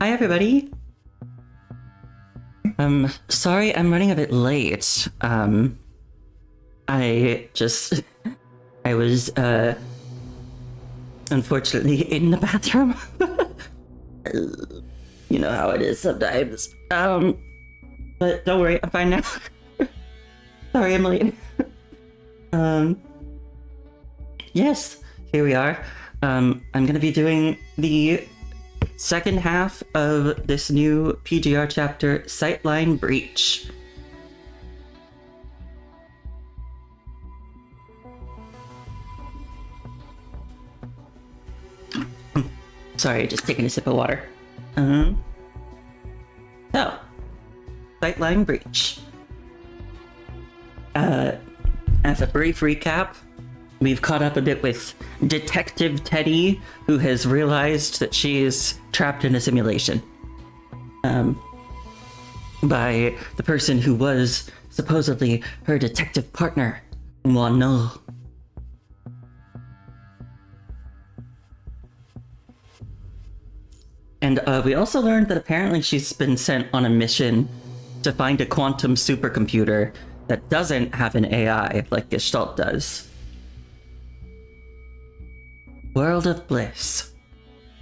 Hi, everybody. Sorry I'm running a bit late. I was, unfortunately in the bathroom. You know how it is sometimes. But don't worry, I'm fine now. Sorry I'm late. Yes, here we are. I'm gonna be doing the second half of this new PGR chapter, Sightline Breach. Sorry, just taking a sip of water. So, Sightline Breach. As a brief recap, we've caught up a bit with Detective Teddy, who has realized that she is trapped in a simulation. By the person who was supposedly her detective partner, Wano. And we also learned that apparently she's been sent on a mission to find a quantum supercomputer that doesn't have an AI like Gestalt does. World of Bliss.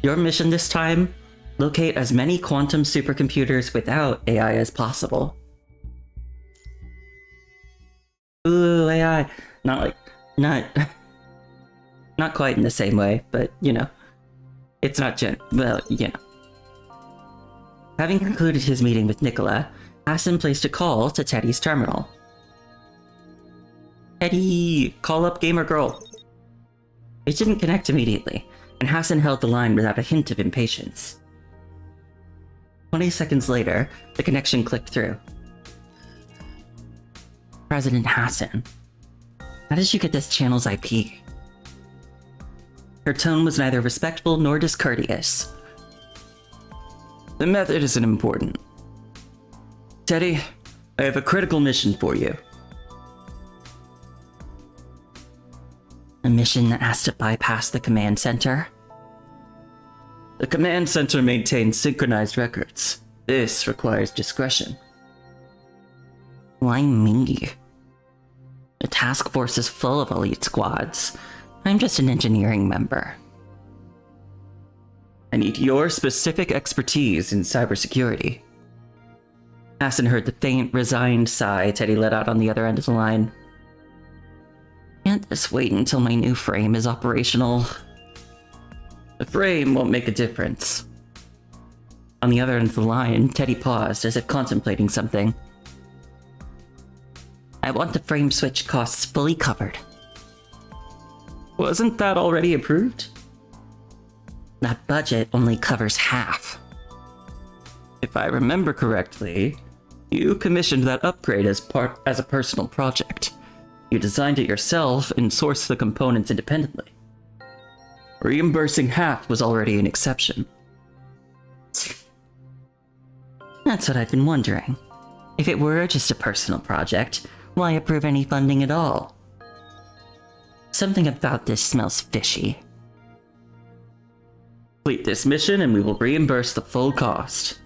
Your mission this time? Locate as many quantum supercomputers without AI as possible. Ooh, AI. Not quite in the same way, but you know. It's not well, you know. Having concluded his meeting with Nicola, Hassan placed a call to Teddy's terminal. Teddy, call up Gamer Girl. It didn't connect immediately, and Hassan held the line without a hint of impatience. 20 seconds later, the connection clicked through. President Hassan, how did you get this channel's IP? Her tone was neither respectful nor discourteous. The method isn't important. Teddy, I have a critical mission for you. A mission that has to bypass the command center? The command center maintains synchronized records. This requires discretion. Why me? The task force is full of elite squads. I'm just an engineering member. I need your specific expertise in cybersecurity. Hassan heard the faint, resigned sigh Teddy let out on the other end of the line. Can't this wait until my new frame is operational? The frame won't make a difference. On the other end of the line, Teddy paused as if contemplating something. I want the frame switch costs fully covered. Wasn't that already approved? That budget only covers half. If I remember correctly, you commissioned that upgrade as a personal project. You designed it yourself and sourced the components independently. Reimbursing half was already an exception. That's what I've been wondering. If it were just a personal project, why approve any funding at all? Something about this smells fishy. Complete this mission and we will reimburse the full cost.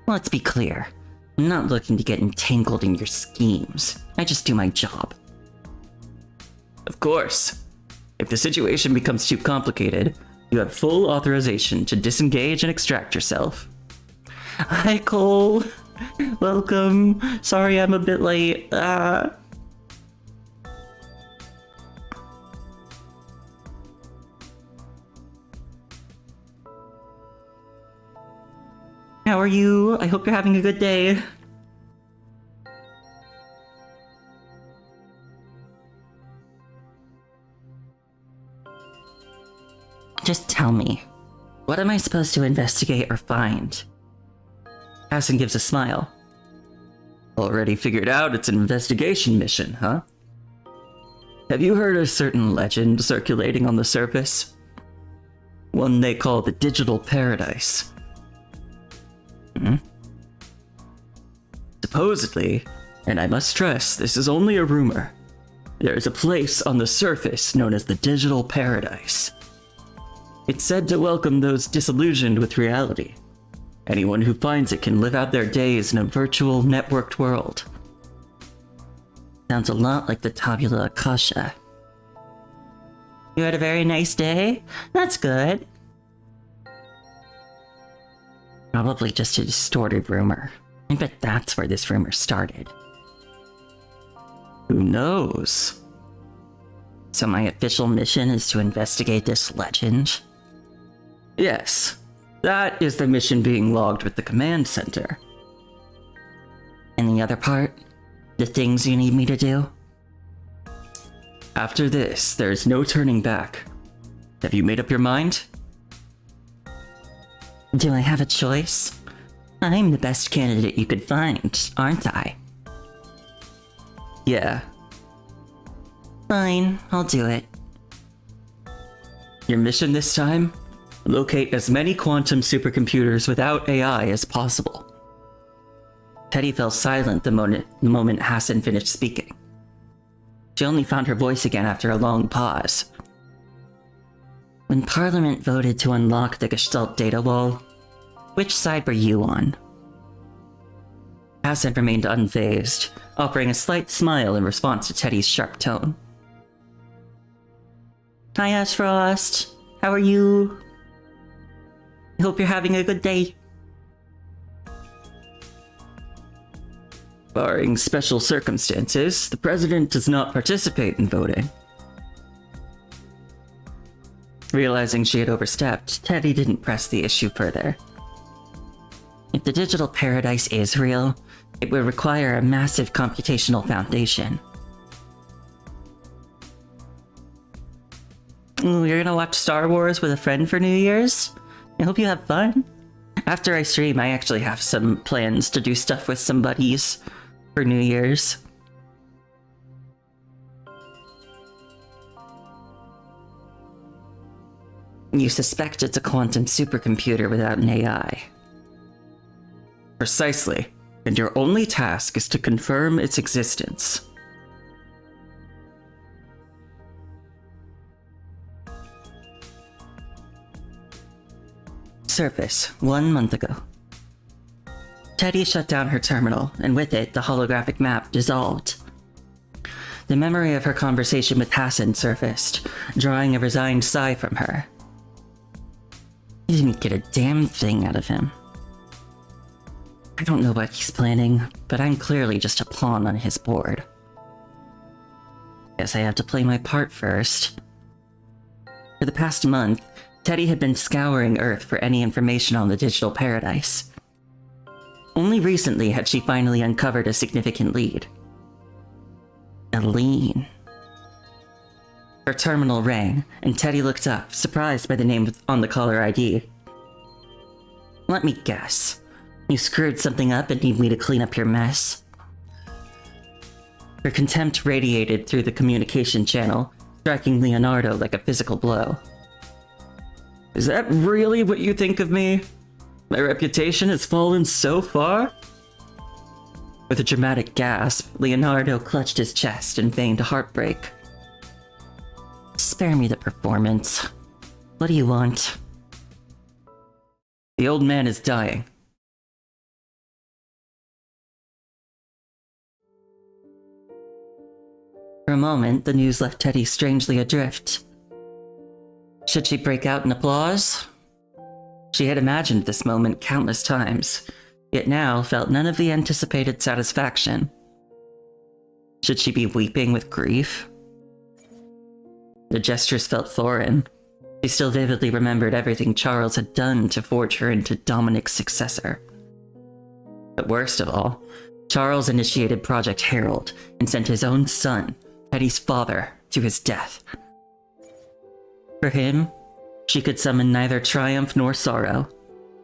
Let's be clear. I'm not looking to get entangled in your schemes. I just do my job. Of course. If the situation becomes too complicated, you have full authorization to disengage and extract yourself. Hi, Cole. Welcome. Sorry I'm a bit late. How are you? I hope you're having a good day. Just tell me, what am I supposed to investigate or find? Hassan gives a smile. Already figured out it's an investigation mission, huh? Have you heard a certain legend circulating on the surface? One they call the Digital Paradise. Supposedly, and I must stress, this is only a rumor, there is a place on the surface known as the Digital Paradise. It's said to welcome those disillusioned with reality, Anyone who finds it can live out their days in a virtual, networked world. Sounds a lot like the Tabula Akasha. You had a very nice day? That's good. Probably just a distorted rumor. I bet that's where this rumor started. Who knows? So my official mission is to investigate this legend? Yes, that is the mission being logged with the command center. And the other part? The things you need me to do? After this, there's no turning back. Have you made up your mind? Do I have a choice? I'm the best candidate you could find, aren't I? Yeah. Fine, I'll do it. Your mission this time? Locate as many quantum supercomputers without AI as possible. Teddy fell silent the moment Hassan finished speaking. She only found her voice again after a long pause. When Parliament voted to unlock the Gestalt data wall, which side were you on? Hassan remained unfazed, offering a slight smile in response to Teddy's sharp tone. Hi, Ash Frost. How are you? I hope you're having a good day. Barring special circumstances, the president does not participate in voting. Realizing she had overstepped, Teddy didn't press the issue further. If the digital paradise is real, it would require a massive computational foundation. Ooh, you're gonna watch Star Wars with a friend for New Year's? I hope you have fun. After I stream, I actually have some plans to do stuff with some buddies for New Year's. You suspect it's a quantum supercomputer without an AI. Precisely, and your only task is to confirm its existence. Surface, 1 month ago. Teddy shut down her terminal, and with it, the holographic map dissolved. The memory of her conversation with Hassan surfaced, drawing a resigned sigh from her. You didn't get a damn thing out of him. I don't know what he's planning, but I'm clearly just a pawn on his board. Guess I have to play my part first. For the past month, Teddy had been scouring Earth for any information on the digital paradise. Only recently had she finally uncovered a significant lead. Aline. Her terminal rang, and Teddy looked up, surprised by the name on the caller ID. Let me guess. You screwed something up and need me to clean up your mess? Her contempt radiated through the communication channel, striking Leonardo like a physical blow. Is that really what you think of me? My reputation has fallen so far? With a dramatic gasp, Leonardo clutched his chest and feigned heartbreak. Spare me the performance. What do you want? The old man is dying. For a moment, the news left Teddy strangely adrift. Should she break out in applause? She had imagined this moment countless times, yet now felt none of the anticipated satisfaction. Should she be weeping with grief? The gestures felt foreign. She still vividly remembered everything Charles had done to forge her into Dominic's successor. But worst of all, Charles initiated Project Herald and sent his own son, Teddy's father, to his death. For him, she could summon neither triumph nor sorrow,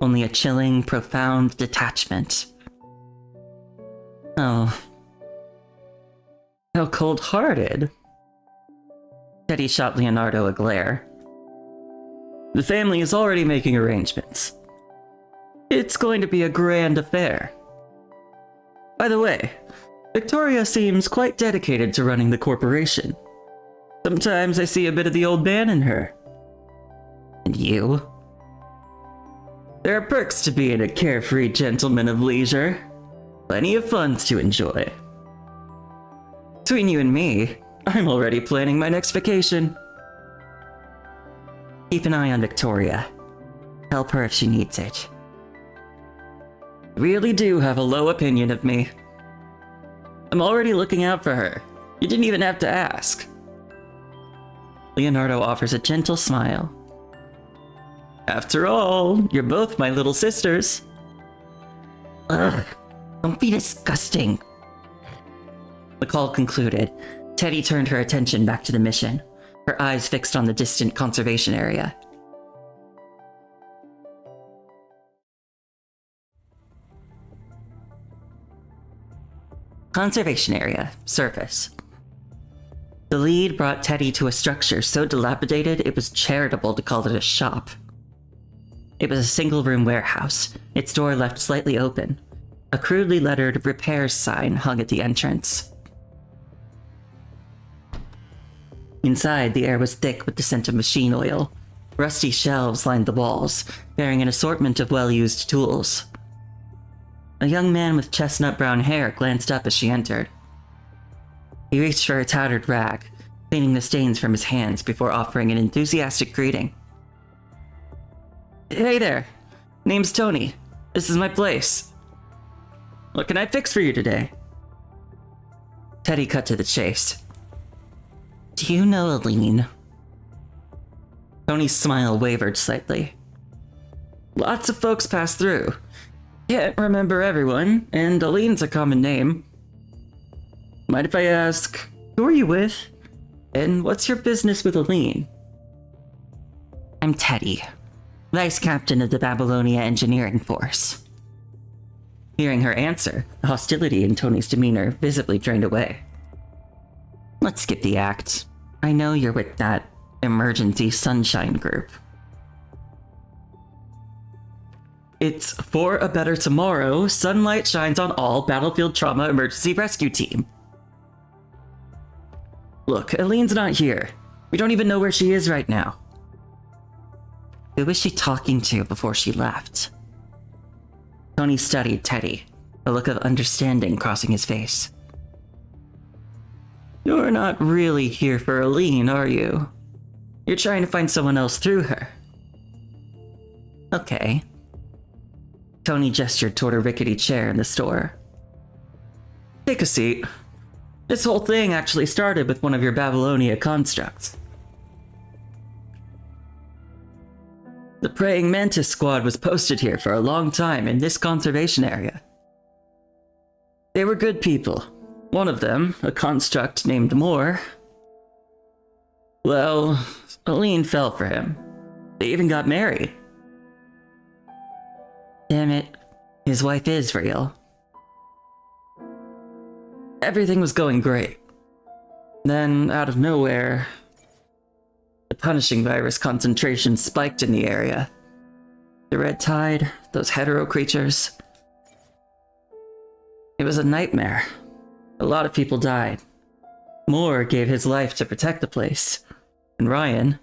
only a chilling, profound detachment. Oh. How cold-hearted. Teddy shot Leonardo a glare. The family is already making arrangements. It's going to be a grand affair. By the way, Victoria seems quite dedicated to running the corporation. Sometimes I see a bit of the old man in her. And you? There are perks to being a carefree gentleman of leisure. Plenty of funds to enjoy. Between you and me, I'm already planning my next vacation. Keep an eye on Victoria. Help her if she needs it. You really do have a low opinion of me. I'm already looking out for her. You didn't even have to ask. Leonardo offers a gentle smile. After all, you're both my little sisters. Ugh, don't be disgusting. The call concluded. Teddy turned her attention back to the mission, her eyes fixed on the distant conservation area. Conservation area, surface. The lead brought Teddy to a structure so dilapidated it was charitable to call it a shop. It was a single-room warehouse, its door left slightly open. A crudely lettered repairs sign hung at the entrance. Inside, the air was thick with the scent of machine oil. Rusty shelves lined the walls, bearing an assortment of well-used tools. A young man with chestnut brown hair glanced up as she entered. He reached for a tattered rag, cleaning the stains from his hands before offering an enthusiastic greeting. Hey there, name's Tony. This is my place. What can I fix for you today? Teddy cut to the chase. Do you know Aline? Tony's smile wavered slightly. Lots of folks pass through. Can't remember everyone, and Aline's a common name. Mind if I ask, who are you with? And what's your business with Aline? I'm Teddy, Vice Captain of the Babylonia Engineering Force. Hearing her answer, the hostility in Tony's demeanor visibly drained away. Let's skip the act. I know you're with that emergency sunshine group. It's for a better tomorrow. Sunlight shines on all Battlefield Trauma Emergency Rescue Team. Look, Aline's not here. We don't even know where she is right now. Who was she talking to before she left? Tony studied Teddy, a look of understanding crossing his face. You're not really here for Aline, are you? You're trying to find someone else through her. Okay. Tony gestured toward a rickety chair in the store. Take a seat. This whole thing actually started with one of your Babylonia constructs. The Praying Mantis Squad was posted here for a long time in this conservation area. They were good people. One of them, a construct named Moore. Well, Aline fell for him. They even got married. Damn it, his wife is real. Everything was going great. Then, out of nowhere, the punishing virus concentration spiked in the area. The red tide, those hetero creatures. It was a nightmare. A lot of people died. Moore gave his life to protect the place. And Ryan,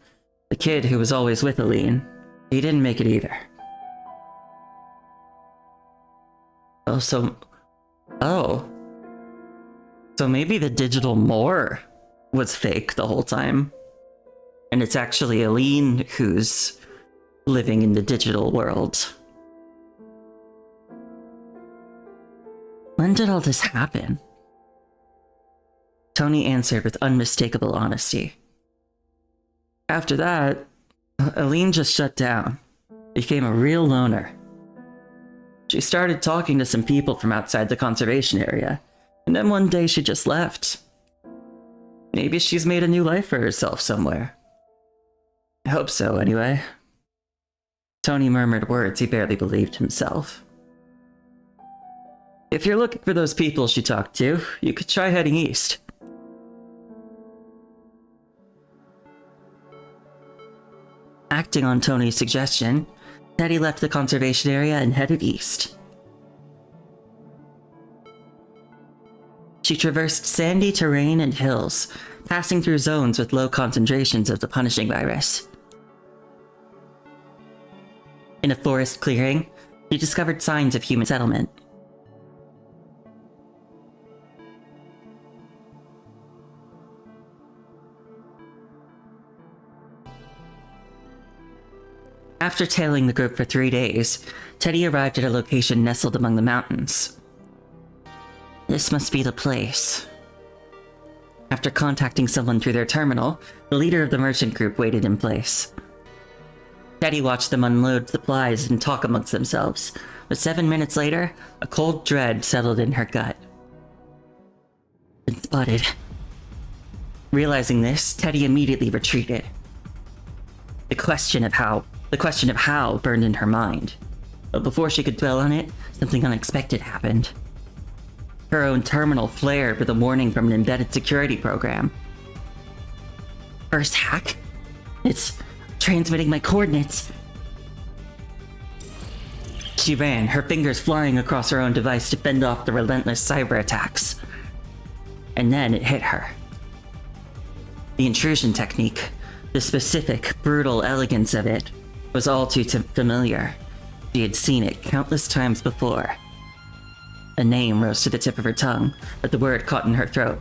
the kid who was always with Aline, he didn't make it either. So maybe the digital Moore was fake the whole time. And it's actually Aline who's living in the digital world. When did all this happen? Tony answered with unmistakable honesty. After that, Aline just shut down, became a real loner. She started talking to some people from outside the conservation area, and then one day she just left. Maybe she's made a new life for herself somewhere. I hope so, anyway. Tony murmured words he barely believed himself. If you're looking for those people she talked to, you could try heading east. Acting on Tony's suggestion, Teddy left the conservation area and headed east. She traversed sandy terrain and hills, passing through zones with low concentrations of the punishing virus. In a forest clearing, she discovered signs of human settlement. After tailing the group for 3 days, Teddy arrived at a location nestled among the mountains. This must be the place. After contacting someone through their terminal, the leader of the merchant group waited in place. Teddy watched them unload supplies and talk amongst themselves, but 7 minutes later, a cold dread settled in her gut. Been spotted. Realizing this, Teddy immediately retreated. The question of how burned in her mind. But before she could dwell on it, something unexpected happened. Her own terminal flared with a warning from an embedded security program. First hack? It's transmitting my coordinates. She ran, her fingers flying across her own device to fend off the relentless cyber attacks. And then it hit her. The intrusion technique, the specific, brutal elegance of it, was all too familiar. She had seen it countless times before. A name rose to the tip of her tongue, but the word caught in her throat.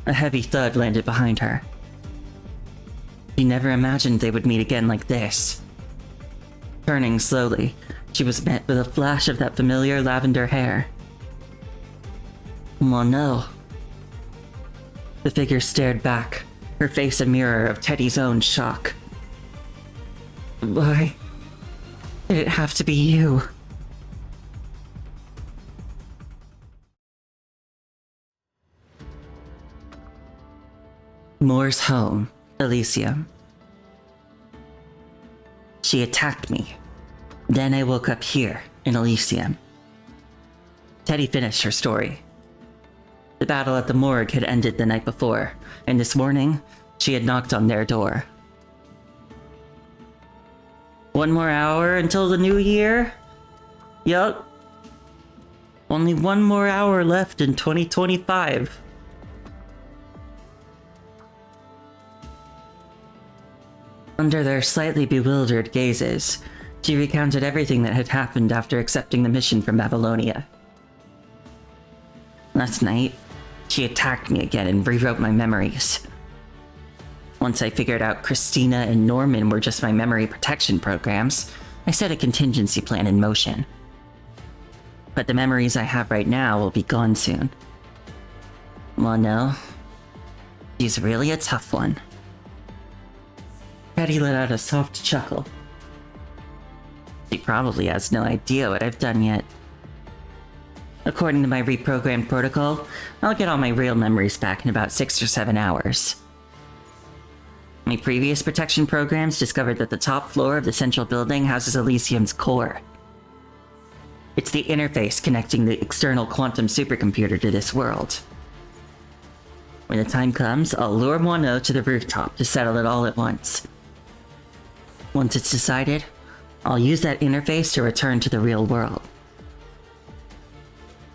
A heavy thud landed behind her. She never imagined they would meet again like this. Turning slowly, she was met with a flash of that familiar lavender hair. Oh no. The figure stared back, her face a mirror of Teddy's own shock. Why did it have to be you? Moore's home, Elysium. She attacked me. Then I woke up here, in Elysium. Teddy finished her story. The battle at the morgue had ended the night before, and this morning, she had knocked on their door. 1 more hour until the new year? Yup. Only 1 more hour left in 2025. Under their slightly bewildered gazes, she recounted everything that had happened after accepting the mission from Babylonia. Last night, she attacked me again and rewrote my memories. Once I figured out Christina and Norman were just my memory protection programs, I set a contingency plan in motion. But the memories I have right now will be gone soon. Well, no. She's really a tough one. Teddy let out a soft chuckle. She probably has no idea what I've done yet. According to my reprogrammed protocol, I'll get all my real memories back in about 6 or 7 hours. My previous protection programs discovered that the top floor of the central building houses Elysium's core. It's the interface connecting the external quantum supercomputer to this world. When the time comes, I'll lure Moineau to the rooftop to settle it all at once. Once it's decided, I'll use that interface to return to the real world.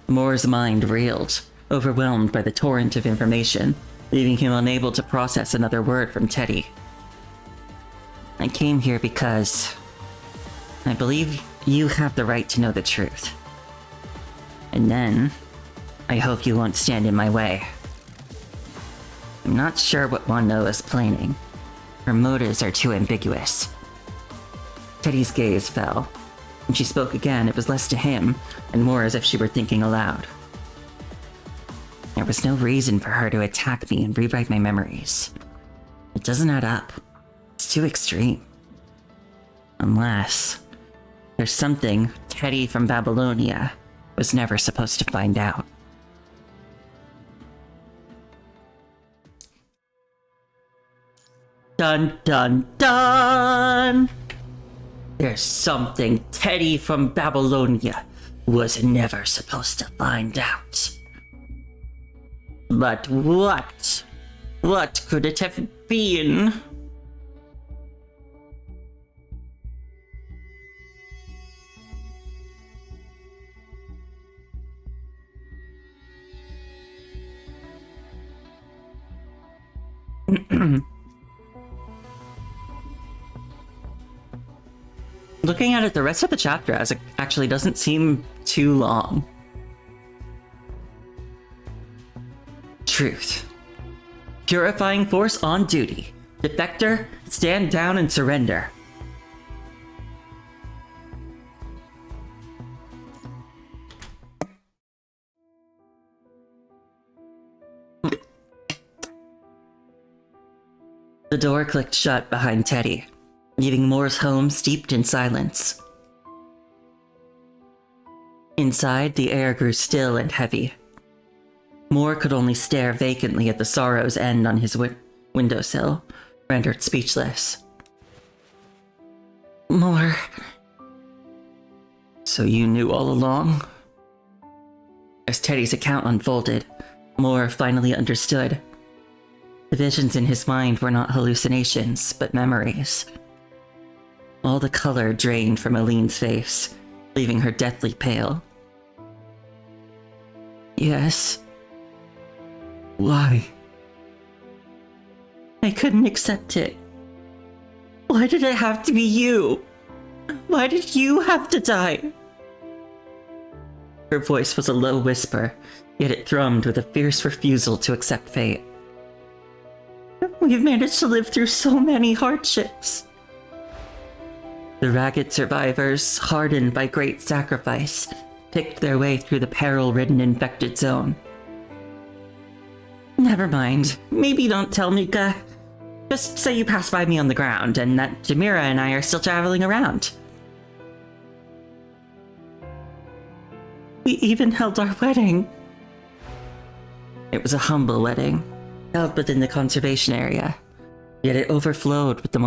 Moore's mind reeled, overwhelmed by the torrent of information, leaving him unable to process another word from Teddy. I came here because I believe you have the right to know the truth. And then, I hope you won't stand in my way. I'm not sure what Moineau is planning. Her motives are too ambiguous. Teddy's gaze fell. When she spoke again, it was less to him, and more as if she were thinking aloud. There was no reason for her to attack me and rewrite my memories. It doesn't add up. It's too extreme. Unless there's something Teddy from Babylonia was never supposed to find out. Dun dun dun! There's something Teddy from Babylonia was never supposed to find out. But what? What could it have been? Looking at it, the rest of the chapter actually doesn't seem too long. Truth. Purifying force on duty. Defector, stand down and surrender. The door clicked shut behind Teddy, leaving Moore's home steeped in silence. Inside, the air grew still and heavy. Moore could only stare vacantly at the Sorrow's End on his windowsill, rendered speechless. Moore... So you knew all along? As Teddy's account unfolded, Moore finally understood. The visions in his mind were not hallucinations, but memories. All the color drained from Aline's face, leaving her deathly pale. Yes. Why? I couldn't accept it. Why did it have to be you? Why did you have to die? Her voice was a low whisper, yet it thrummed with a fierce refusal to accept fate. We've managed to live through so many hardships. The ragged survivors, hardened by great sacrifice, picked their way through the peril-ridden infected zone. Never mind. Maybe don't tell Mika. Just say you passed by me on the ground and that Jamira and I are still traveling around. We even held our wedding. It was a humble wedding, held within the conservation area, yet it overflowed with the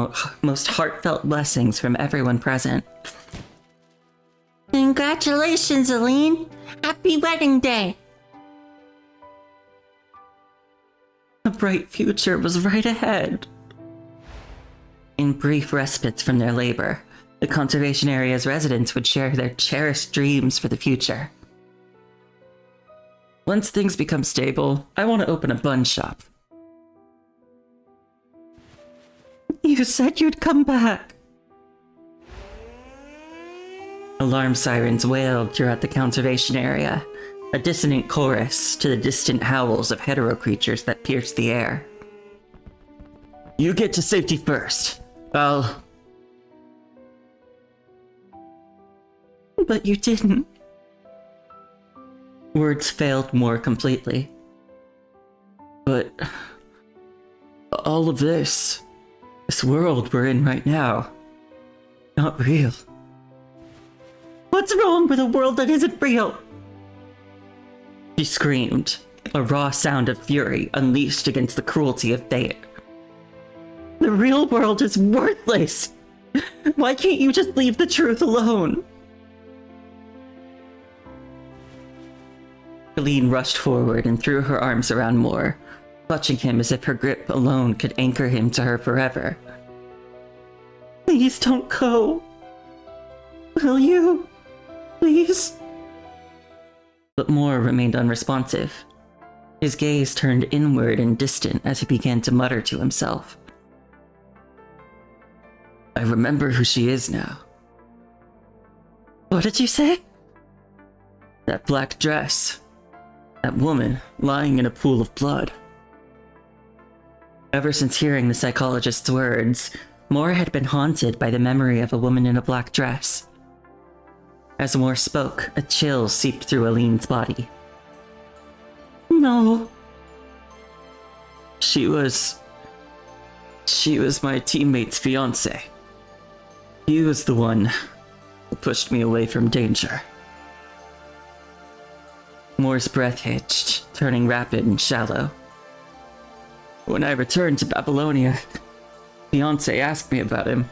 most heartfelt blessings from everyone present. Congratulations, Aline! Happy wedding day! A bright future was right ahead. In brief respites from their labor, the conservation area's residents would share their cherished dreams for the future. Once things become stable, I want to open a bun shop. You said you'd come back. Alarm sirens wailed throughout the conservation area, a dissonant chorus to the distant howls of hetero creatures that pierced the air. You get to safety first. But you didn't. Words failed more completely. But all of this world we're in right now, not real. What's wrong with a world that isn't real? She screamed, a raw sound of fury unleashed against the cruelty of fate. The real world is worthless! Why can't you just leave the truth alone? Aline rushed forward and threw her arms around Moore, clutching him as if her grip alone could anchor him to her forever. Please don't go. Will you? Please? But Moore remained unresponsive. His gaze turned inward and distant as he began to mutter to himself. I remember who she is now. What did you say? That black dress. That woman lying in a pool of blood. Ever since hearing the psychologist's words, Moore had been haunted by the memory of a woman in a black dress. As Moore spoke, a chill seeped through Aline's body. No. She was my teammate's fiancé. He was the one who pushed me away from danger. Moore's breath hitched, turning rapid and shallow. When I returned to Babylonia, fiancé asked me about him.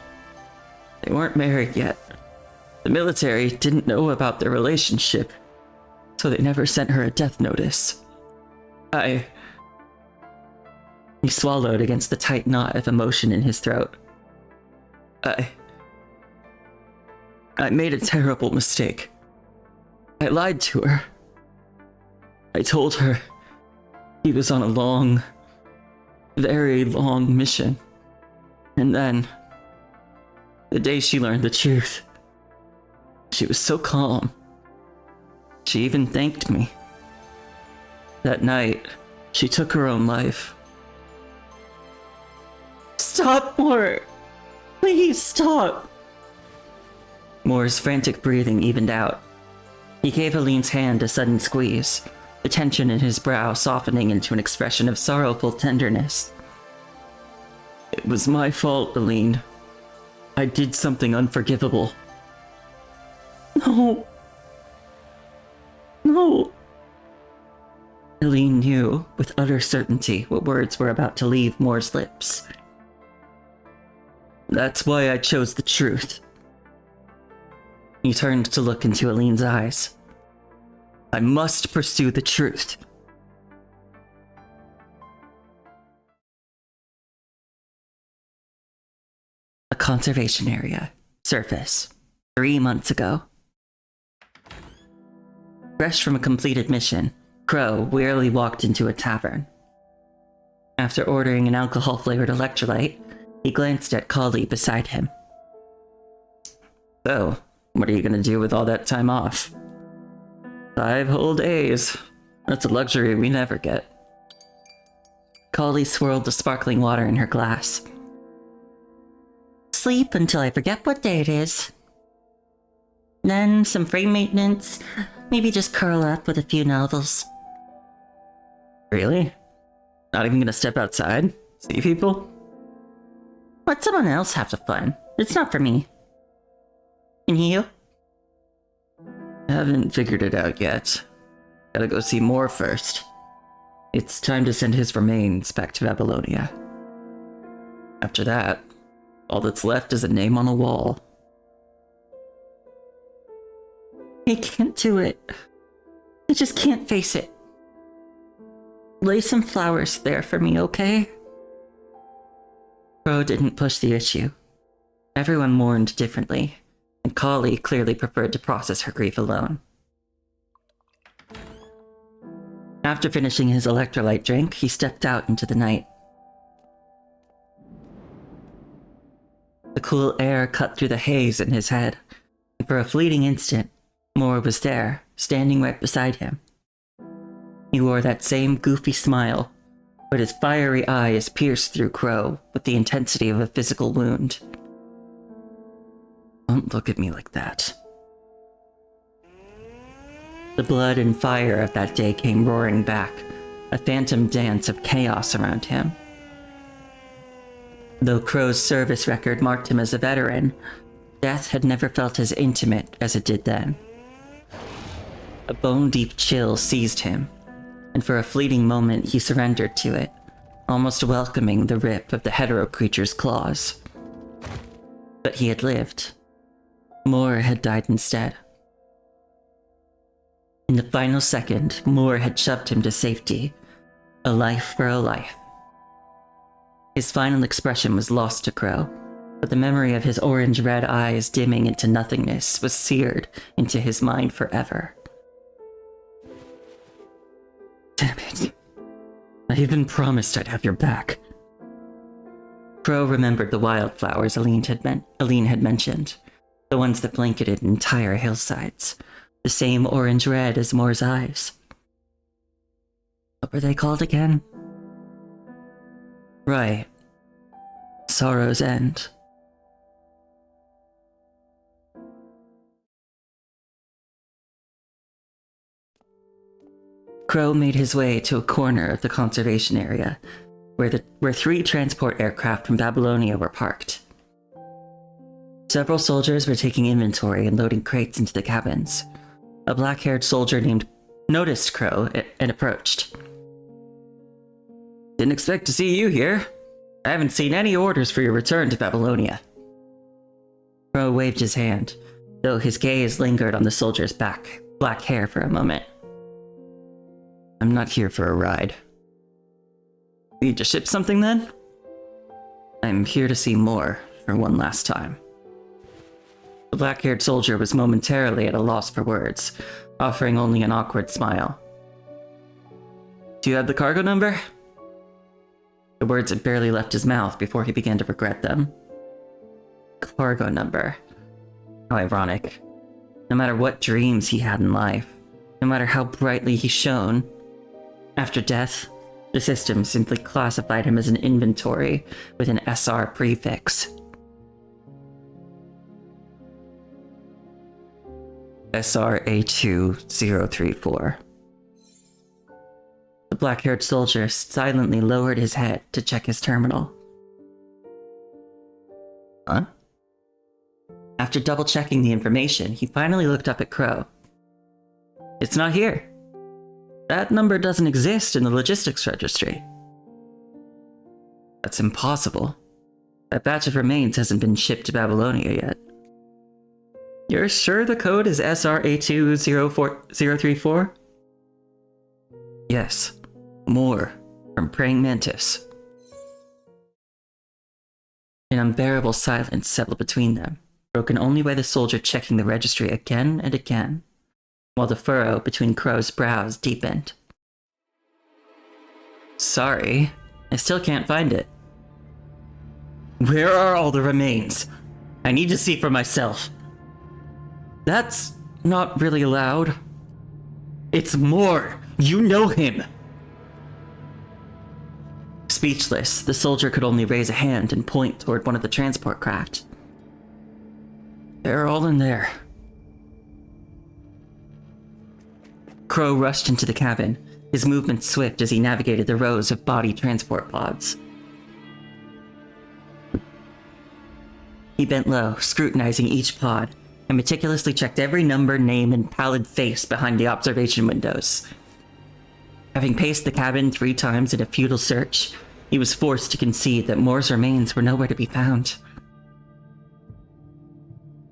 They weren't married yet. The military didn't know about their relationship, so they never sent her a death notice. He swallowed against the tight knot of emotion in his throat. I made a terrible mistake. I lied to her. I told her he was on a long, very long mission. And then, the day she learned the truth, She was so calm. She even thanked me. That night, she took her own life. Stop, Moore! Please stop! Moore's frantic breathing evened out. He gave Helene's hand a sudden squeeze, the tension in his brow softening into an expression of sorrowful tenderness. It was my fault, Helene. I did something unforgivable. No. No. Helene knew with utter certainty what words were about to leave Moore's lips. That's why I chose the truth. He turned to look into Helene's eyes. I must pursue the truth. A conservation area. Surface. 3 months ago. Fresh from a completed mission, Crow wearily walked into a tavern. After ordering an alcohol-flavored electrolyte, he glanced at Kali beside him. So, what are you gonna do with all that time off? 5 whole days. That's a luxury we never get. Kali swirled the sparkling water in her glass. Sleep until I forget what day it is. Then some frame maintenance, maybe just curl up with a few novels. Really? Not even gonna step outside? See people? Let someone else have the fun. It's not for me. And you? Haven't figured it out yet. Gotta go see Moore first. It's time to send his remains back to Babylonia. After that, all that's left is a name on a wall. I can't do it. I just can't face it. Lay some flowers there for me, okay? Crow didn't push the issue. Everyone mourned differently, and Kali clearly preferred to process her grief alone. After finishing his electrolyte drink, he stepped out into the night. The cool air cut through the haze in his head, and for a fleeting instant, Moore was there, standing right beside him. He wore that same goofy smile, but his fiery eyes pierced through Crow with the intensity of a physical wound. Don't look at me like that. The blood and fire of that day came roaring back, a phantom dance of chaos around him. Though Crow's service record marked him as a veteran, death had never felt as intimate as it did then. A bone-deep chill seized him, and for a fleeting moment he surrendered to it, almost welcoming the rip of the hetero creature's claws. But he had lived. Moore had died instead. In the final second, Moore had shoved him to safety. A life for a life. His final expression was lost to Crow, but the memory of his orange-red eyes dimming into nothingness was seared into his mind forever. Damn it. I even promised I'd have your back. Crow remembered the wildflowers Helene had mentioned, the ones that blanketed entire hillsides, the same orange-red as Moore's eyes. What were they called again? Right. Sorrow's End. Crow made his way to a corner of the conservation area, where 3 transport aircraft from Babylonia were parked. Several soldiers were taking inventory and loading crates into the cabins. A black-haired soldier noticed Crow and approached. Didn't expect to see you here. I haven't seen any orders for your return to Babylonia. Crow waved his hand, though his gaze lingered on the soldier's black hair for a moment. I'm not here for a ride. Need to ship something then? I'm here to see Moore for one last time. The black-haired soldier was momentarily at a loss for words, offering only an awkward smile. Do you have the cargo number? The words had barely left his mouth before he began to regret them. Cargo number. How ironic. No matter what dreams he had in life, no matter how brightly he shone, after death, the system simply classified him as an inventory with an SR prefix. SRA2034. The black-haired soldier silently lowered his head to check his terminal. Huh? After double-checking the information, he finally looked up at Crow. It's not here. That number doesn't exist in the logistics registry. That's impossible. That batch of remains hasn't been shipped to Babylonia yet. You're sure the code is SRA20034? Yes. More. From Praying Mantis. An unbearable silence settled between them, broken only by the soldier checking the registry again and again, while the furrow between Crow's brows deepened. Sorry, I still can't find it. Where are all the remains? I need to see for myself. That's not really allowed. It's more. You know him. Speechless, the soldier could only raise a hand and point toward one of the transport craft. They're all in there. Crow rushed into the cabin, his movements swift as he navigated the rows of body transport pods. He bent low, scrutinizing each pod, and meticulously checked every number, name, and pallid face behind the observation windows. Having paced the cabin 3 times in a futile search, he was forced to concede that Moore's remains were nowhere to be found.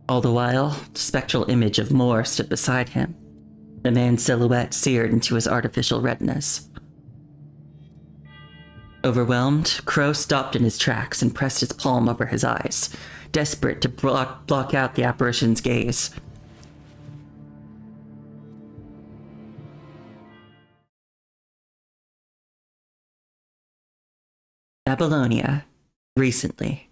All the while, the spectral image of Moore stood beside him, the man's silhouette seared into his artificial retinas. Overwhelmed, Crow stopped in his tracks and pressed his palm over his eyes, desperate to block out the apparition's gaze. Babylonia. Recently.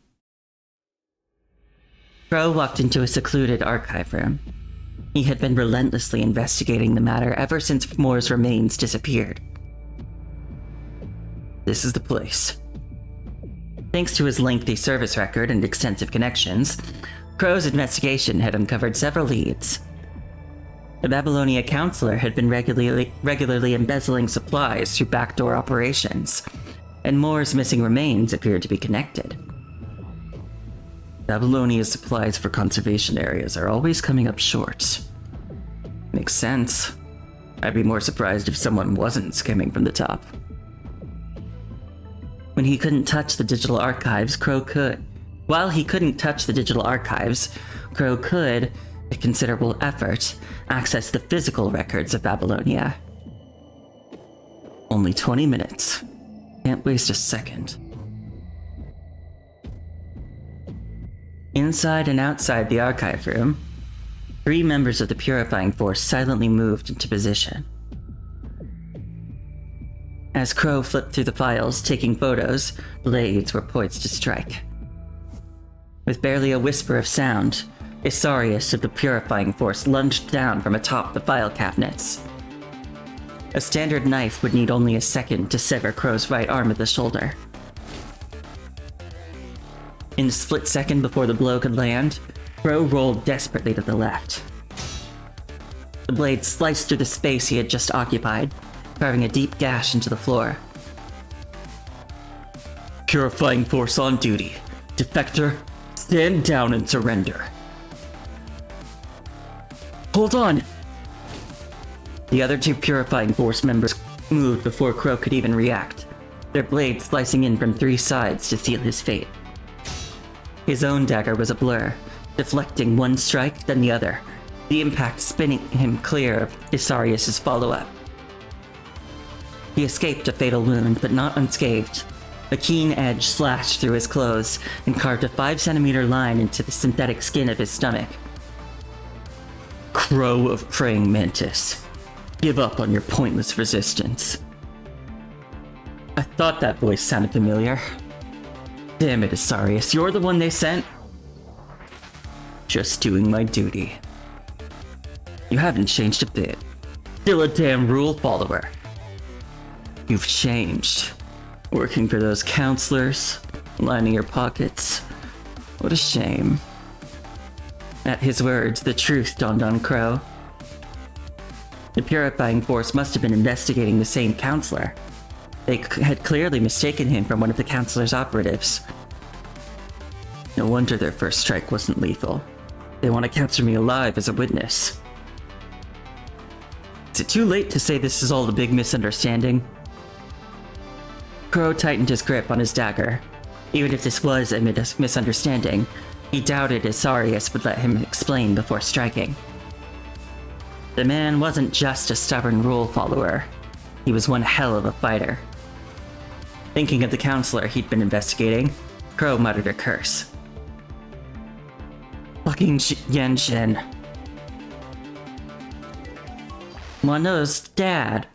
Crow walked into a secluded archive room. He had been relentlessly investigating the matter ever since Moore's remains disappeared. This is the place. Thanks to his lengthy service record and extensive connections, Crow's investigation had uncovered several leads. The Babylonia counselor had been regularly embezzling supplies through backdoor operations, and Moore's missing remains appeared to be connected. Babylonia's supplies for conservation areas are always coming up short. Makes sense. I'd be more surprised if someone wasn't skimming from the top. When he couldn't touch the digital archives, Crow could. While he couldn't touch the digital archives, Crow could, with considerable effort, access the physical records of Babylonia. Only 20 minutes. Can't waste a second. Inside and outside the archive room, 3 members of the Purifying Force silently moved into position. As Crow flipped through the files, taking photos, blades were poised to strike. With barely a whisper of sound, Isarius of the Purifying Force lunged down from atop the file cabinets. A standard knife would need only a second to sever Crow's right arm at the shoulder. In the split second before the blow could land, Crow rolled desperately to the left. The blade sliced through the space he had just occupied, carving a deep gash into the floor. Purifying Force on duty. Defector, stand down and surrender. Hold on! The other 2 Purifying Force members moved before Crow could even react, their blades slicing in from 3 sides to seal his fate. His own dagger was a blur, deflecting one strike, then the other, the impact spinning him clear of Isarius' follow-up. He escaped a fatal wound, but not unscathed. A keen edge slashed through his clothes and carved a 5-centimeter line into the synthetic skin of his stomach. Crow of Praying Mantis, give up on your pointless resistance. I thought that voice sounded familiar. Damn it, Isarius, you're the one they sent? Just doing my duty. You haven't changed a bit. Still a damn rule follower. You've changed. Working for those counselors, lining your pockets. What a shame. At his words, the truth dawned on Crow. The purifying force must have been investigating the same counselor. They had clearly mistaken him for one of the counselor's operatives. No wonder their first strike wasn't lethal. They want to capture me alive as a witness. Is it too late to say this is all a big misunderstanding? Crow tightened his grip on his dagger. Even if this was a misunderstanding, he doubted Asarius would let him explain before striking. The man wasn't just a stubborn rule follower. He was one hell of a fighter. Thinking of the counselor he'd been investigating, Crow muttered a curse. Fucking Yan-Zhen. Wano's dad.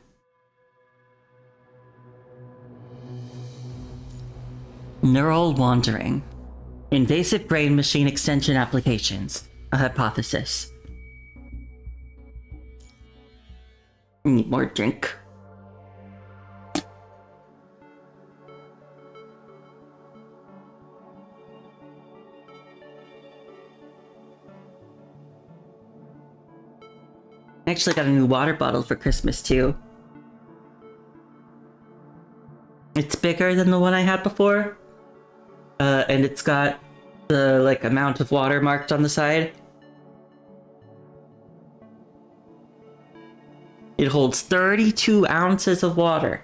Neural wandering. Invasive brain machine extension applications. A hypothesis. Need more drink. I actually got a new water bottle for Christmas too. It's bigger than the one I had before. And it's got the amount of water marked on the side. It holds 32 ounces of water.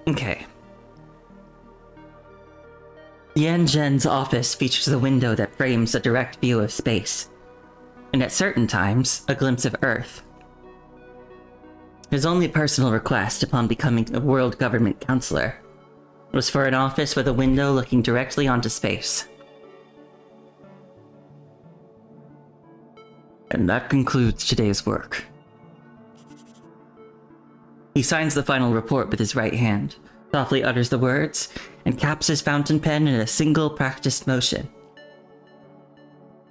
Okay. Yan-Zhen's office features a window that frames a direct view of space, and at certain times, a glimpse of Earth. His only personal request upon becoming a world government counselor was for an office with a window looking directly onto space. And that concludes today's work. He signs the final report with his right hand, softly utters the words, and caps his fountain pen in a single practiced motion.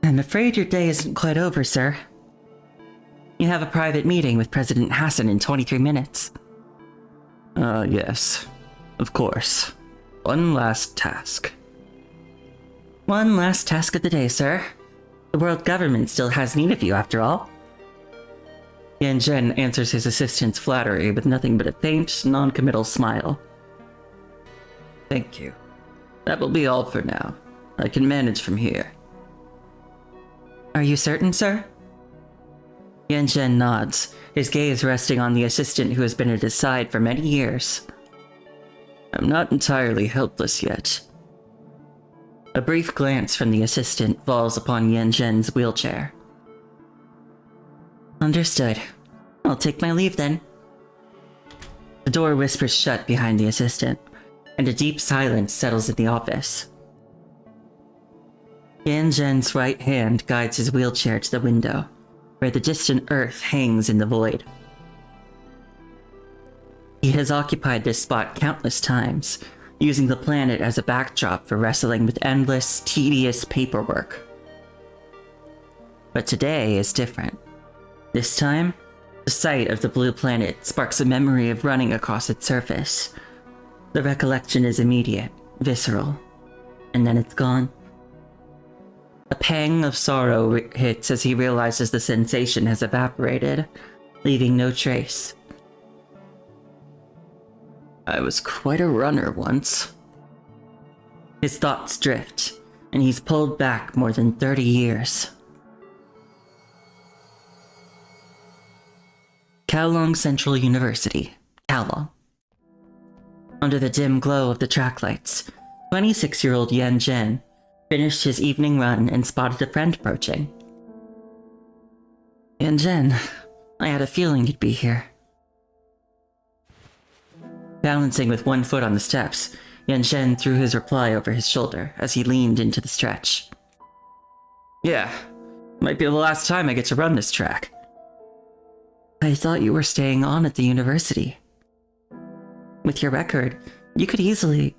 I'm afraid your day isn't quite over, sir. You have a private meeting with President Hassan in 23 minutes. Yes. Of course. One last task. One last task of the day, sir. The world government still has need of you, after all. Yan-Zhen answers his assistant's flattery with nothing but a faint, non-committal smile. Thank you. That will be all for now. I can manage from here. Are you certain, sir? Yan-Zhen nods, his gaze resting on the assistant who has been at his side for many years. I'm not entirely helpless yet. A brief glance from the assistant falls upon Yan-Zhen's wheelchair. Understood. I'll take my leave then. The door whispers shut behind the assistant, and a deep silence settles in the office. Yan-Zhen's right hand guides his wheelchair to the window, where the distant Earth hangs in the void. He has occupied this spot countless times, using the planet as a backdrop for wrestling with endless, tedious paperwork. But today is different. This time, the sight of the blue planet sparks a memory of running across its surface. The recollection is immediate, visceral, and then it's gone. A pang of sorrow hits as he realizes the sensation has evaporated, leaving no trace. I was quite a runner once. His thoughts drift, and he's pulled back more than 30 years. Kowloon Central University, Kowloon. Under the dim glow of the track lights, 26-year-old Yan-Zhen finished his evening run and spotted a friend approaching. Yan-Zhen, I had a feeling you'd be here. Balancing with one foot on the steps, Yan-Zhen threw his reply over his shoulder as he leaned into the stretch. Yeah, might be the last time I get to run this track. I thought you were staying on at the university. With your record, you could easily...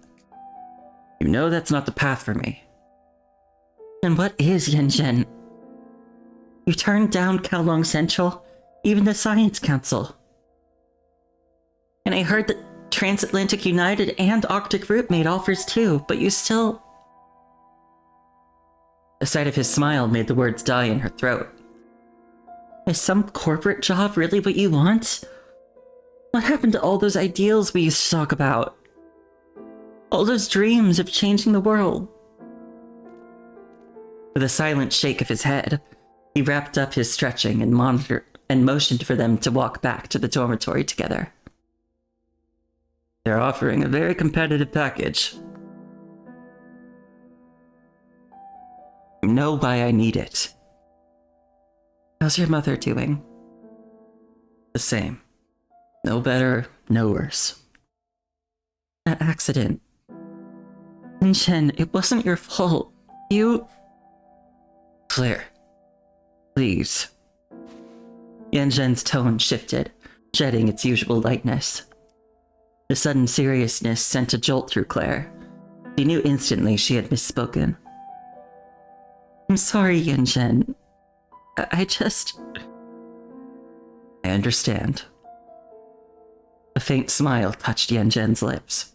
You know that's not the path for me. And what is Yanzhen? You turned down Kowloon Central, even the Science Council. And I heard that Transatlantic United and Arctic Route made offers too, but you still... The sight of his smile made the words die in her throat. Is some corporate job really what you want? What happened to all those ideals we used to talk about? All those dreams of changing the world? With a silent shake of his head, he wrapped up his stretching and motioned for them to walk back to the dormitory together. They're offering a very competitive package. You know why I need it. How's your mother doing? The same. No better, no worse. That accident. Yanzhen, it wasn't your fault. You... Claire, please. Yanzhen's tone shifted, shedding its usual lightness. The sudden seriousness sent a jolt through Claire. She knew instantly she had misspoken. I'm sorry, Yanzhen. I understand. A faint smile touched Yanzhen's lips.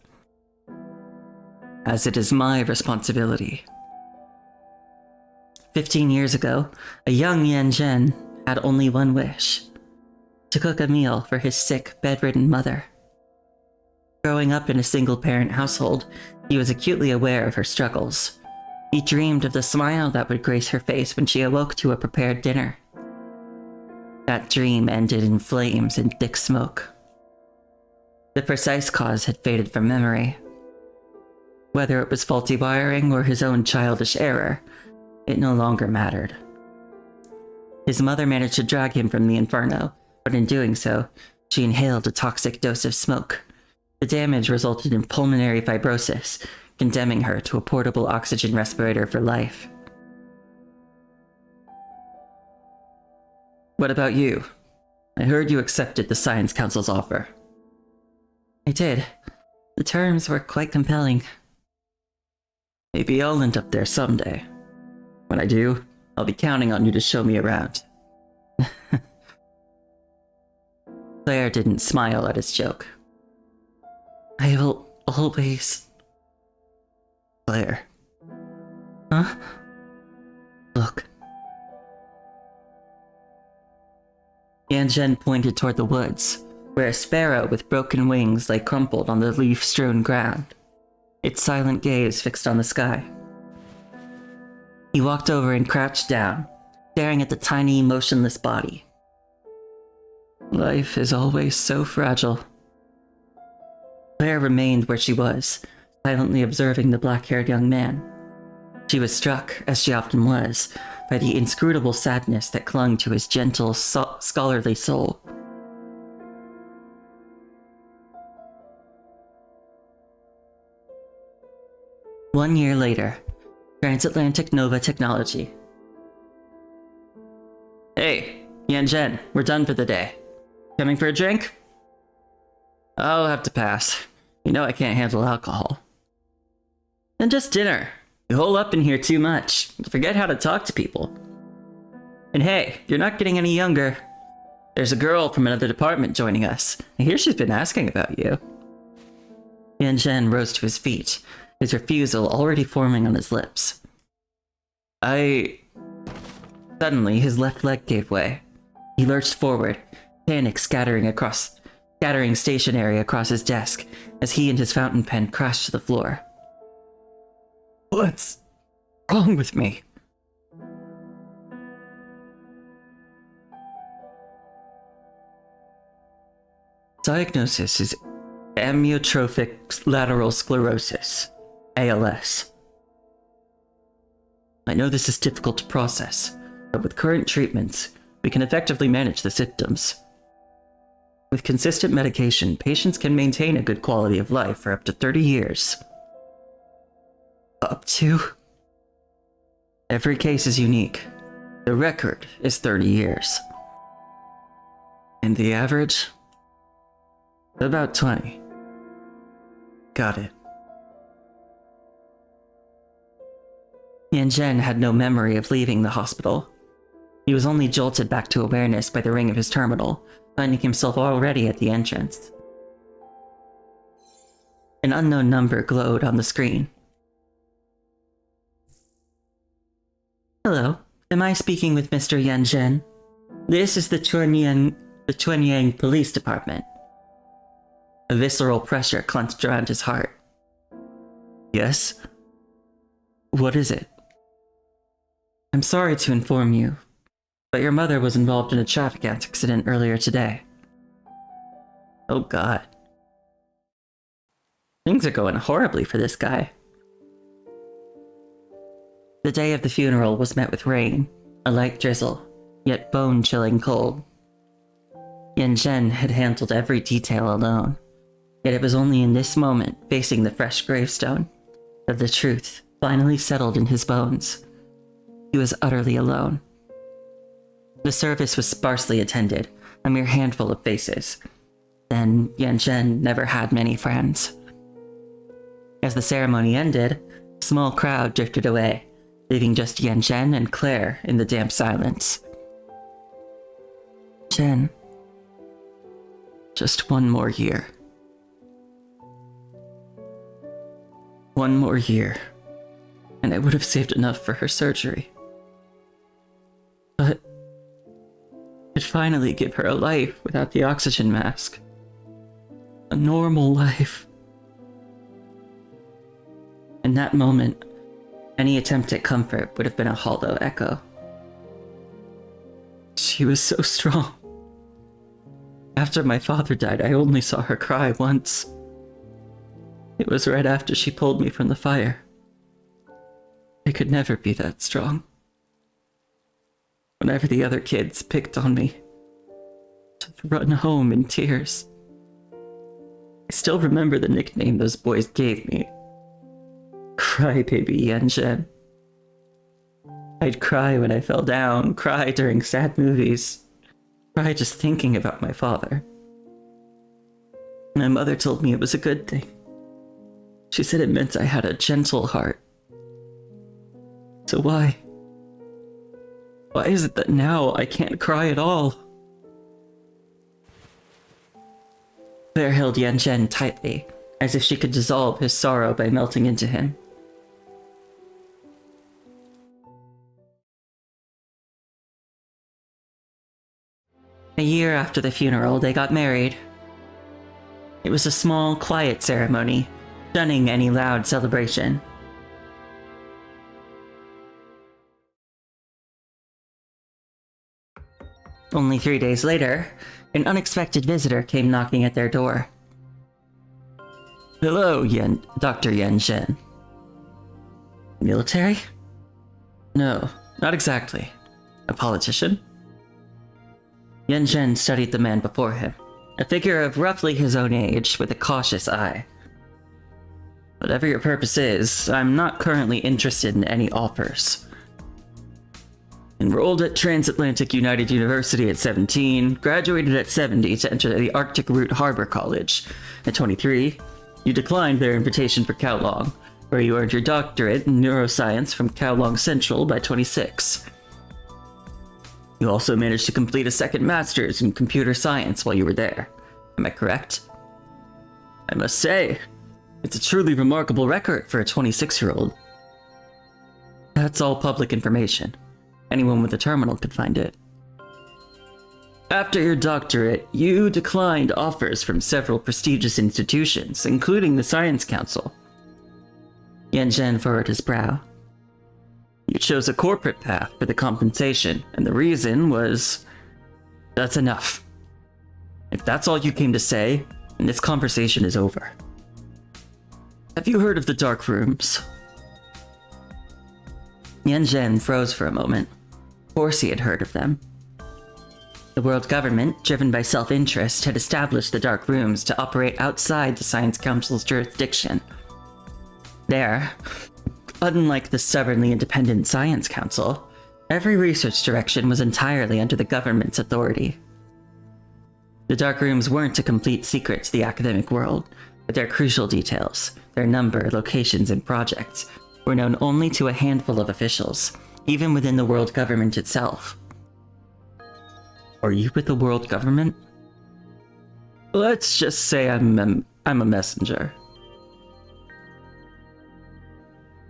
As it is my responsibility. 15 years ago, a young Yanzhen had only one wish: to cook a meal for his sick, bedridden mother. Growing up in a single-parent household, he was acutely aware of her struggles. He dreamed of the smile that would grace her face when she awoke to a prepared dinner. That dream ended in flames and thick smoke. The precise cause had faded from memory. Whether it was faulty wiring or his own childish error, it no longer mattered. His mother managed to drag him from the inferno, but in doing so, she inhaled a toxic dose of smoke. The damage resulted in pulmonary fibrosis, condemning her to a portable oxygen respirator for life. What about you? I heard you accepted the Science Council's offer. I did. The terms were quite compelling. Maybe I'll end up there someday. When I do, I'll be counting on you to show me around. Claire didn't smile at his joke. I will always... Claire. Huh? Look. Yanzhen pointed toward the woods, where a sparrow with broken wings lay crumpled on the leaf-strewn ground, its silent gaze fixed on the sky. He walked over and crouched down, staring at the tiny, motionless body. Life is always so fragile. Claire remained where she was, silently observing the black-haired young man. She was struck, as she often was, by the inscrutable sadness that clung to his gentle, scholarly soul. One year later, Transatlantic Nova Technology. Hey, Yanzhen, we're done for the day. Coming for a drink? I'll have to pass. You know I can't handle alcohol. Then just dinner. You hole up in here too much. You forget how to talk to people. And hey, you're not getting any younger. There's a girl from another department joining us. I hear she's been asking about you. Yanzhen rose to his feet, his refusal already forming on his lips. Suddenly, his left leg gave way. He lurched forward, panic scattering stationery across his desk as he and his fountain pen crashed to the floor. What's wrong with me? Diagnosis is amyotrophic lateral sclerosis, ALS. I know this is difficult to process, but with current treatments, we can effectively manage the symptoms. With consistent medication, patients can maintain a good quality of life for up to 30 years. Up to? Every case is unique. The record is 30 years. And the average? About 20. Got it. Yan had no memory of leaving the hospital. He was only jolted back to awareness by the ring of his terminal, finding himself already at the entrance. An unknown number glowed on the screen. Hello, am I speaking with Mr. Yan Zhen? This is the Chuanyang Police Department. A visceral pressure clenched around his heart. Yes? What is it? I'm sorry to inform you, but your mother was involved in a traffic accident earlier today. Oh God. Things are going horribly for this guy. The day of the funeral was met with rain, a light drizzle, yet bone-chilling cold. Yan Zhen had handled every detail alone, yet it was only in this moment, facing the fresh gravestone, that the truth finally settled in his bones. He was utterly alone. The service was sparsely attended, a mere handful of faces. Then Yan Zhen never had many friends. As the ceremony ended, a small crowd drifted away, leaving just Yan Zhen and Claire in the damp silence. Zhen. Just one more year. One more year, and I would have saved enough for her surgery. But I'd finally give her a life without the oxygen mask. A normal life. In that moment, any attempt at comfort would have been a hollow echo. She was so strong. After my father died, I only saw her cry once. It was right after she pulled me from the fire. I could never be that strong. Whenever the other kids picked on me, to run home in tears. I still remember the nickname those boys gave me. Crybaby Yan Zhen. I'd cry when I fell down, cry during sad movies, cry just thinking about my father. My mother told me it was a good thing. She said it meant I had a gentle heart. So why? Why is it that now I can't cry at all? Claire held Yan Zhen tightly, as if she could dissolve his sorrow by melting into him. A year after the funeral, they got married. It was a small, quiet ceremony, shunning any loud celebration. Only 3 days later, an unexpected visitor came knocking at their door. Hello, Dr. Yan Zhen. Military? No, not exactly. A politician? Yan Zhen studied the man before him, a figure of roughly his own age with a cautious eye. Whatever your purpose is, I'm not currently interested in any offers. Enrolled at Transatlantic United University at 17, graduated at 70 to enter the Arctic Route Harbor College. At 23, you declined their invitation for Kowloon, where you earned your doctorate in neuroscience from Kowloon Central by 26. You also managed to complete a second master's in computer science while you were there. Am I correct? I must say, it's a truly remarkable record for a 26-year-old. That's all public information. Anyone with a terminal could find it. After your doctorate, you declined offers from several prestigious institutions, including the Science Council. Yan Zhen furrowed his brow. You chose a corporate path for the compensation, and the reason was... That's enough. If that's all you came to say, then this conversation is over. Have you heard of the Dark Rooms? Yan Zhen froze for a moment. Of course he had heard of them. The world government, driven by self-interest, had established the Dark Rooms to operate outside the Science Council's jurisdiction. There, unlike the stubbornly independent Science Council, every research direction was entirely under the government's authority. The dark rooms weren't a complete secret to the academic world, but their crucial details, their number, locations, and projects, were known only to a handful of officials, even within the world government itself. Are you with the world government? Let's just say I'm a messenger.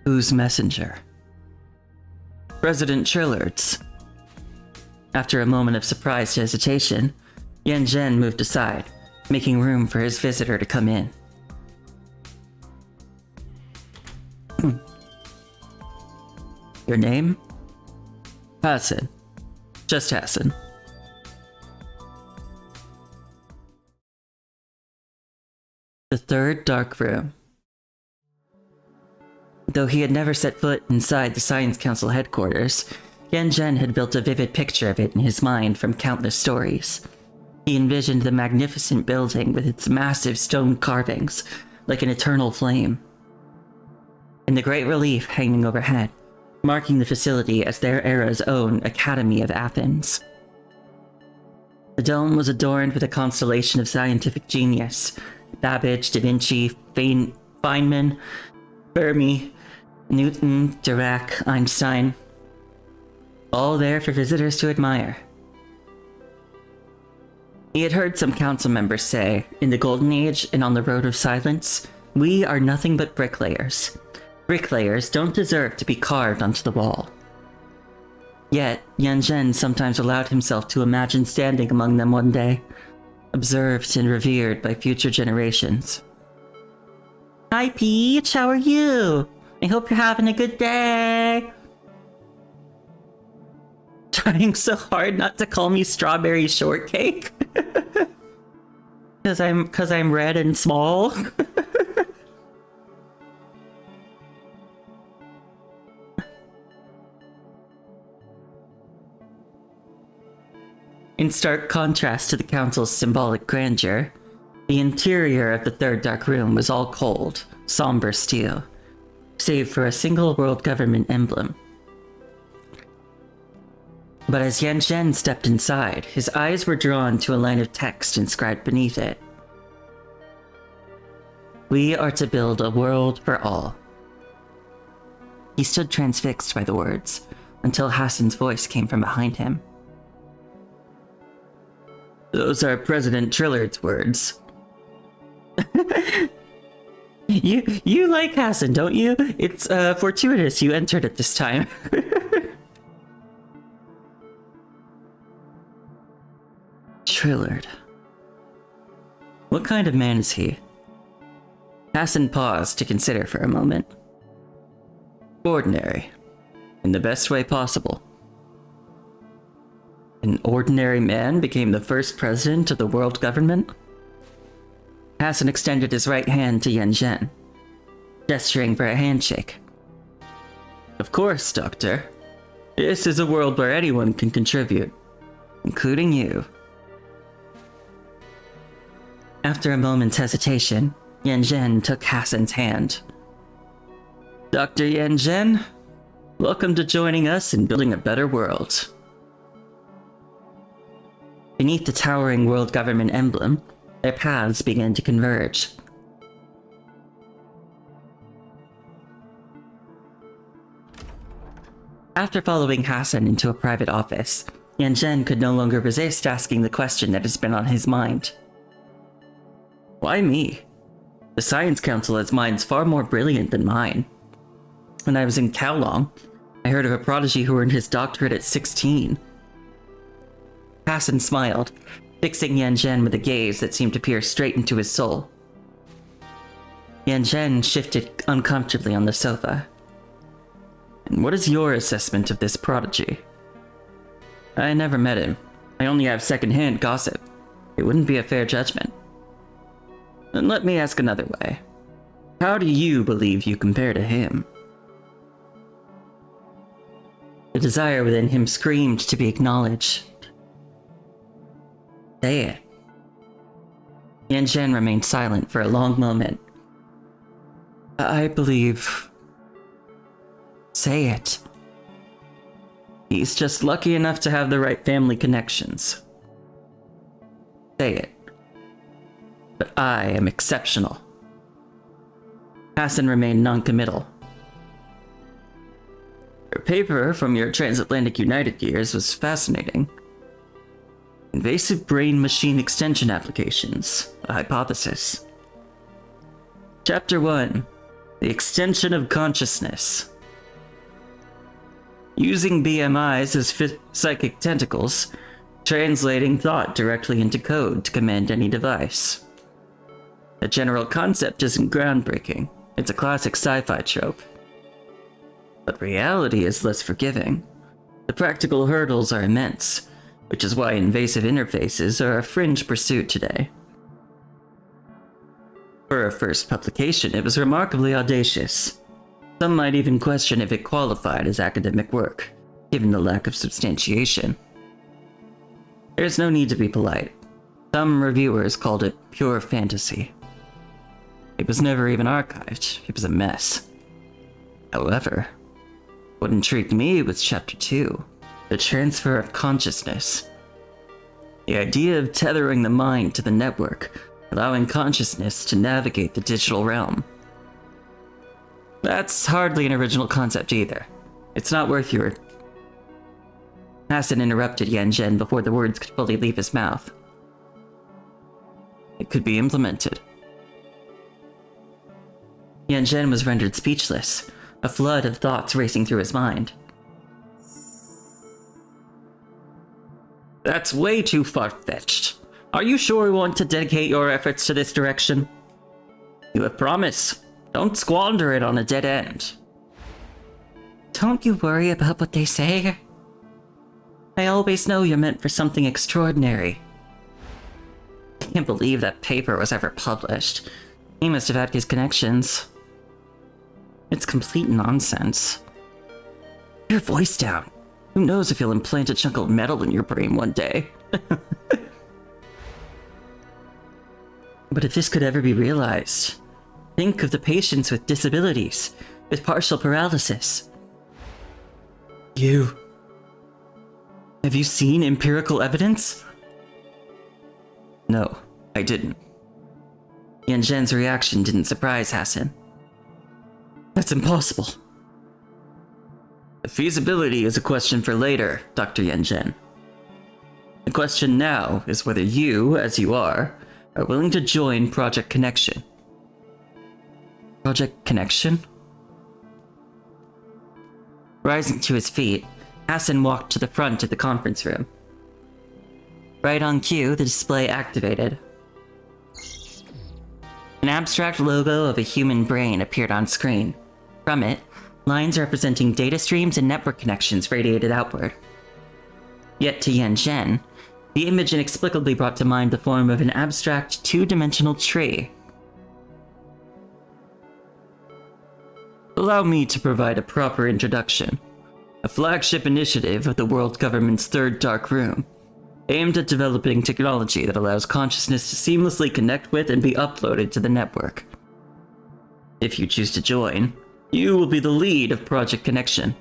Whose messenger? President Trillard's. After a moment of surprised hesitation, Yan Zhen moved aside, making room for his visitor to come in. Your name? Hassan. Just Hassan. The third dark room. Though he had never set foot inside the Science Council headquarters, Yan Zhen had built a vivid picture of it in his mind from countless stories. He envisioned the magnificent building with its massive stone carvings, like an eternal flame, and the great relief hanging overhead, marking the facility as their era's own Academy of Athens. The dome was adorned with a constellation of scientific genius: Babbage, Da Vinci, Feynman, Fermi, Newton, Dirac, Einstein, all there for visitors to admire. He had heard some council members say, in the Golden Age and on the Road of Silence, we are nothing but bricklayers. Bricklayers don't deserve to be carved onto the wall. Yet, Yan Zhen sometimes allowed himself to imagine standing among them one day, observed and revered by future generations. Hi Peach, how are you? I hope you're having a good day. Trying so hard not to call me strawberry shortcake. Cause I'm red and small. In stark contrast to the council's symbolic grandeur, the interior of the third dark room was all cold, somber steel, save for a single world government emblem. But as Yan Zhen stepped inside, his eyes were drawn to a line of text inscribed beneath it. We are to build a world for all. He stood transfixed by the words, until Hassan's voice came from behind him. Those are President Trillard's words. You like Hassan, don't you? It's fortuitous you entered at this time. Trillard. What kind of man is he? Hassan paused to consider for a moment. Ordinary. In the best way possible. An ordinary man became the first president of the world government? Hassan extended his right hand to Yan Zhen, gesturing for a handshake. Of course, Doctor. This is a world where anyone can contribute, including you. After a moment's hesitation, Yan Zhen took Hassan's hand. Dr. Yan Zhen, welcome to joining us in building a better world. Beneath the towering world government emblem, their paths began to converge. After following Hassan into a private office, Yan Zhen could no longer resist asking the question that has been on his mind. Why me? The Science Council has minds far more brilliant than mine. When I was in Kowloon, I heard of a prodigy who earned his doctorate at 16. Hassan smiled, fixing Yan Zhen with a gaze that seemed to peer straight into his soul. Yan Zhen shifted uncomfortably on the sofa. And what is your assessment of this prodigy? I never met him. I only have second-hand gossip. It wouldn't be a fair judgment. And let me ask another way. How do you believe you compare to him? The desire within him screamed to be acknowledged. Say it. Yan Zhen remained silent for a long moment. I believe... Say it. He's just lucky enough to have the right family connections. say it. But I am exceptional. Hassan remained non-committal. Your paper from your transatlantic United years was fascinating. Invasive brain-machine extension applications, a hypothesis. Chapter 1. The extension of consciousness. Using BMIs as psychic tentacles, translating thought directly into code to command any device. The general concept isn't groundbreaking. It's a classic sci-fi trope. But reality is less forgiving. The practical hurdles are immense, which is why invasive interfaces are a fringe pursuit today. For a first publication, it was remarkably audacious. Some might even question if it qualified as academic work, given the lack of substantiation. There's no need to be polite. Some reviewers called it pure fantasy. It was never even archived. It was a mess. However, what intrigued me was Chapter 2, the transfer of consciousness. The idea of tethering the mind to the network, allowing consciousness to navigate the digital realm. That's hardly an original concept either. It's not worth your... Hassan interrupted Yan Zhen before the words could fully leave his mouth. It could be implemented. Yan Zhen was rendered speechless, a flood of thoughts racing through his mind. That's way too far-fetched. Are you sure you want to dedicate your efforts to this direction? You have promised. Don't squander it on a dead end. Don't you worry about what they say. I always know you're meant for something extraordinary. I can't believe that paper was ever published. He must have had his connections. It's complete nonsense. Your voice down. Who knows if you'll implant a chunk of metal in your brain one day. But if this could ever be realized, think of the patients with disabilities, with partial paralysis. Have you seen empirical evidence? No, I didn't. Yan Zhen's reaction didn't surprise Hassan. That's impossible. The feasibility is a question for later, Dr. Yan Zhen. The question now is whether you, as you are willing to join Project Connection. Project Connection? Rising to his feet, Hassan walked to the front of the conference room. Right on cue, the display activated. An abstract logo of a human brain appeared on screen. From it, lines representing data streams and network connections radiated outward. Yet to Yan Zhen, the image inexplicably brought to mind the form of an abstract two-dimensional tree. Allow me to provide a proper introduction. A flagship initiative of the world government's third dark room, aimed at developing technology that allows consciousness to seamlessly connect with and be uploaded to the network. If you choose to join, you will be the lead of Project Connection.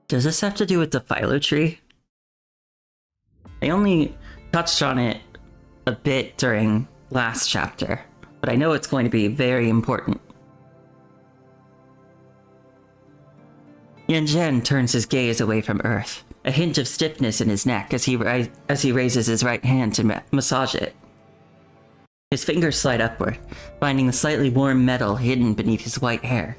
Does this have to do with the philo tree? I only touched on it a bit during last chapter, but I know it's going to be very important. Yan Zhen turns his gaze away from Earth, a hint of stiffness in his neck as he raises his right hand to massage it. His fingers slide upward, finding the slightly warm metal hidden beneath his white hair.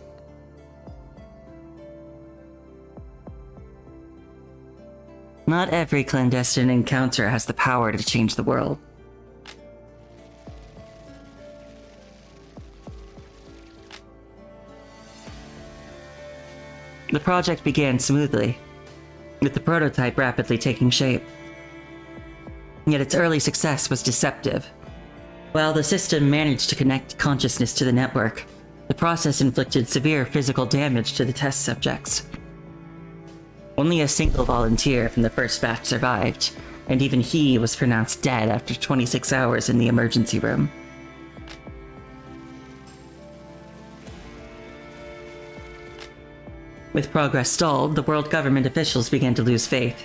Not every clandestine encounter has the power to change the world. The project began smoothly, with the prototype rapidly taking shape. Yet its early success was deceptive. While the system managed to connect consciousness to the network, the process inflicted severe physical damage to the test subjects. Only a single volunteer from the first batch survived, and even he was pronounced dead after 26 hours in the emergency room. With progress stalled, the world government officials began to lose faith.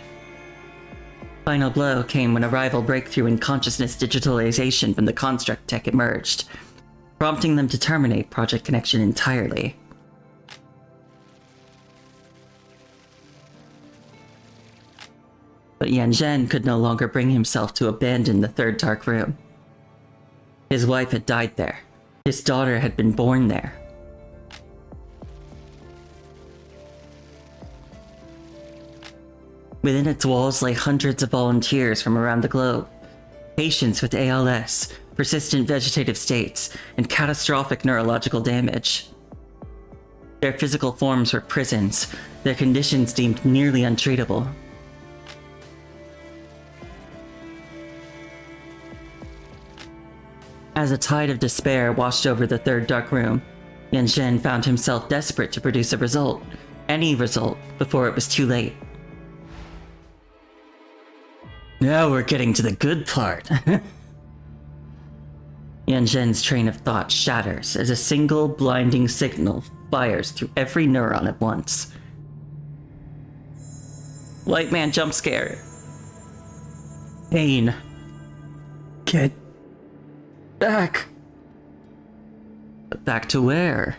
Final blow came when a rival breakthrough in consciousness digitalization from the construct tech emerged, prompting them to terminate Project Connection entirely. But Yan Zhen could no longer bring himself to abandon the third dark room. His wife had died there. His daughter had been born there. Within its walls lay hundreds of volunteers from around the globe. Patients with ALS, persistent vegetative states, and catastrophic neurological damage. Their physical forms were prisons, their conditions deemed nearly untreatable. As a tide of despair washed over the third dark room, Yan Zhen found himself desperate to produce a result, any result, before it was too late. Now we're getting to the good part. Yan Zhen's train of thought shatters as a single blinding signal fires through every neuron at once. White man jump scare. Pain. Get back. Back to where?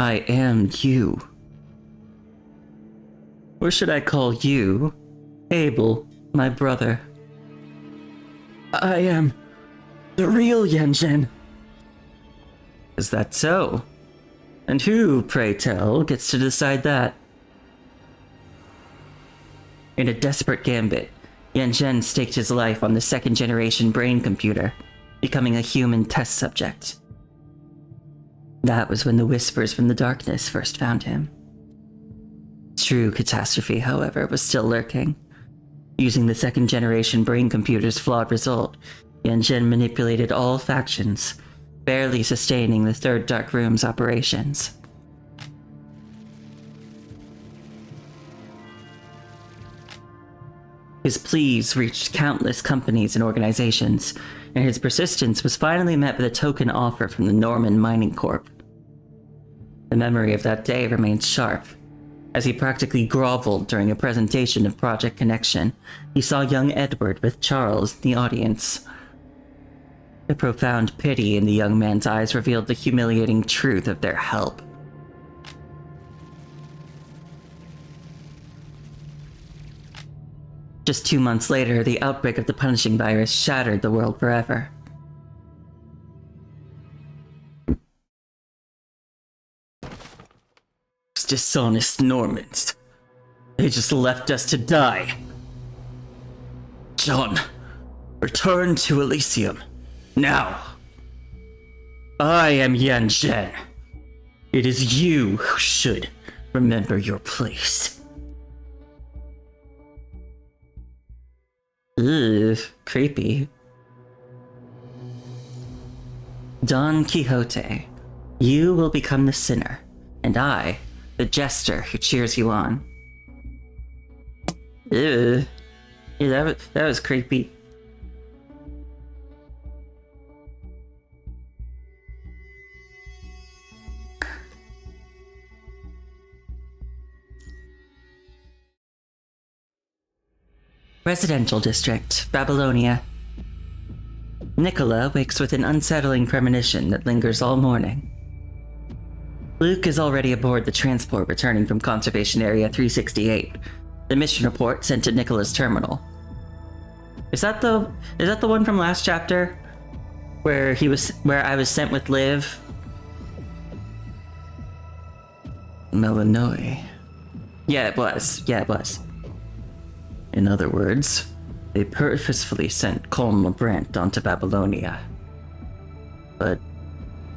I am you. Or should I call you Abel, my brother? I am the real Yan Zhen. Is that so? And who, pray tell, gets to decide that? In a desperate gambit, Yan Zhen staked his life on the second-generation brain computer, becoming a human test subject. That was when the whispers from the darkness first found him. True catastrophe, however, was still lurking. Using the second-generation brain computer's flawed result, Yan Zhen manipulated all factions, barely sustaining the third dark room's operations. His pleas reached countless companies and organizations, and his persistence was finally met with a token offer from the Norman Mining Corp. The memory of that day remains sharp. As he practically groveled during a presentation of Project Connection, he saw young Edward with Charles in the audience. The profound pity in the young man's eyes revealed the humiliating truth of their help. Just 2 months later, the outbreak of the punishing virus shattered the world forever. Those dishonest Normans. They just left us to die. John, return to Elysium. Now. I am Yan Zhen. It is you who should remember your place. Ugh, creepy. Don Quixote, you will become the sinner, and I, the jester who cheers you on. Ugh. Yeah, that was creepy. Residential District, Babylonia. Nicola wakes with an unsettling premonition that lingers all morning. Luke is already aboard the transport returning from Conservation Area 368. The mission report sent to Nicola's terminal. Is that the one from last chapter? Where I was sent with Liv? Illinois. Yeah, it was. In other words, they purposefully sent Colm LeBrant onto Babylonia. But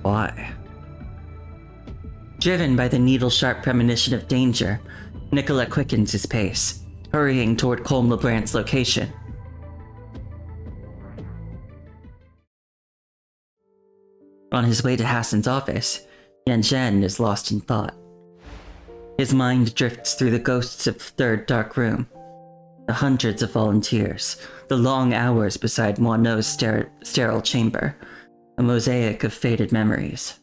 why? Driven by the needle-sharp premonition of danger, Nicola quickens his pace, hurrying toward Colm LeBrant's location. On his way to Hassan's office, Yan Zhen is lost in thought. His mind drifts through the ghosts of the third dark room, the hundreds of volunteers, the long hours beside Moineau's sterile chamber, a mosaic of faded memories.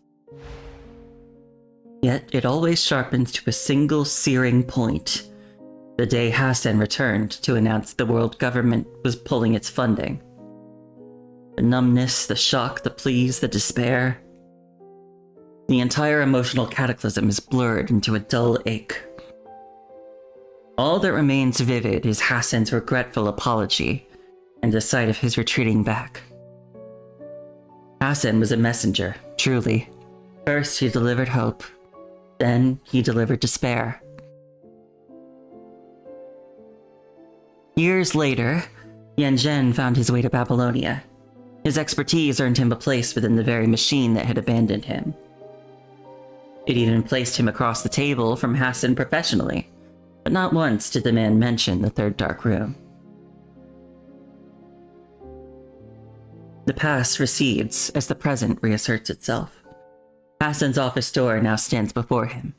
Yet it always sharpens to a single searing point. The day Hassan returned to announce the world government was pulling its funding. The numbness, the shock, the pleas, the despair. The entire emotional cataclysm is blurred into a dull ache. All that remains vivid is Hassan's regretful apology and the sight of his retreating back. Hassan was a messenger, truly. First he delivered hope, then he delivered despair. Years later, Yanzhen found his way to Babylonia. His expertise earned him a place within the very machine that had abandoned him. It even placed him across the table from Hassan professionally, but not once did the man mention the third dark room. The past recedes as the present reasserts itself. Hassan's office door now stands before him.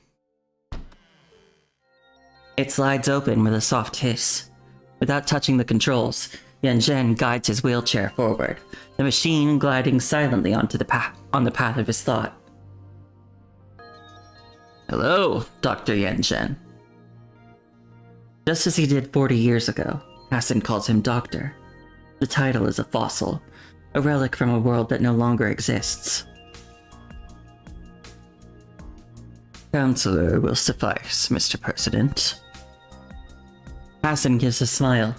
It slides open with a soft hiss. Without touching the controls, Yanzhen guides his wheelchair forward, the machine gliding silently on the path of his thought. Hello, Dr. Yanzhen. Just as he did 40 years ago, Hassan calls him Doctor. The title is a fossil, a relic from a world that no longer exists. Counselor will suffice, Mr. President. Hassan gives a smile.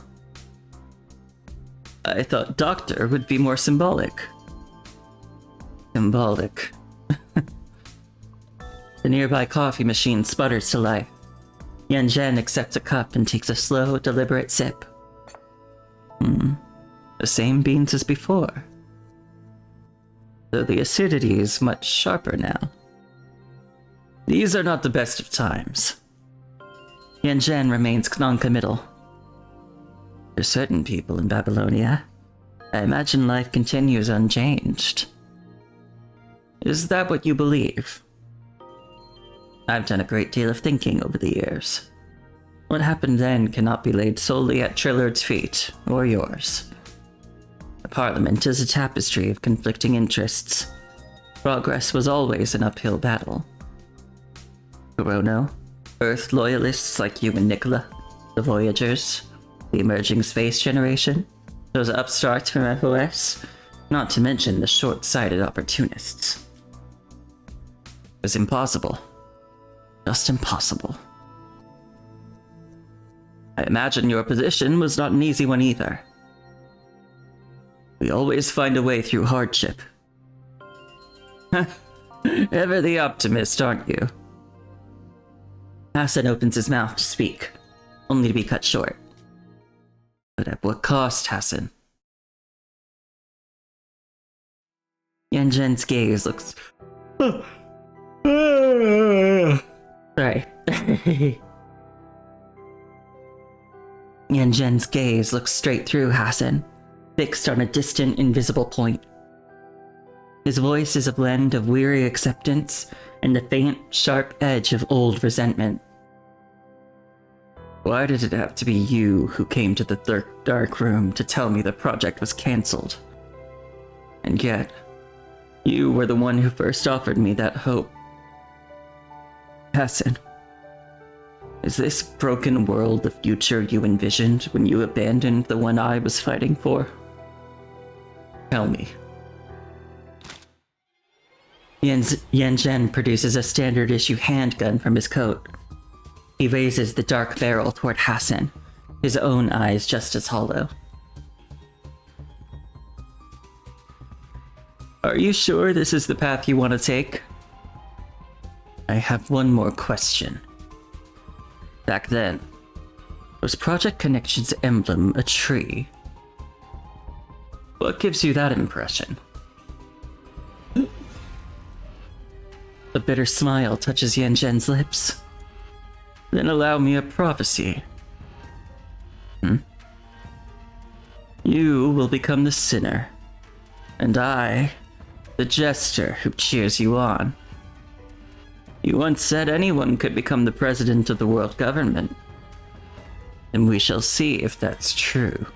I thought Doctor would be more symbolic. Symbolic. The nearby coffee machine sputters to life. Yanzhen accepts a cup and takes a slow, deliberate sip. The same beans as before. Though the acidity is much sharper now. These are not the best of times. Yanzhen remains non-committal. For certain people in Babylonia, I imagine life continues unchanged. Is that what you believe? I've done a great deal of thinking over the years. What happened then cannot be laid solely at Trillard's feet, or yours. The Parliament is a tapestry of conflicting interests. Progress was always an uphill battle. Corono, Earth loyalists like you and Nicola, the Voyagers, the emerging space generation, those upstarts from FOS, not to mention the short-sighted opportunists. It was impossible. Just impossible. I imagine your position was not an easy one either. We always find a way through hardship. Ever the optimist, aren't you? Hassan opens his mouth to speak, only to be cut short. But at what cost, Hassan? Yanzhen's gaze looks... Sorry. Yanzhen's gaze looks straight through Hassan, fixed on a distant, invisible point. His voice is a blend of weary acceptance and the faint, sharp edge of old resentment. Why did it have to be you who came to the dark room to tell me the project was cancelled? And yet, you were the one who first offered me that hope. Hassan, is this broken world the future you envisioned when you abandoned the one I was fighting for? Tell me. Yanzhen produces a standard issue handgun from his coat. He raises the dark barrel toward Hassan, his own eyes just as hollow. Are you sure this is the path you want to take? I have one more question. Back then, was Project Connection's emblem a tree? What gives you that impression? A bitter smile touches Yanzhen's lips. Then allow me a prophecy. You will become the sinner, and I, the jester who cheers you on. You once said anyone could become the president of the world government, and we shall see if that's true.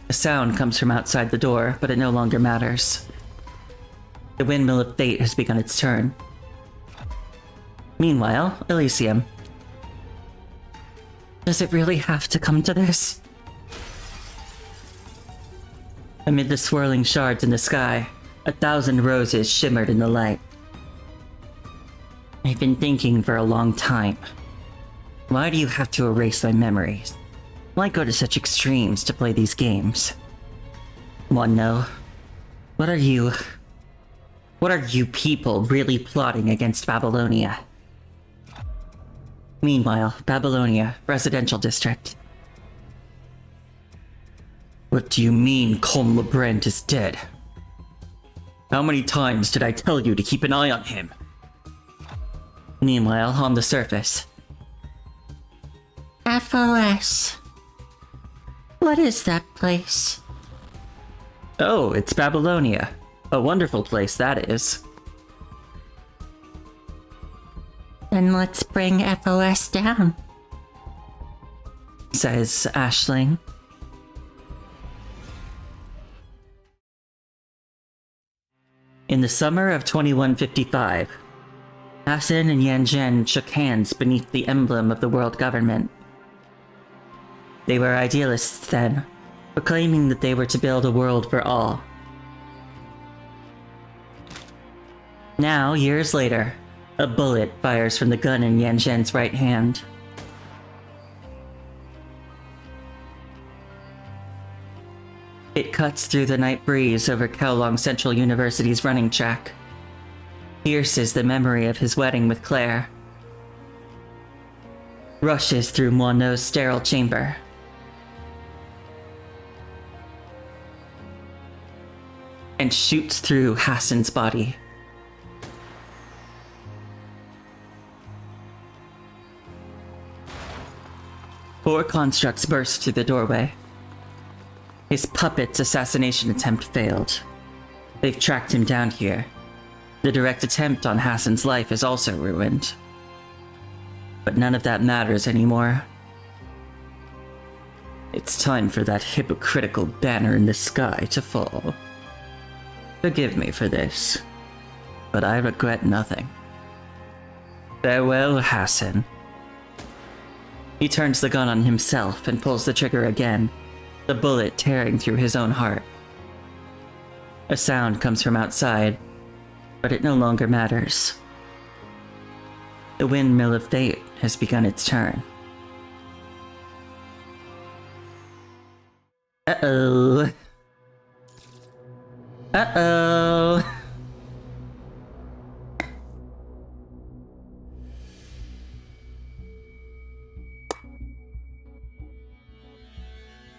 A sound comes from outside the door, but it no longer matters. The windmill of fate has begun its turn. Meanwhile, Elysium. Does it really have to come to this? Amid the swirling shards in the sky, 1,000 roses shimmered in the light. I've been thinking for a long time. Why do you have to erase my memories? Why go to such extremes to play these games? Wanna know? What are you people really plotting against Babylonia? Meanwhile, Babylonia, residential district. What do you mean Colm LeBrand is dead? How many times did I tell you to keep an eye on him? Meanwhile, on the surface. FOS. What is that place? Oh, it's Babylonia. A wonderful place, that is. Then let's bring FOS down, says Aisling. In the summer of 2155, Hassan and Yanzhen shook hands beneath the emblem of the world government. They were idealists then, proclaiming that they were to build a world for all. Now, years later, a bullet fires from the gun in Yanzhen's right hand. It cuts through the night breeze over Kowloon Central University's running track, pierces the memory of his wedding with Claire, rushes through Moineau's sterile chamber, and shoots through Hassan's body. Four constructs burst through the doorway. His puppet's assassination attempt failed. They've tracked him down here. The direct attempt on Hassan's life is also ruined. But none of that matters anymore. It's time for that hypocritical banner in the sky to fall. Forgive me for this, but I regret nothing. Farewell, Hassan. He turns the gun on himself and pulls the trigger again, the bullet tearing through his own heart. A sound comes from outside, but it no longer matters. The windmill of fate has begun its turn. Uh-oh. Uh-oh.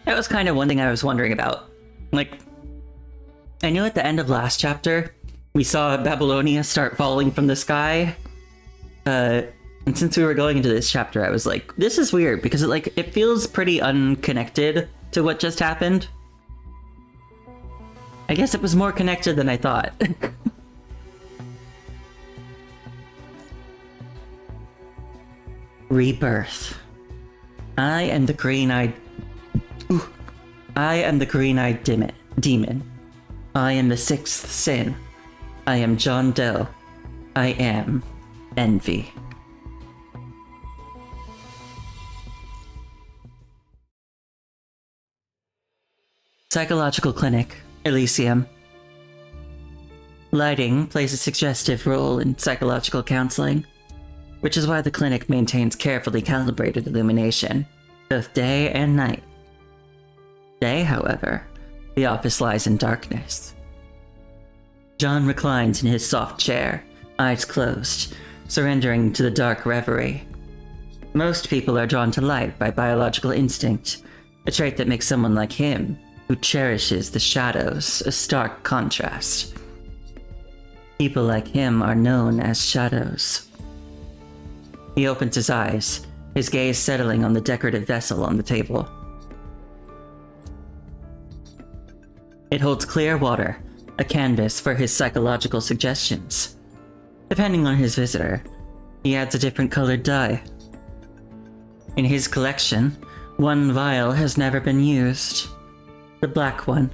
That was kind of one thing I was wondering about. Like, I knew at the end of last chapter, we saw Babylonia start falling from the sky. And since we were going into this chapter, I was like, this is weird, because it feels pretty unconnected to what just happened. I guess it was more connected than I thought. Rebirth. I am the green-eyed demon. I am the sixth sin. I am John Doe. I am envy. Psychological Clinic, Elysium. Lighting plays a suggestive role in psychological counseling, which is why the clinic maintains carefully calibrated illumination, both day and night. Day, however, the office lies in darkness. John reclines in his soft chair, eyes closed, surrendering to the dark reverie. Most people are drawn to light by biological instinct, a trait that makes someone like him, who cherishes the shadows, a stark contrast. People like him are known as shadows. He opens his eyes, his gaze settling on the decorative vessel on the table. It holds clear water, a canvas for his psychological suggestions. Depending on his visitor, he adds a different colored dye. In his collection, one vial has never been used. The black one.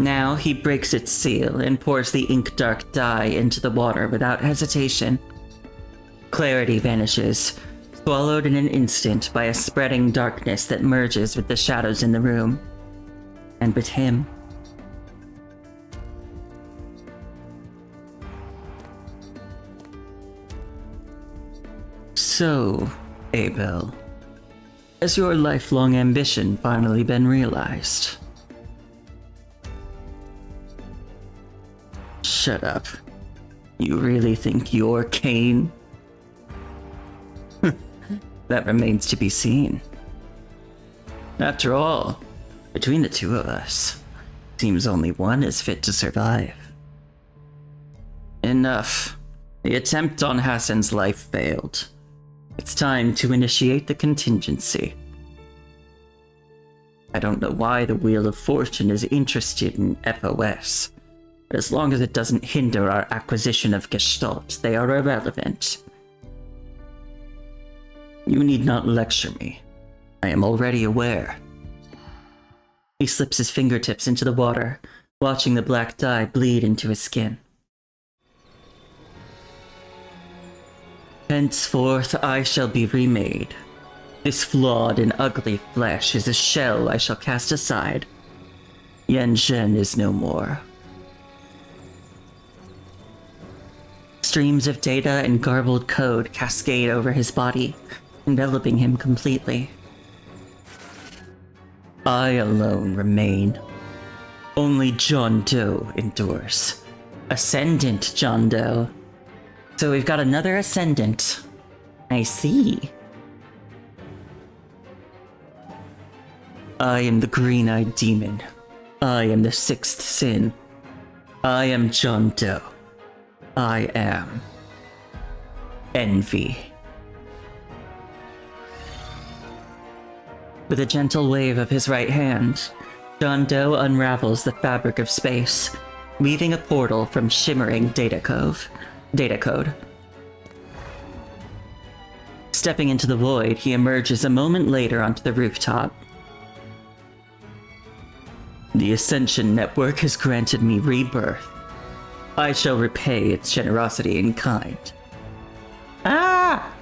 Now he breaks its seal and pours the ink-dark dye into the water without hesitation. Clarity vanishes, swallowed in an instant by a spreading darkness that merges with the shadows in the room. And with him. So, Abel, has your lifelong ambition finally been realized? Shut up. You really think you're Cain? That remains to be seen. After all, between the two of us, seems only one is fit to survive. Enough. The attempt on Hassan's life failed. It's time to initiate the contingency. I don't know why the Wheel of Fortune is interested in FOS, but as long as it doesn't hinder our acquisition of Gestalt, they are irrelevant. You need not lecture me. I am already aware. He slips his fingertips into the water, watching the black dye bleed into his skin. Henceforth I shall be remade. This flawed and ugly flesh is a shell I shall cast aside. Yen Zhen is no more. Streams of data and garbled code cascade over his body, enveloping him completely. I alone remain. Only John Doe endures. Ascendant John Doe. So we've got another Ascendant. I see. I am the green-eyed demon. I am the sixth sin. I am John Doe. I am envy. With a gentle wave of his right hand, John Doe unravels the fabric of space, weaving a portal from shimmering data code. Stepping into the void, he emerges a moment later onto the rooftop. The Ascension Network has granted me rebirth. I shall repay its generosity in kind. Ah!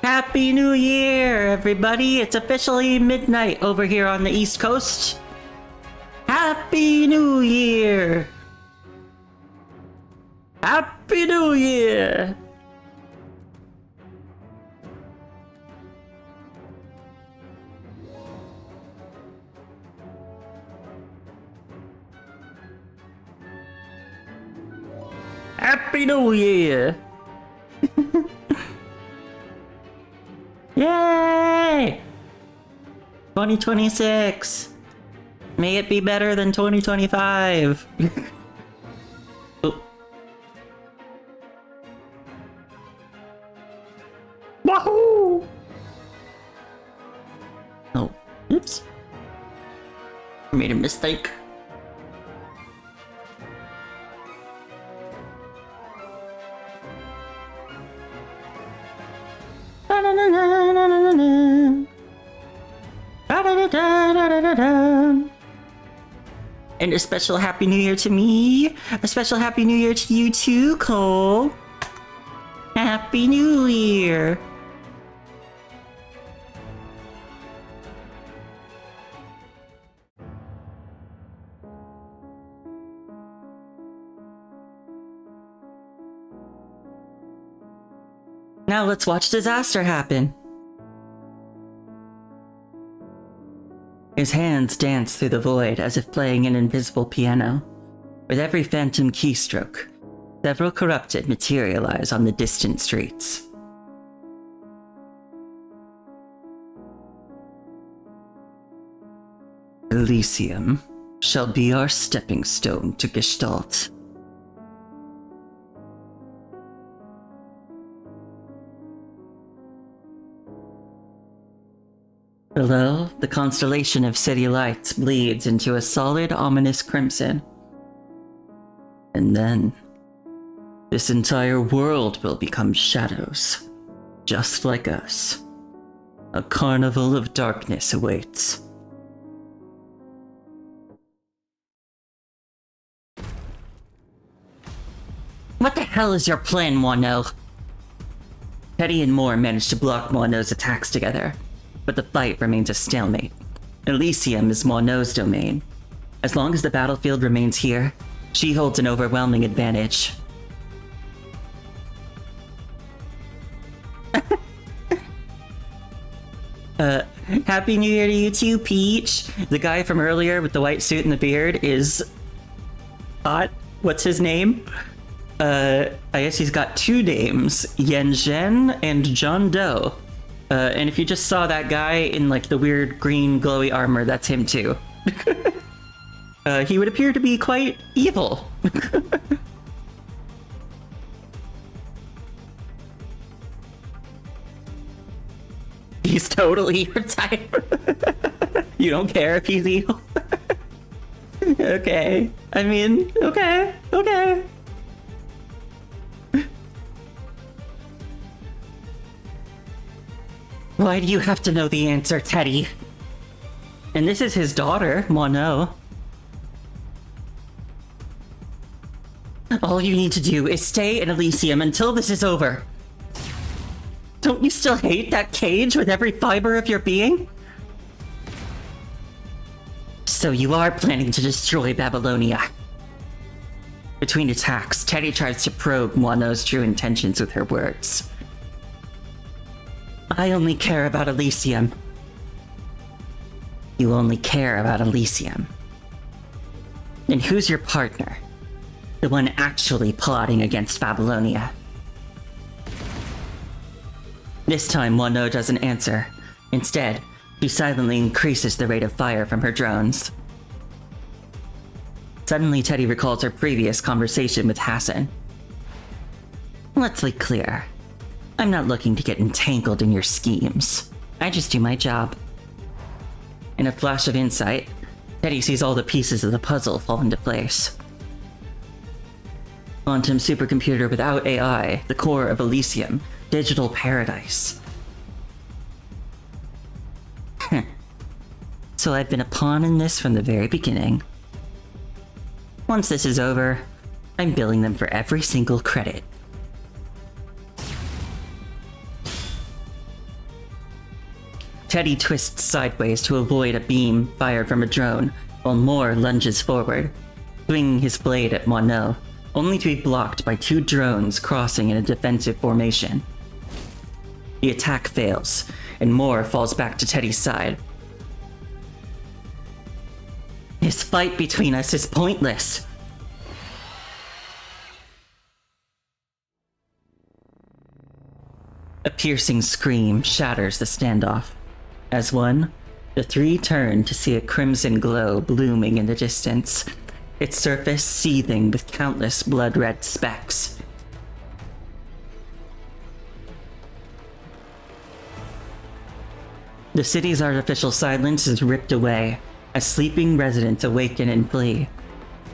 Happy New Year, everybody! It's officially midnight over here on the East Coast. Happy New Year! Happy New Year! Happy New Year! Yay! 2026! May it be better than 2025! Oh. Wahoo! Oh, oops. I made a mistake. And a special Happy New Year to me. A special Happy New Year to you too, Cole. Happy New Year. Now let's watch disaster happen. His hands dance through the void as if playing an invisible piano. With every phantom keystroke, several corrupted materialize on the distant streets. Elysium shall be our stepping stone to Gestalt. Below, the constellation of city lights bleeds into a solid, ominous crimson. And then, this entire world will become shadows, just like us. A carnival of darkness awaits. What the hell is your plan, Wano? Teddy and Moore managed to block Wano's attacks together, but the fight remains a stalemate. Elysium is Wano's domain. As long as the battlefield remains here, she holds an overwhelming advantage. Happy New Year to you too, Peach! The guy from earlier with the white suit and the beard is... hot? What's his name? I guess he's got two names, Yen Zhen and John Doe. And if you just saw that guy in like the weird green glowy armor, that's him too. He would appear to be quite evil. He's totally your type. You don't care if he's evil? Okay. I mean, okay. Why do you have to know the answer, Teddy? And this is his daughter, Wano. All you need to do is stay in Elysium until this is over. Don't you still hate that cage with every fiber of your being? So you are planning to destroy Babylonia. Between attacks, Teddy tries to probe Wano's true intentions with her words. I only care about Elysium. You only care about Elysium. And who's your partner? The one actually plotting against Babylonia. This time, Wano doesn't answer. Instead, she silently increases the rate of fire from her drones. Suddenly, Teddy recalls her previous conversation with Hassan. Let's be clear. I'm not looking to get entangled in your schemes. I just do my job. In a flash of insight, Teddy sees all the pieces of the puzzle fall into place. Quantum supercomputer without AI, the core of Elysium, digital paradise. So I've been a pawn in this from the very beginning. Once this is over, I'm billing them for every single credit. Teddy twists sideways to avoid a beam fired from a drone, while Moore lunges forward, swinging his blade at Wano, only to be blocked by two drones crossing in a defensive formation. The attack fails, and Moore falls back to Teddy's side. This fight between us is pointless. A piercing scream shatters the standoff. As one, the three turn to see a crimson glow blooming in the distance, its surface seething with countless blood-red specks. The city's artificial silence is ripped away as sleeping residents awaken and flee.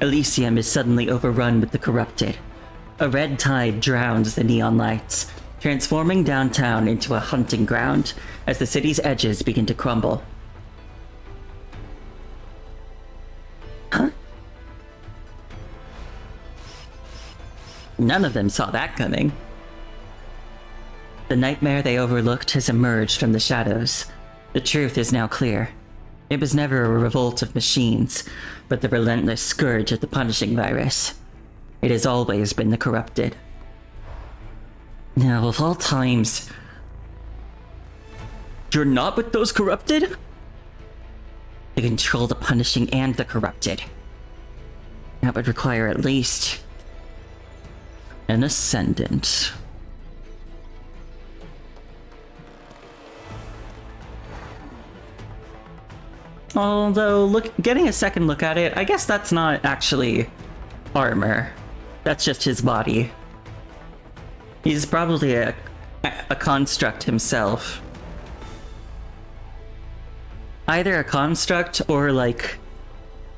Elysium is suddenly overrun with the corrupted. A red tide drowns the neon lights, transforming downtown into a hunting ground as the city's edges begin to crumble. Huh? None of them saw that coming. The nightmare they overlooked has emerged from the shadows. The truth is now clear. It was never a revolt of machines, but the relentless scourge of the punishing virus. It has always been the corrupted. Now, of all times... You're not with those corrupted? They control the punishing and the corrupted. That would require at least... an ascendant. Although, getting a second look at it, I guess that's not actually armor. That's just his body. He's probably a construct himself. Either a construct or like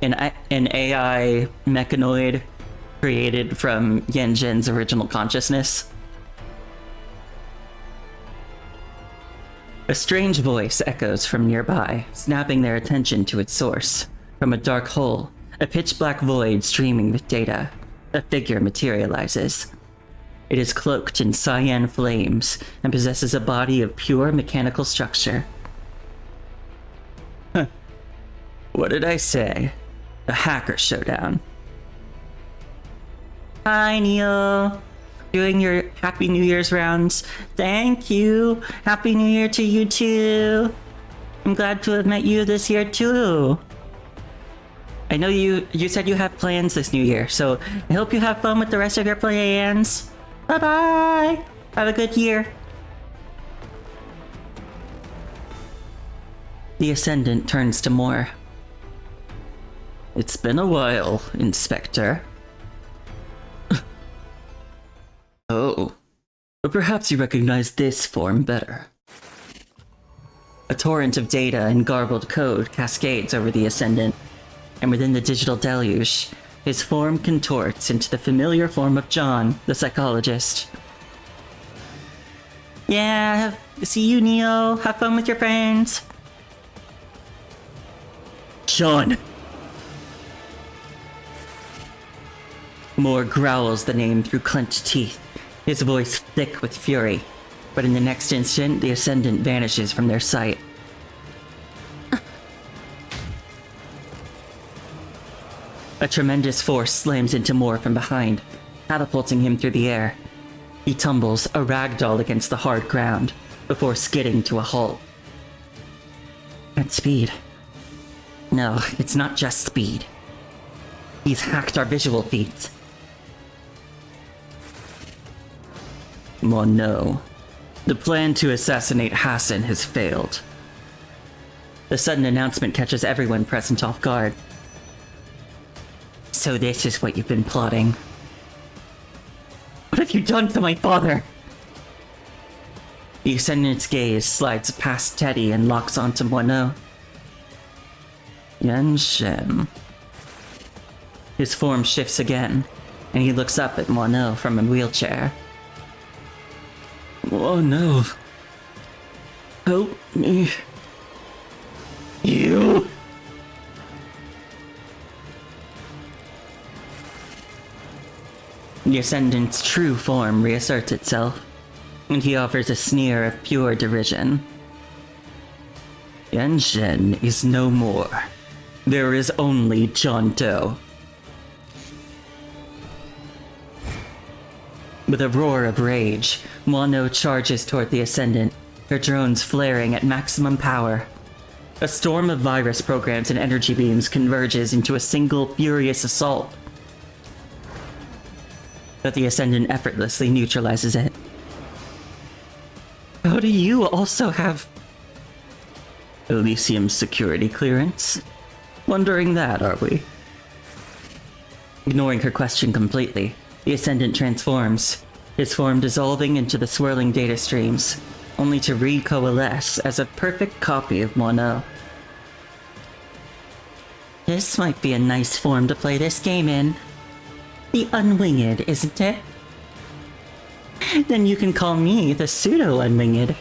an AI mechanoid created from Yen Zhen's original consciousness. A strange voice echoes from nearby, snapping their attention to its source. From a dark hole, a pitch-black void streaming with data, a figure materializes. It is cloaked in cyan flames and possesses a body of pure mechanical structure. Huh. What did I say? A hacker showdown. Hi, Neil. Doing your Happy New Year's rounds. Thank you. Happy New Year to you too. I'm glad to have met you this year too. I know you said you have plans this new year, so I hope you have fun with the rest of your plans. Bye-bye. Have a good year. The Ascendant turns to Moore. It's been a while, Inspector. Oh, but perhaps you recognize this form better. A torrent of data and garbled code cascades over the Ascendant, and within the digital deluge, his form contorts into the familiar form of John, the psychologist. Yeah, see you, Neo. Have fun with your friends. John! Moore growls the name through clenched teeth, his voice thick with fury, but in the next instant, the Ascendant vanishes from their sight. A tremendous force slams into Moore from behind, catapulting him through the air. He tumbles, a ragdoll against the hard ground, before skidding to a halt. At speed. No, it's not just speed. He's hacked our visual feeds. Well, no. The plan to assassinate Hassan has failed. The sudden announcement catches everyone present off guard. So this is what you've been plotting. What have you done to my father? The Ascendant's gaze slides past Teddy and locks onto Moineau. Yen-Shen. His form shifts again, and he looks up at Moineau from a wheelchair. Oh no. Help me. You. The Ascendant's true form reasserts itself, and he offers a sneer of pure derision. Yen-Shen is no more. There is only John Doe. With a roar of rage, Moineau charges toward the Ascendant, her drones flaring at maximum power. A storm of virus programs and energy beams converges into a single furious assault. But the Ascendant effortlessly neutralizes it. How do you also have Elysium security clearance? Wondering that, are we? Ignoring her question completely, the Ascendant transforms, his form dissolving into the swirling data streams, only to recoalesce as a perfect copy of Moineau. This might be a nice form to play this game in. The Unwinged, isn't it? Then you can call me the Pseudo-Unwinged.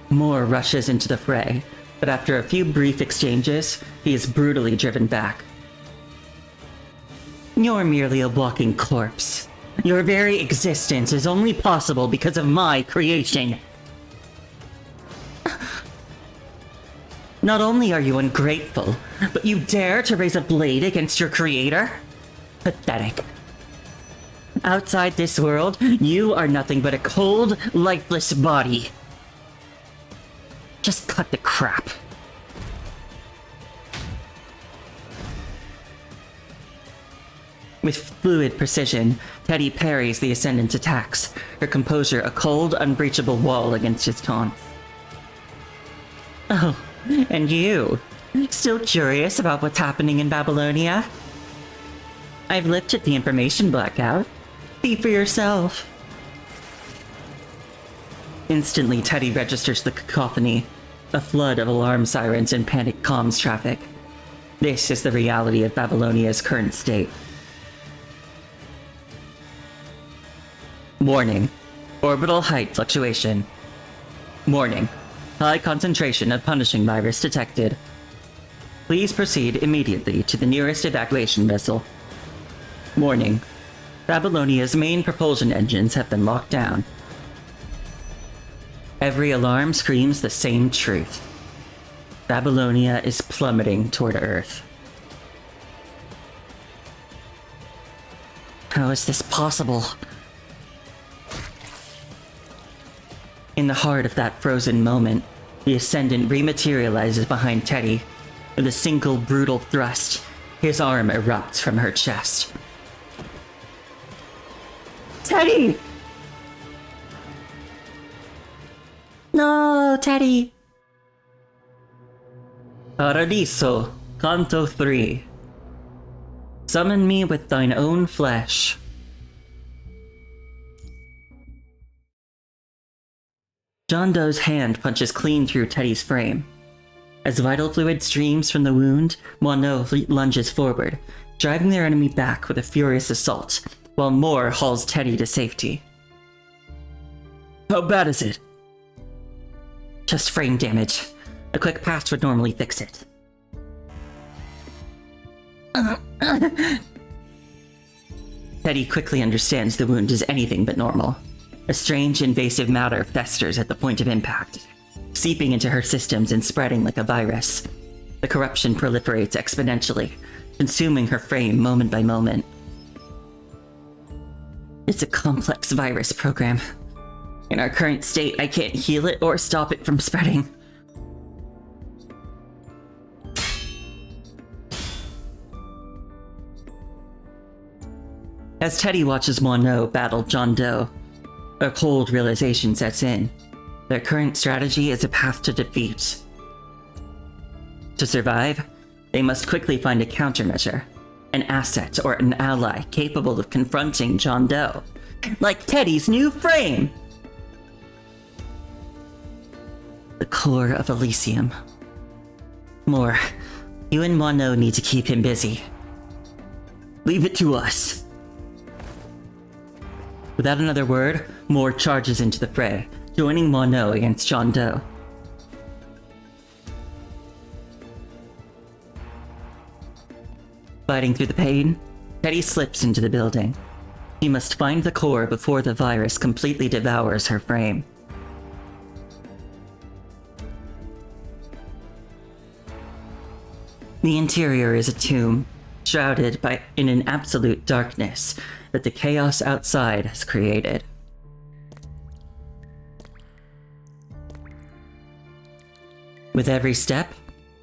Moore rushes into the fray, but after a few brief exchanges, he is brutally driven back. You're merely a walking corpse. Your very existence is only possible because of my creation. Not only are you ungrateful, but you dare to raise a blade against your creator? Pathetic. Outside this world, you are nothing but a cold, lifeless body. Just cut the crap. With fluid precision, Teddy parries the Ascendant's attacks, her composure a cold, unbreachable wall against his taunts. Oh, and you? Still curious about what's happening in Babylonia? I've lifted the information blackout. See for yourself. Instantly, Teddy registers the cacophony, a flood of alarm sirens and panic comms traffic. This is the reality of Babylonia's current state. Warning. Orbital height fluctuation. Warning. High concentration of punishing virus detected. Please proceed immediately to the nearest evacuation vessel. Warning. Babylonia's main propulsion engines have been locked down. Every alarm screams the same truth. Babylonia is plummeting toward Earth. How is this possible? In the heart of that frozen moment, the Ascendant rematerializes behind Teddy. With a single brutal thrust, his arm erupts from her chest. Teddy! No, Teddy! Paradiso, Canto 3. Summon me with thine own flesh. John Doe's hand punches clean through Teddy's frame. As vital fluid streams from the wound, Moineau lunges forward, driving their enemy back with a furious assault, while Moore hauls Teddy to safety. How bad is it? Just frame damage. A quick patch would normally fix it. Teddy quickly understands the wound is anything but normal. A strange invasive matter festers at the point of impact, seeping into her systems and spreading like a virus. The corruption proliferates exponentially, consuming her frame moment by moment. It's a complex virus program. In our current state, I can't heal it or stop it from spreading. As Teddy watches Moineau battle John Doe, a cold realization sets in. Their current strategy is a path to defeat. To survive, they must quickly find a countermeasure, an asset or an ally capable of confronting John Doe, like Teddy's new frame! The core of Elysium. Moore, you and Moineau need to keep him busy. Leave it to us. Without another word, Moore charges into the fray, joining Moineau against John Doe. Fighting through the pain, Teddy slips into the building. He must find the core before the virus completely devours her frame. The interior is a tomb, shrouded in an absolute darkness that the chaos outside has created. With every step,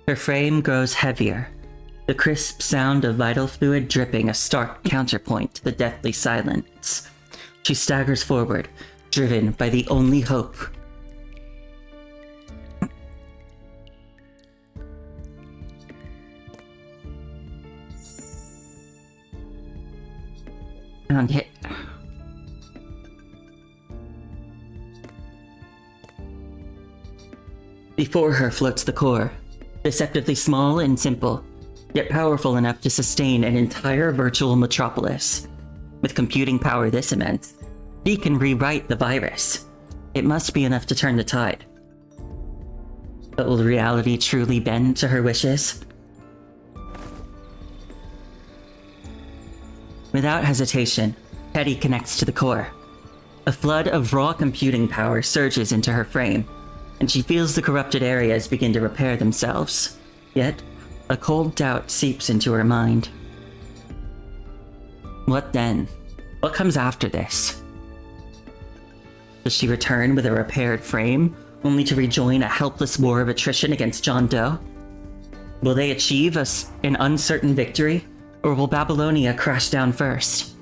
her frame grows heavier, the crisp sound of vital fluid dripping a stark counterpoint to the deathly silence. She staggers forward, driven by the only hope. Found it. Before her floats the core, deceptively small and simple, yet powerful enough to sustain an entire virtual metropolis. With computing power this immense, she can rewrite the virus. It must be enough to turn the tide. But will reality truly bend to her wishes? Without hesitation, Teddy connects to the core. A flood of raw computing power surges into her frame, and she feels the corrupted areas begin to repair themselves. Yet, a cold doubt seeps into her mind. What then? What comes after this? Does she return with a repaired frame, only to rejoin a helpless war of attrition against John Doe? Will they achieve an uncertain victory, or will Babylonia crash down first?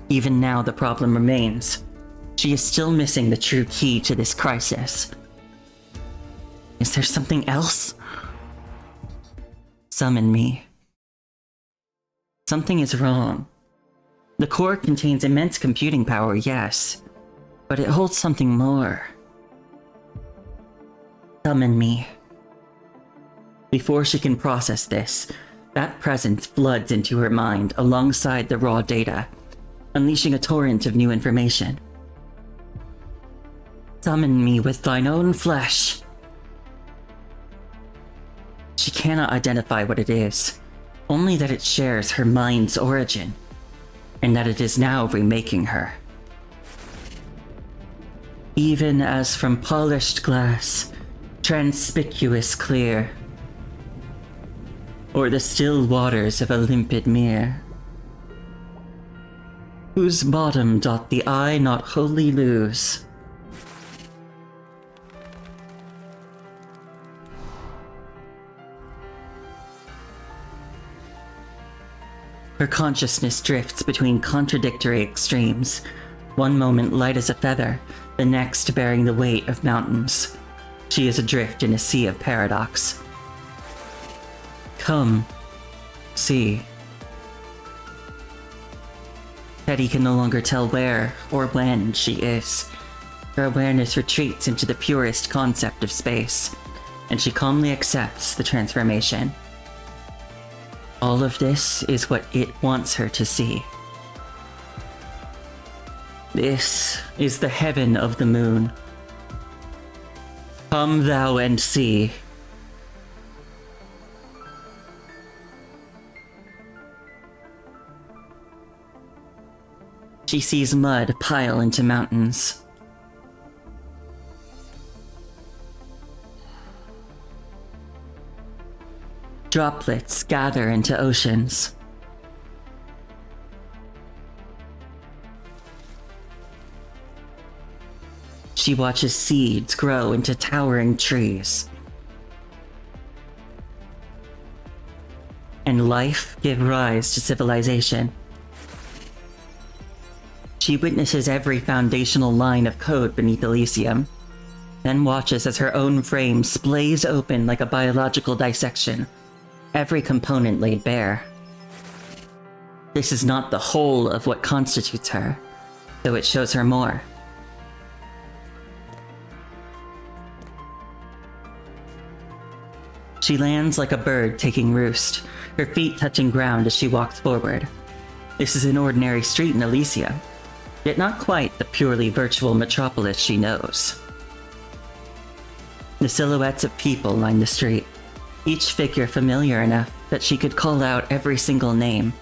Even now, the problem remains. She is still missing the true key to this crisis. Is there something else? Summon me. Something is wrong. The core contains immense computing power, yes, but it holds something more. Summon me. Before she can process this, that presence floods into her mind alongside the raw data, unleashing a torrent of new information. Summon me with thine own flesh. She cannot identify what it is, only that it shares her mind's origin, and that it is now remaking her. Even as from polished glass, conspicuous clear, or the still waters of a limpid mere, whose bottom doth the eye not wholly lose. Her consciousness drifts between contradictory extremes, one moment light as a feather, the next bearing the weight of mountains. She is adrift in a sea of paradox. Come, see. Teddy can no longer tell where or when she is. Her awareness retreats into the purest concept of space, and she calmly accepts the transformation. All of this is what it wants her to see. This is the heaven of the moon. Come thou and see. She sees mud pile into mountains. Droplets gather into oceans. She watches seeds grow into towering trees. And life give rise to civilization. She witnesses every foundational line of code beneath Elysium, then watches as her own frame splays open like a biological dissection, every component laid bare. This is not the whole of what constitutes her, though it shows her more. She lands like a bird taking roost, her feet touching ground as she walks forward. This is an ordinary street in Elysium, yet not quite the purely virtual metropolis she knows. The silhouettes of people line the street, each figure familiar enough that she could call out every single name.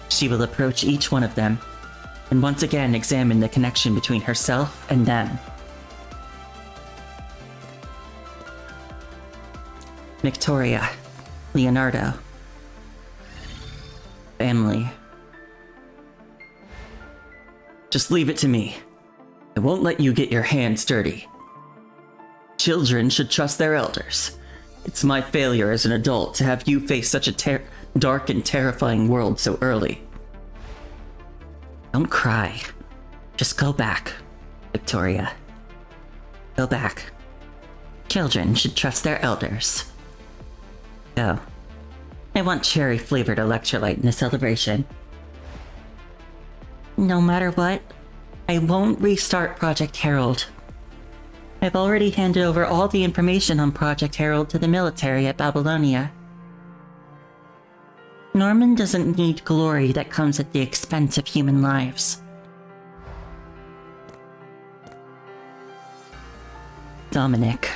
She will approach each one of them, and once again examine the connection between herself and them. Victoria, Leonardo. Family. Just leave it to me. I won't let you get your hands dirty. Children should trust their elders. It's my failure as an adult to have you face such a dark and terrifying world so early. Don't cry. Just go back, Victoria. Go back. Children should trust their elders. Go. I want cherry-flavored electrolyte in the celebration. No matter what, I won't restart Project Herald. I've already handed over all the information on Project Herald to the military at Babylonia. Norman doesn't need glory that comes at the expense of human lives. Dominic.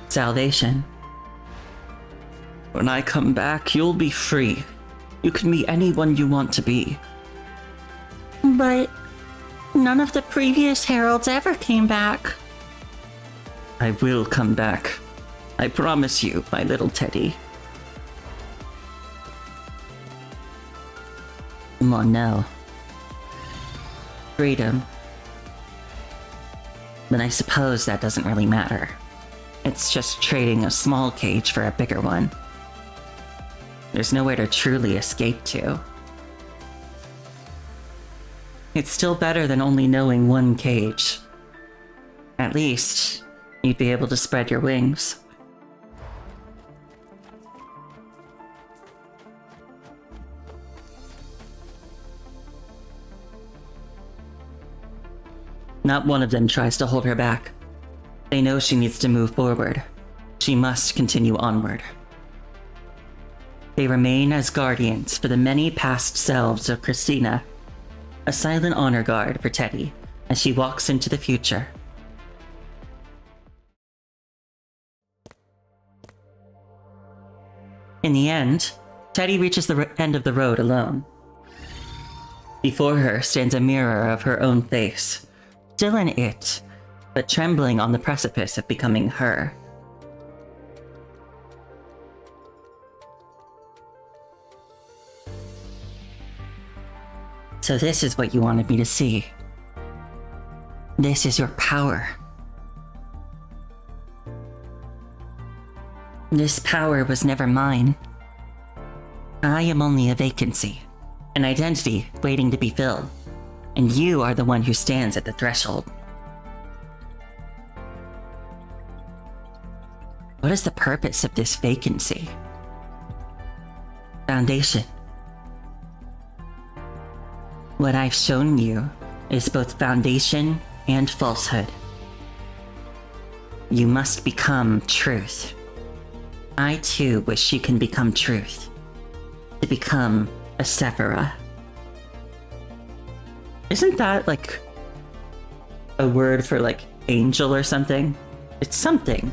Salvation. When I come back, you'll be free. You can be anyone you want to be. But none of the previous heralds ever came back. I will come back. I promise you, my little Teddy. Come on now. Freedom. But I suppose that doesn't really matter. It's just trading a small cage for a bigger one. There's nowhere to truly escape to. It's still better than only knowing one cage. At least, you'd be able to spread your wings. Not one of them tries to hold her back. They know she needs to move forward. She must continue onward. They remain as guardians for the many past selves of Christina, a silent honor guard for Teddy as she walks into the future. In the end, Teddy reaches the end of the road alone. Before her stands a mirror of her own face, still in it, but trembling on the precipice of becoming her. So this is what you wanted me to see. This is your power. This power was never mine. I am only a vacancy, an identity waiting to be filled, and you are the one who stands at the threshold. What is the purpose of this vacancy? Foundation. What I've shown you is both foundation and falsehood. You must become truth. I too wish you can become truth. To become a Sephira. Isn't that like a word for like angel or something? It's something.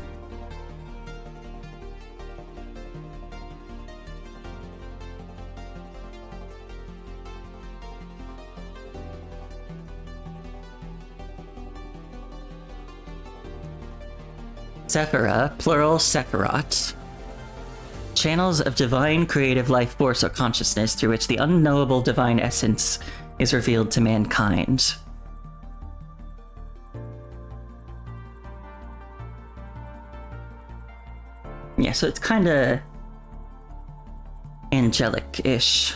Sephira, plural Sephiroth. Channels of divine creative life force or consciousness through which the unknowable divine essence is revealed to mankind. Yeah, so it's kinda angelic-ish.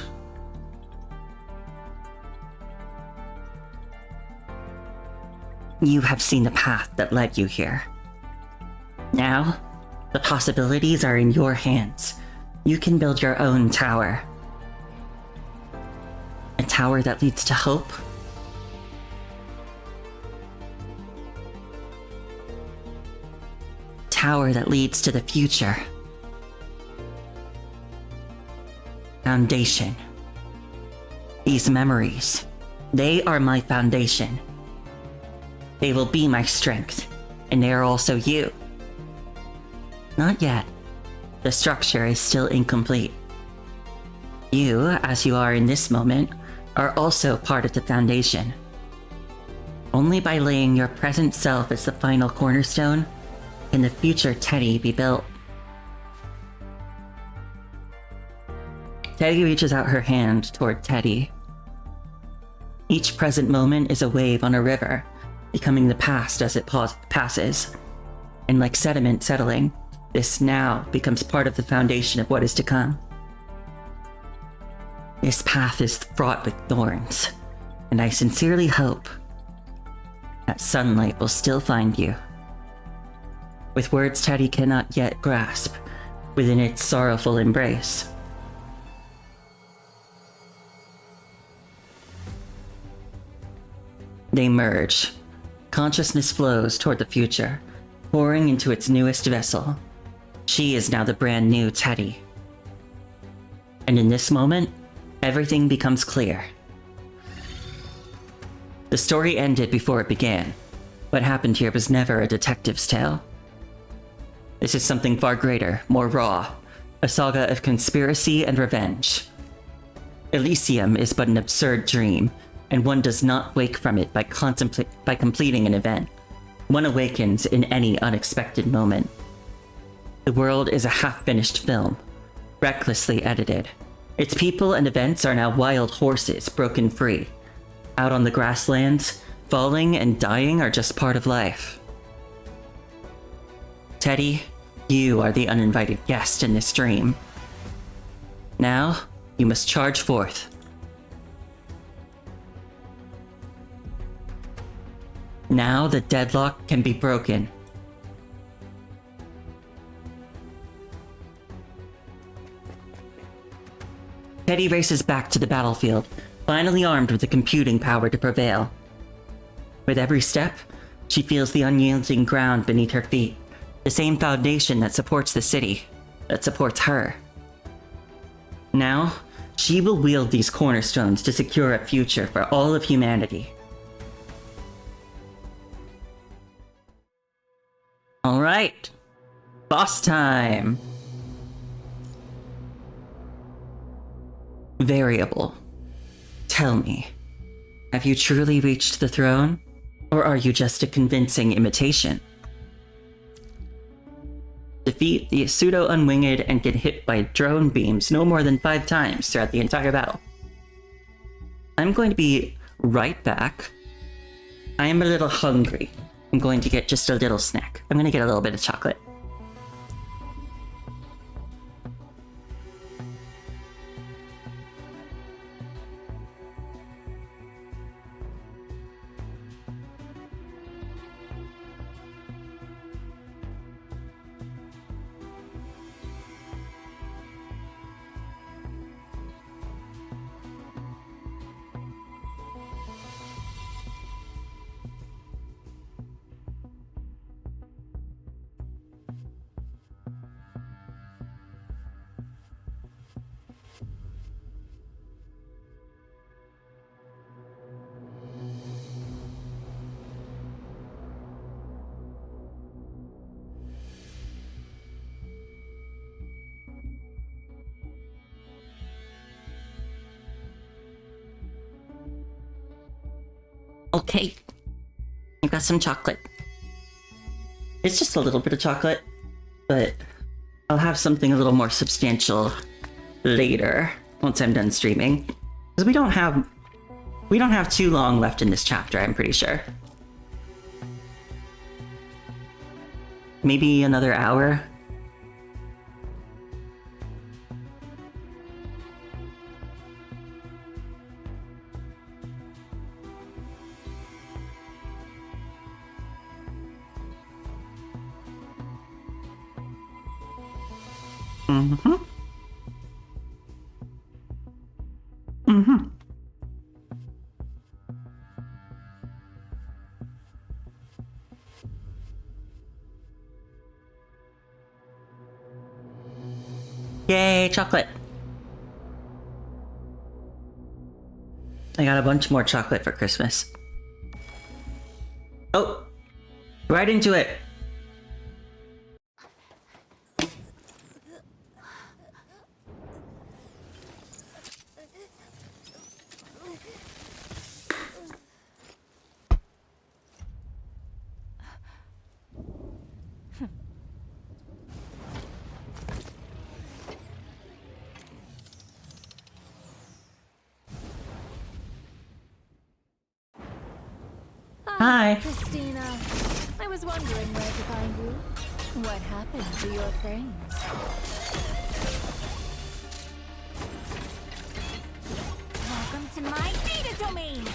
You have seen the path that led you here. Now, the possibilities are in your hands. You can build your own tower. A tower that leads to hope. Tower that leads to the future. Foundation. These memories, they are my foundation. They will be my strength, and they are also you. Not yet. The structure is still incomplete. You, as you are in this moment, are also part of the foundation. Only by laying your present self as the final cornerstone can the future Teddy be built. Teddy reaches out her hand toward Teddy. Each present moment is a wave on a river, becoming the past as it passes. And like sediment settling, this now becomes part of the foundation of what is to come. This path is fraught with thorns, and I sincerely hope that sunlight will still find you. With words Teddy cannot yet grasp within its sorrowful embrace. They merge. Consciousness flows toward the future, pouring into its newest vessel. She is now the brand new Teddy. And in this moment, everything becomes clear. The story ended before it began. What happened here was never a detective's tale. This is something far greater, more raw, a saga of conspiracy and revenge. Elysium is but an absurd dream, and one does not wake from it by completing an event. One awakens in any unexpected moment. The world is a half-finished film, recklessly edited. Its people and events are now wild horses broken free. Out on the grasslands, falling and dying are just part of life. Teddy, you are the uninvited guest in this dream. Now, you must charge forth. Now the deadlock can be broken. Teddy races back to the battlefield, finally armed with the computing power to prevail. With every step, she feels the unyielding ground beneath her feet, the same foundation that supports the city, that supports her. Now, she will wield these cornerstones to secure a future for all of humanity. Alright, boss time! Variable. Tell me, have you truly reached the throne? Or are you just a convincing imitation? Defeat the pseudo-unwinged and get hit by drone beams no more than 5 times throughout the entire battle. I'm going to be right back. I am a little hungry. I'm going to get just a little snack. I'm going to get a little bit of chocolate. Okay, I got some chocolate. It's just a little bit of chocolate, but I'll have something a little more substantial later once I'm done streaming. Because we don't have too long left in this chapter, I'm pretty sure. Maybe another hour? Mm-hmm. Mm-hmm. Yay, chocolate! I got a bunch more chocolate for Christmas. Oh! Right into it! Hi. Christina, I was wondering where to find you. What happened to your frames? Welcome to my data domain!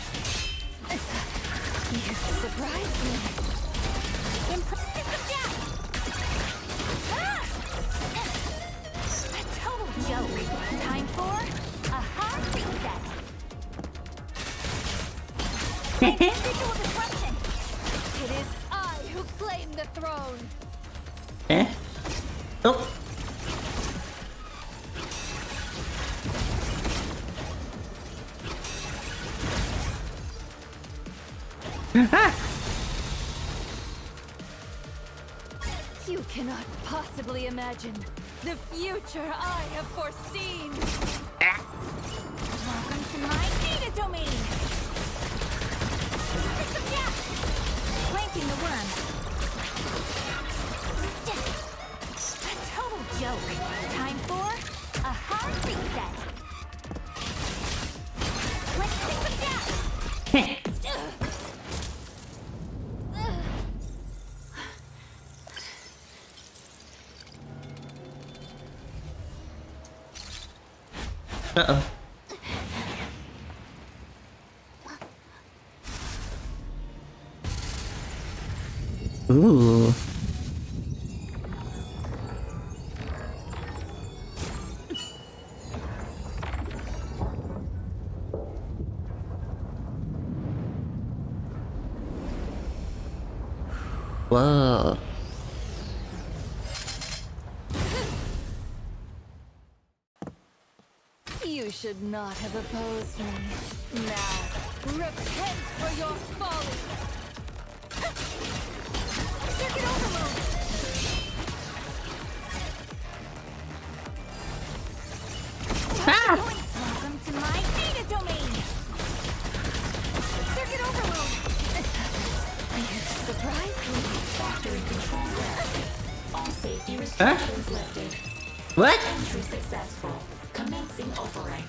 You surprised me. Impressive of death! A total joke. Time for a hard reset. Visual disruption! It is I who claim the throne! Eh? Oh! You cannot possibly imagine the future I have foreseen! Welcome to my data domain! System gap! Planting the worm! A total joke! Time for a hard reset! Planting the gap! Uh-oh. Ooh. Whoa. You should not have opposed me. Now, repent for your folly! Circuit overload! Ah! Welcome Huh? What? Entry successful. Commencing override.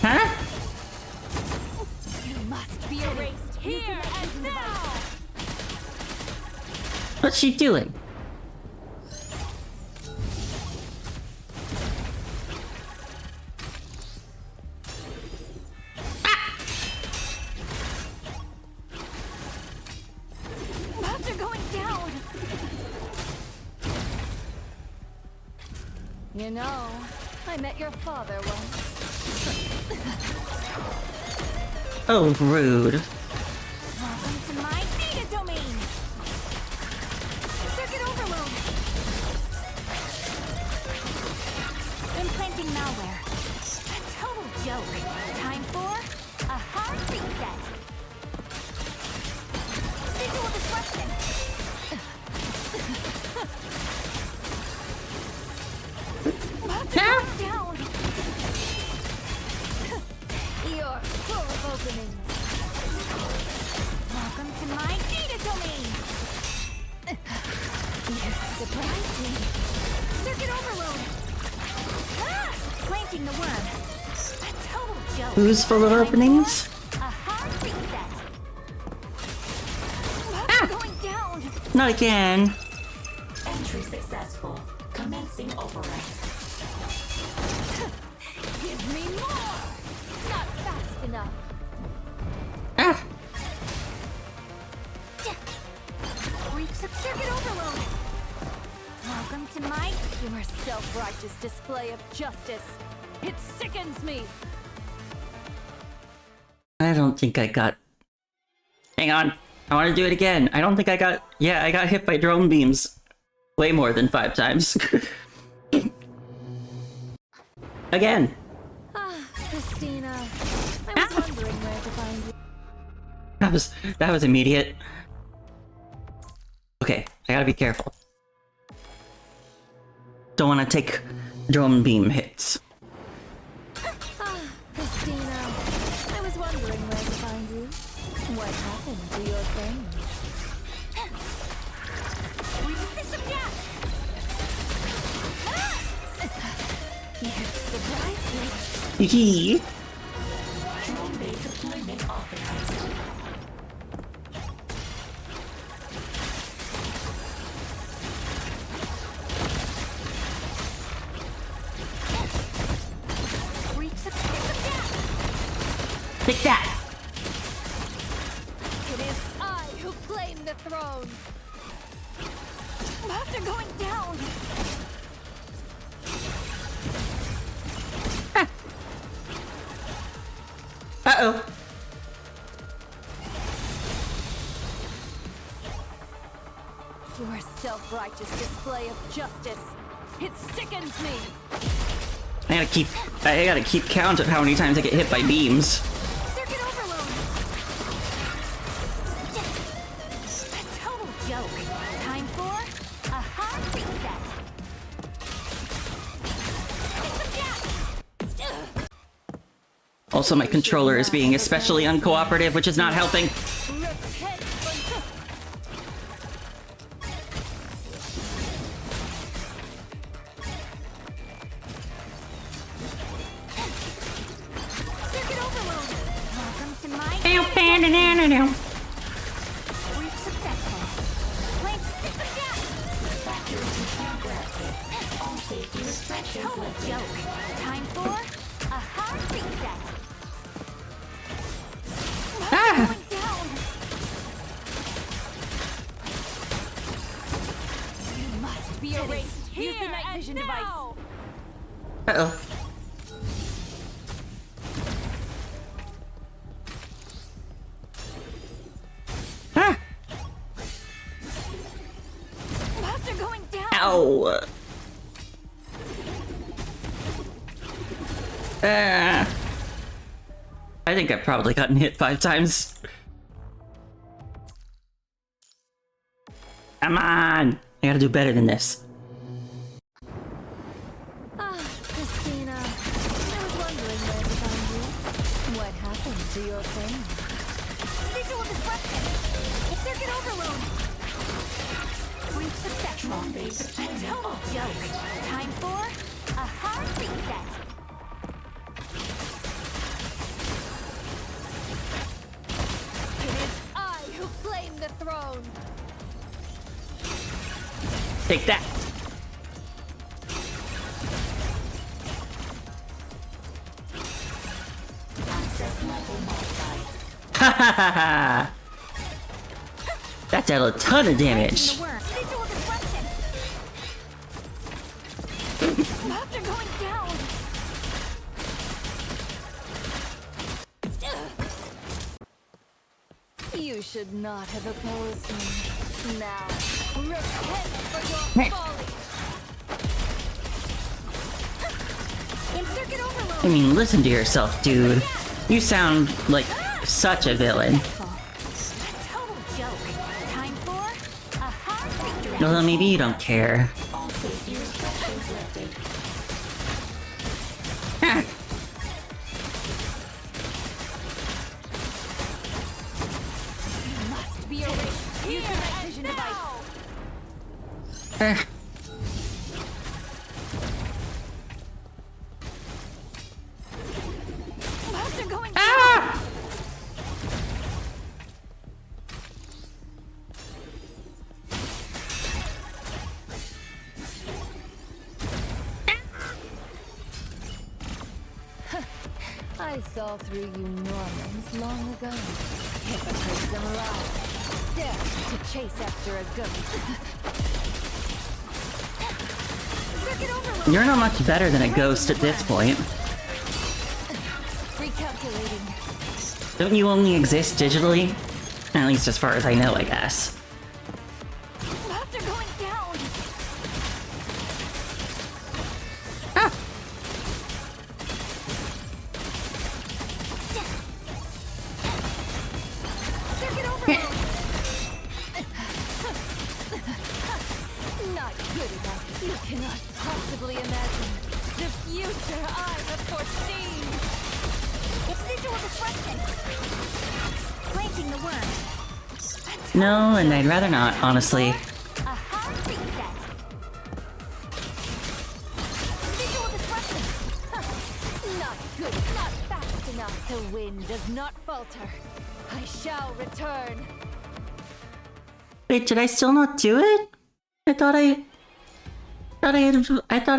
Huh? You must be erased here and now! What's she doing? Mods are going down! You know, I met your father once. Oh, rude. Welcome to my data domain! Circuit overload! Implanting malware. A total joke. Time for a hard reset. Visual disruption. Ah! Down. You're full of openings. Welcome to my data domain. You surprised me. Circuit overload. Ah! Planting the worm. A total joke. Who's full of openings? A hard reset. Going down. Not again. Entry successful. Commencing override. Give me more. Not fast enough. Ah! Reach the circuit overload. Welcome to my pure self-righteous display of justice. It sickens me. I don't think I got... Hang on. I want to do it again. I don't think I got... Yeah, I got hit by drone beams. Way more than 5 times. Again. Ah, Christina. I was wondering where to find you. That was immediate. Okay, I gotta be careful. Don't want to take drone beam hits. Ah, Christina. I was wondering where to find you. What happened to your thing? System gap! Ah! You surprised me. Hee. Drone base deployment authorized. Reach the system gap! Take that! It is I who claim the throne! Mobs are going down! Uh-oh. Your self-righteous display of justice. It sickens me! I gotta keep count of how many times I get hit by beams. Circuit overload! A total joke. Time for a hard reset. System gap! Also, my controller is being especially uncooperative, which is not helping. Repent for... Circuit overload! Welcome to my... Reach successful. Plank system gap! Factory control granted. All safety restrictions Total lifted. joke. Time for a hard reset. Ah! Going down. You must be erased. Use the night vision device. Uh-oh. Ah! Mobs are going down. Ow! I think I've probably gotten hit 5 times. Come on! I gotta do better than this. Ah, Christina. I was wondering where to find you. What happened to your thing? Visual disruption. Circuit overload. brief succession. A total joke. Time for a hard reset. It is I who claim the throne. Take that. Access level modified. Ha ha ha ha! That dealt a ton of damage. The worm. Visual disruption. After going down. You should not have opposed me. Now, repent for your folly. In circuit I overload. mean, listen to yourself, dude. You sound like such a villain. A total joke. Time for a hard reset. Well, maybe you don't care. All safety restrictions lifted. Ah. Must be erased. Use the night vision device. Ah. After going Ah! I saw through you Normans long ago. Hypocrites and lies. Dare to chase after a ghost. Circuit overload. You're not much better than a ghost at this point. Recalculating. Don't you only exist digitally? At least as far as I know, I guess. After going down. Ah! Circuit overload. Not good enough. You cannot possibly imagine the future I have foreseen. It's visual disruption. Planting the worm. No, and I'd rather not, honestly. A hard reset. Visual disruption. Not good. Not fast enough. The wind does not falter. I shall return. Wait, did I still not do it? I thought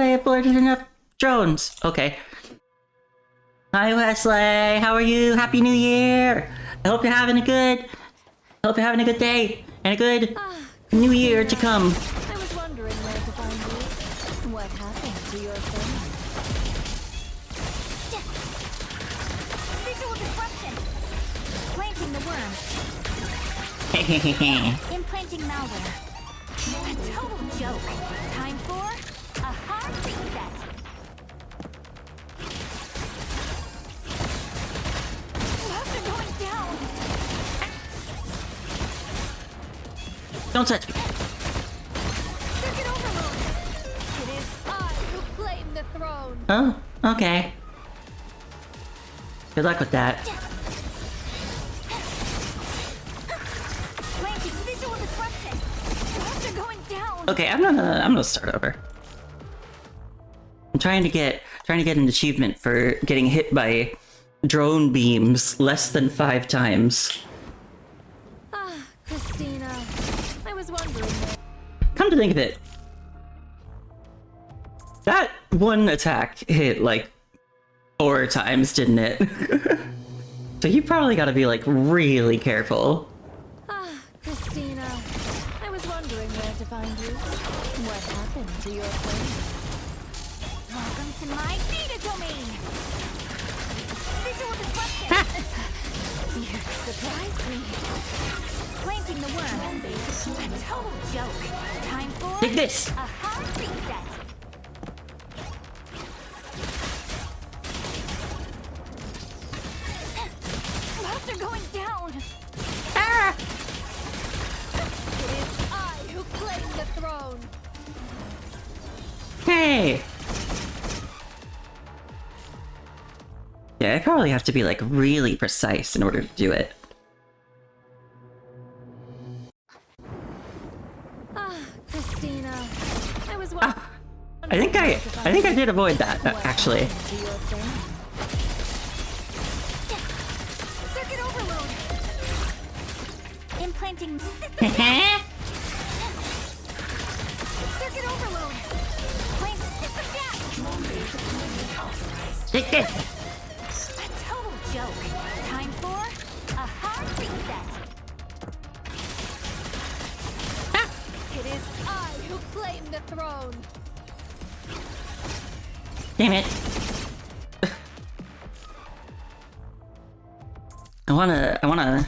I avoided enough drones. Okay. Hi Wesley, how are you? Happy New Year! I hope you're having a good day and a good new year to come. I was wondering where to find you. What happened to your friend? Visual disruption. Planting the worm. Implanting malware. A total joke. Time for a hard reset. After going down. Don't touch me. Circuit overload. It is I who claim the throne. Oh, okay. Good luck with that. Planting visual disruption. After going down. Okay, I'm gonna start over. I'm trying to get an achievement for getting hit by drone beams less than 5 times. Ah, Christina. I was wondering where. Come to think of it, that one attack hit like 4 times, didn't it? So you probably gotta be like really careful. Ah, Christina. I was wondering where to find you. What happened to your friend? Welcome to my data domain. Visual disruption. You surprised me. Planting the worm. A total joke. Time for Take this. a hard reset. After going down. Ah! It is I who claim the throne. Hey! Yeah, I probably have to be like really precise in order to do it. Ah, I think I did avoid that, actually. Do your thing. Circuit overload. Implanting system. Circuit overload. Plant system down. Take this! A total joke. Time for a hard reset. It is I who claim the throne. Damn it. I wanna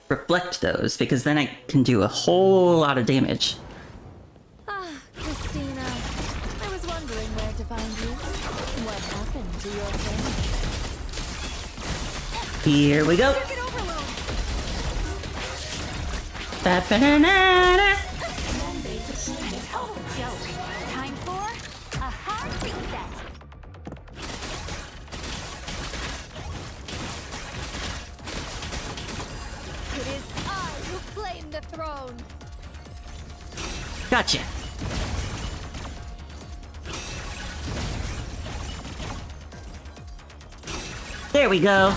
reflect those, because then I can do a whole lot of damage. Ah, Christina. I was wondering where to find you. What happened to your thing? Here we go. Circuit overload. Ba-ba-da-da-da. Total joke. Time for a hard reset. It is I who claim the throne. Gotcha. There we go.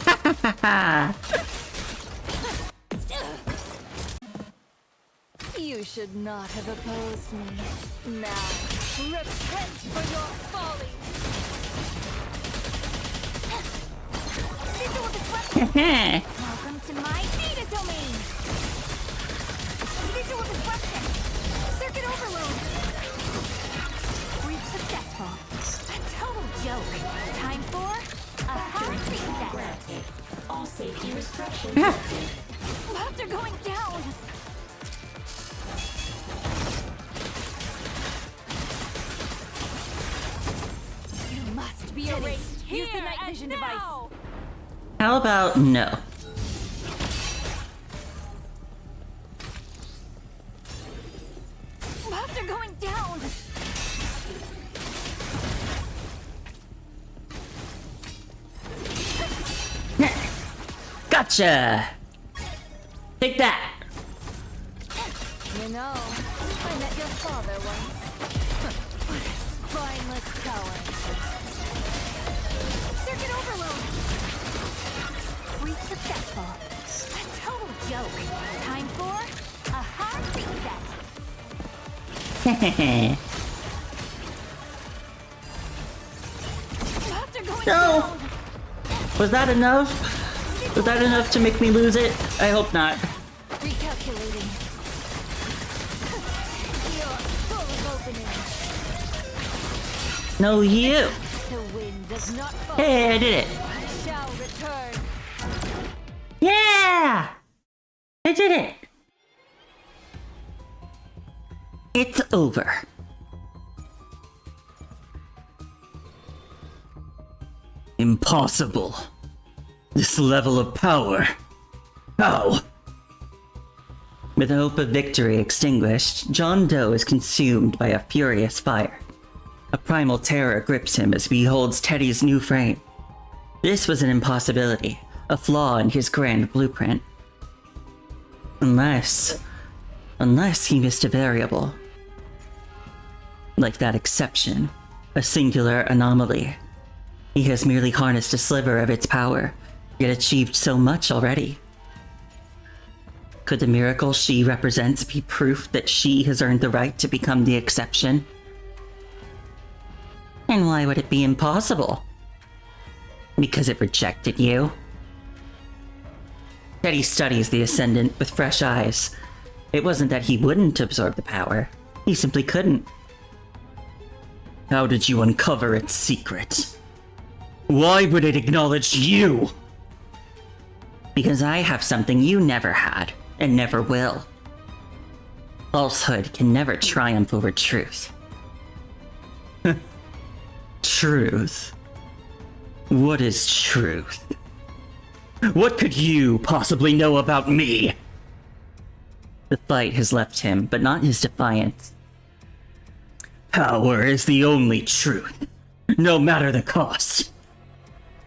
Ha ha ha ha. You should not have opposed me. Now, repent for your folly. Visual disruption. Welcome to my data domain. Visual disruption. Circuit overload. Breach successful. A total joke. Time for a hard reset. Granted. All safety restrictions Yeah. lifted. Labs are going down. You must be erased. Use the night vision device. How about no? Labs are going down. Gotcha! Take that! You know, I met your father once. What a spineless coward. Circuit overload. Breach successful. A total joke. Time for a hard reset. Labs are going No. down. Was that enough? Was that enough to make me lose it? I hope not. Recalculating. You're full of openings. No, you! The wind does not fall. Hey, I did it! I shall return. Yeah! I did it! It's over. Impossible. This level of power. How? With the hope of victory extinguished, John Doe is consumed by a furious fire. A primal terror grips him as he beholds Teddy's new frame. This was an impossibility, a flaw in his grand blueprint. Unless he missed a variable. Like that exception, a singular anomaly. He has merely harnessed a sliver of its power, yet achieved so much already. Could the miracle she represents be proof that she has earned the right to become the exception? And why would it be impossible? Because it rejected you? Teddy studies the Ascendant with fresh eyes. It wasn't that he wouldn't absorb the power, he simply couldn't. How did you uncover its secret? Why would it acknowledge you? Because I have something you never had, and never will. Falsehood can never triumph over truth. Truth? What is truth? What could you possibly know about me? The fight has left him, but not his defiance. Power is the only truth, no matter the cost.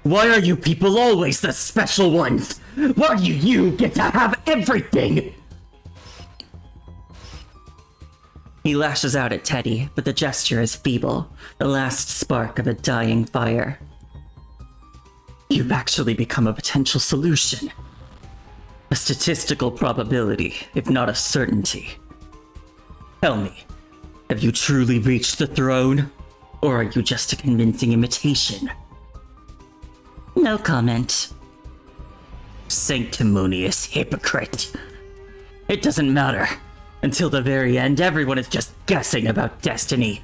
Why are you people always the special ones? Why do you get to have everything? He lashes out at Teddy, but the gesture is feeble, the last spark of a dying fire. You've actually become a potential solution. A statistical probability, if not a certainty. Tell me, have you truly reached the throne? Or are you just a convincing imitation? No comment. Sanctimonious hypocrite. It doesn't matter. Until the very end, everyone is just guessing about destiny.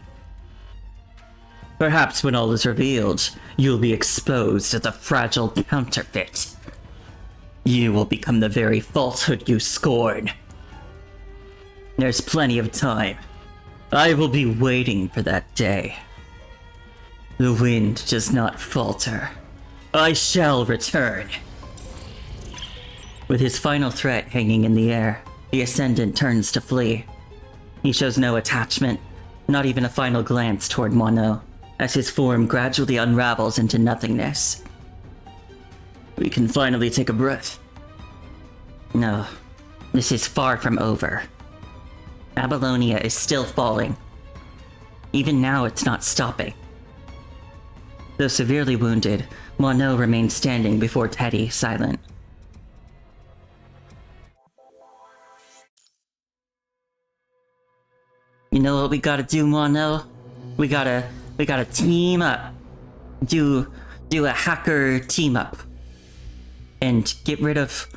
Perhaps when all is revealed, you'll be exposed as a fragile counterfeit. You will become the very falsehood you scorn. There's plenty of time. I will be waiting for that day. The wind does not falter. I shall return. With his final threat hanging in the air, the Ascendant turns to flee. He shows no attachment, not even a final glance toward Mono, as his form gradually unravels into nothingness. We can finally take a breath. No, this is far from over. Babylonia is still falling. Even now, it's not stopping. Though severely wounded, Mono remains standing before Teddy, silent. You know what we gotta do, Mono? We gotta team up. Do a hacker team up. And get rid of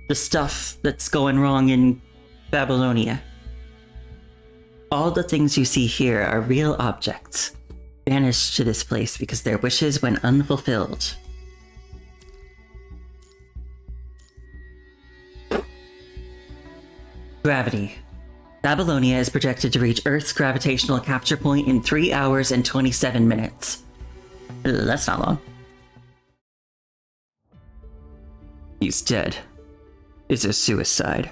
the stuff that's going wrong in Babylonia. All the things you see here are real objects, banished to this place because their wishes went unfulfilled. Gravity. Babylonia is projected to reach Earth's gravitational capture point in 3 hours and 27 minutes. That's not long. He's dead. It's a suicide.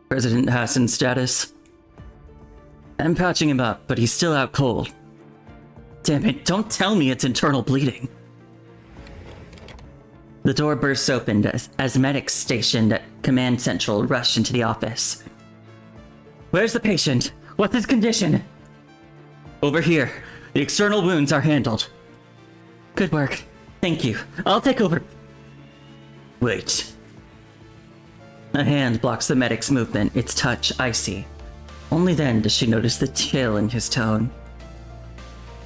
President Hassan's status? I'm patching him up, but he's still out cold. Damn it, don't tell me it's internal bleeding. The door bursts open as medics stationed at Command Central rush into the office. Where's the patient? What's his condition? Over here. The external wounds are handled. Good work. Thank you. I'll take over. Wait. A hand blocks the medic's movement, its touch icy. Only then does she notice the chill in his tone.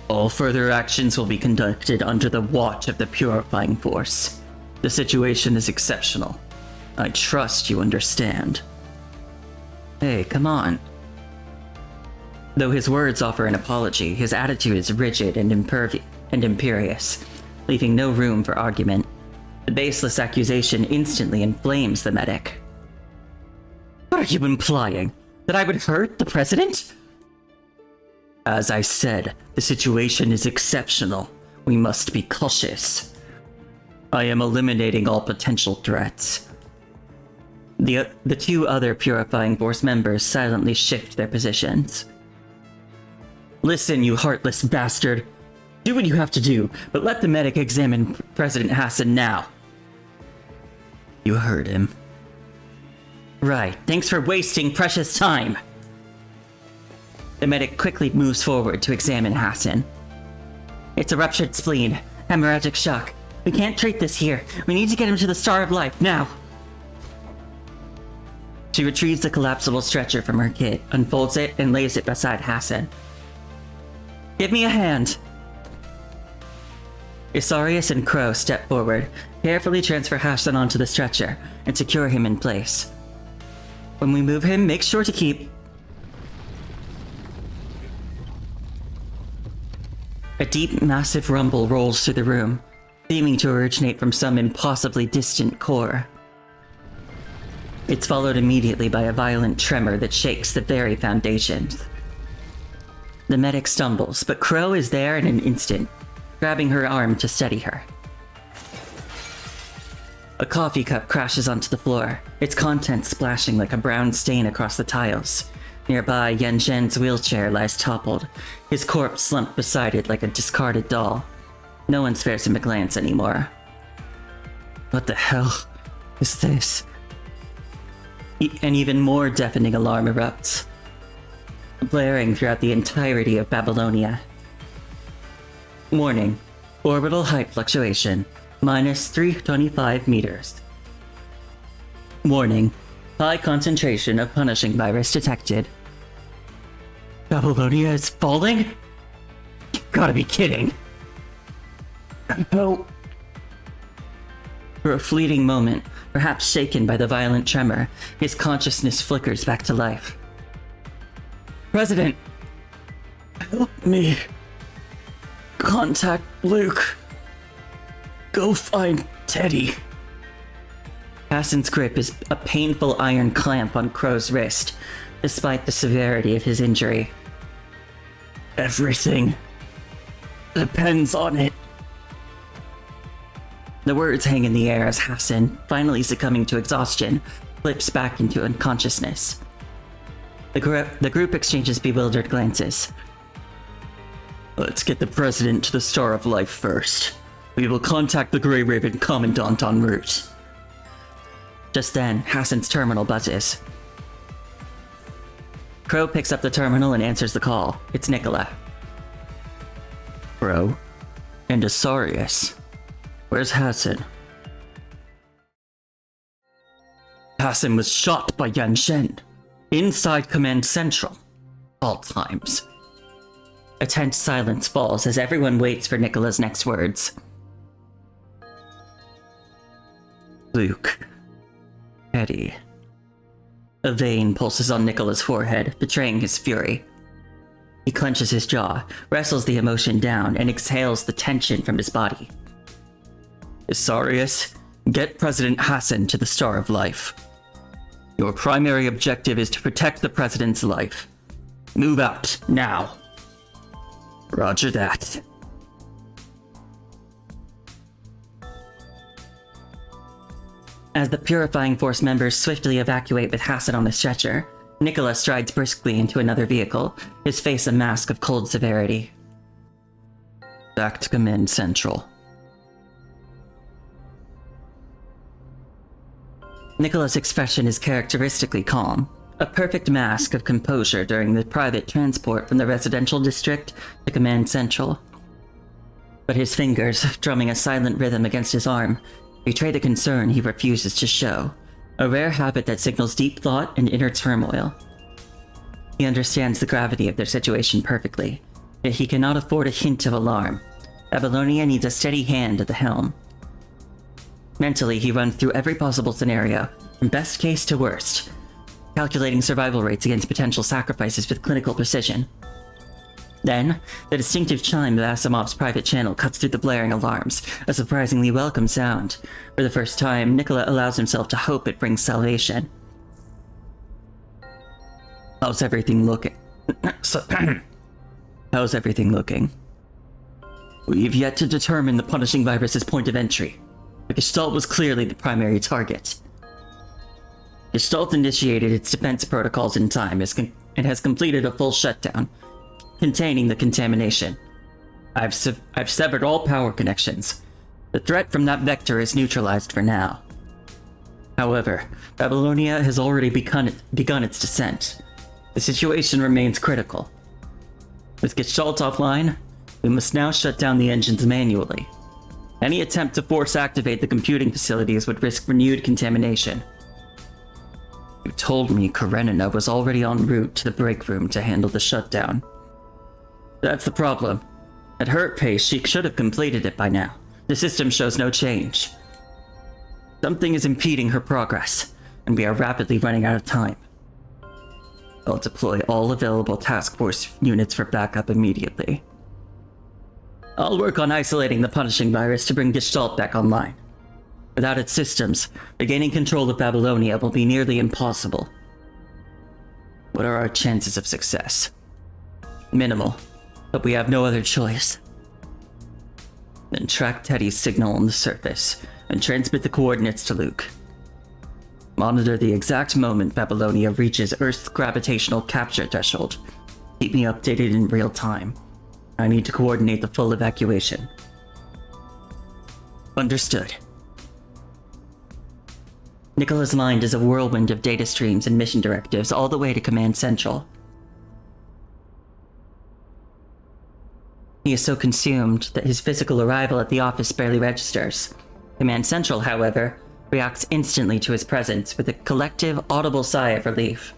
All further actions will be conducted under the watch of the Purifying Force. The situation is exceptional. I trust you understand. Hey, come on. Though his words offer an apology, his attitude is rigid and imperious, leaving no room for argument. The baseless accusation instantly inflames the medic. What are you implying? That I would hurt the president? As I said, the situation is exceptional. We must be cautious. I am eliminating all potential threats. The two other Purifying Force members silently shift their positions. Listen, you heartless bastard. Do what you have to do, but let the medic examine President Hassan now. You heard him. Right, thanks for wasting precious time. The medic quickly moves forward to examine Hassan. It's a ruptured spleen, hemorrhagic shock. We can't treat this here. We need to get him to the Star of Life, now. She retrieves the collapsible stretcher from her kit, unfolds it, and lays it beside Hassan. Give me a hand. Isarius and Crow step forward, carefully transfer Hassan onto the stretcher, and secure him in place. When we move him, make sure to keep... A deep, massive rumble rolls through the room, seeming to originate from some impossibly distant core. It's followed immediately by a violent tremor that shakes the very foundations. The medic stumbles, but Crow is there in an instant, grabbing her arm to steady her. A coffee cup crashes onto the floor, its contents splashing like a brown stain across the tiles. Nearby, Yen Zhen's wheelchair lies toppled, his corpse slumped beside it like a discarded doll. No one spares him a glance anymore. What the hell is this? An even more deafening alarm erupts. blaring throughout the entirety of Babylonia. Warning. Orbital height fluctuation. Minus 325 meters. Warning. High concentration of punishing virus detected. Babylonia is falling? You've gotta be kidding. Help. For a fleeting moment, perhaps shaken by the violent tremor, his consciousness flickers back to life. President! Help me. Contact Luke. Go find Teddy. Hassan's grip is a painful iron clamp on Crow's wrist, despite the severity of his injury. Everything depends on it. The words hang in the air as Hassan, finally succumbing to exhaustion, slips back into unconsciousness. The group exchanges bewildered glances. Let's get the President to the Star of Life first. We will contact the Grey Raven Commandant en route. Just then, Hassan's terminal buzzes. Crow picks up the terminal and answers the call. It's Nicola. Crow? And Asarius? Where's Hassan? Hassan was shot by Yan Shen. Inside Command Central. All times. A tense silence falls as everyone waits for Nicola's next words. Luke. Eddie. A vein pulses on Nicola's forehead, betraying his fury. He clenches his jaw, wrestles the emotion down, and exhales the tension from his body. Asarius, get President Hassan to the Star of Life. Your primary objective is to protect the President's life. Move out, now. Roger that. As the Purifying Force members swiftly evacuate with Hassan on the stretcher, Nicola strides briskly into another vehicle, his face a mask of cold severity. Back to Command Central. Nicola's expression is characteristically calm, a perfect mask of composure during the private transport from the residential district to Command Central. But his fingers, drumming a silent rhythm against his arm, betray the concern he refuses to show, a rare habit that signals deep thought and inner turmoil. He understands the gravity of their situation perfectly, yet he cannot afford a hint of alarm. Babylonia needs a steady hand at the helm. Mentally, he runs through every possible scenario, from best case to worst, calculating survival rates against potential sacrifices with clinical precision. Then, the distinctive chime of Asimov's private channel cuts through the blaring alarms, a surprisingly welcome sound. For the first time, Nicola allows himself to hope it brings salvation. How's everything looking? How's everything looking? We've yet to determine the punishing virus's point of entry. The Gestalt was clearly the primary target. Gestalt initiated its defense protocols in time and has completed a full shutdown, containing the contamination. I've severed all power connections. The threat from that vector is neutralized for now. However, Babylonia has already begun its descent. The situation remains critical. With Gestalt offline, we must now shut down the engines manually. Any attempt to force activate the computing facilities would risk renewed contamination. You told me Karenina was already en route to the break room to handle the shutdown. That's the problem. At her pace, she should have completed it by now. The system shows no change. Something is impeding her progress, and we are rapidly running out of time. I'll deploy all available task force units for backup immediately. I'll work on isolating the punishing virus to bring Gestalt back online. Without its systems, regaining control of Babylonia will be nearly impossible. What are our chances of success? Minimal, but we have no other choice. Then track Teddy's signal on the surface, and transmit the coordinates to Luke. Monitor the exact moment Babylonia reaches Earth's gravitational capture threshold. Keep me updated in real time. I need to coordinate the full evacuation. Understood. Nicola's mind is a whirlwind of data streams and mission directives all the way to Command Central. He is so consumed that his physical arrival at the office barely registers. Command Central, however, reacts instantly to his presence with a collective, audible sigh of relief.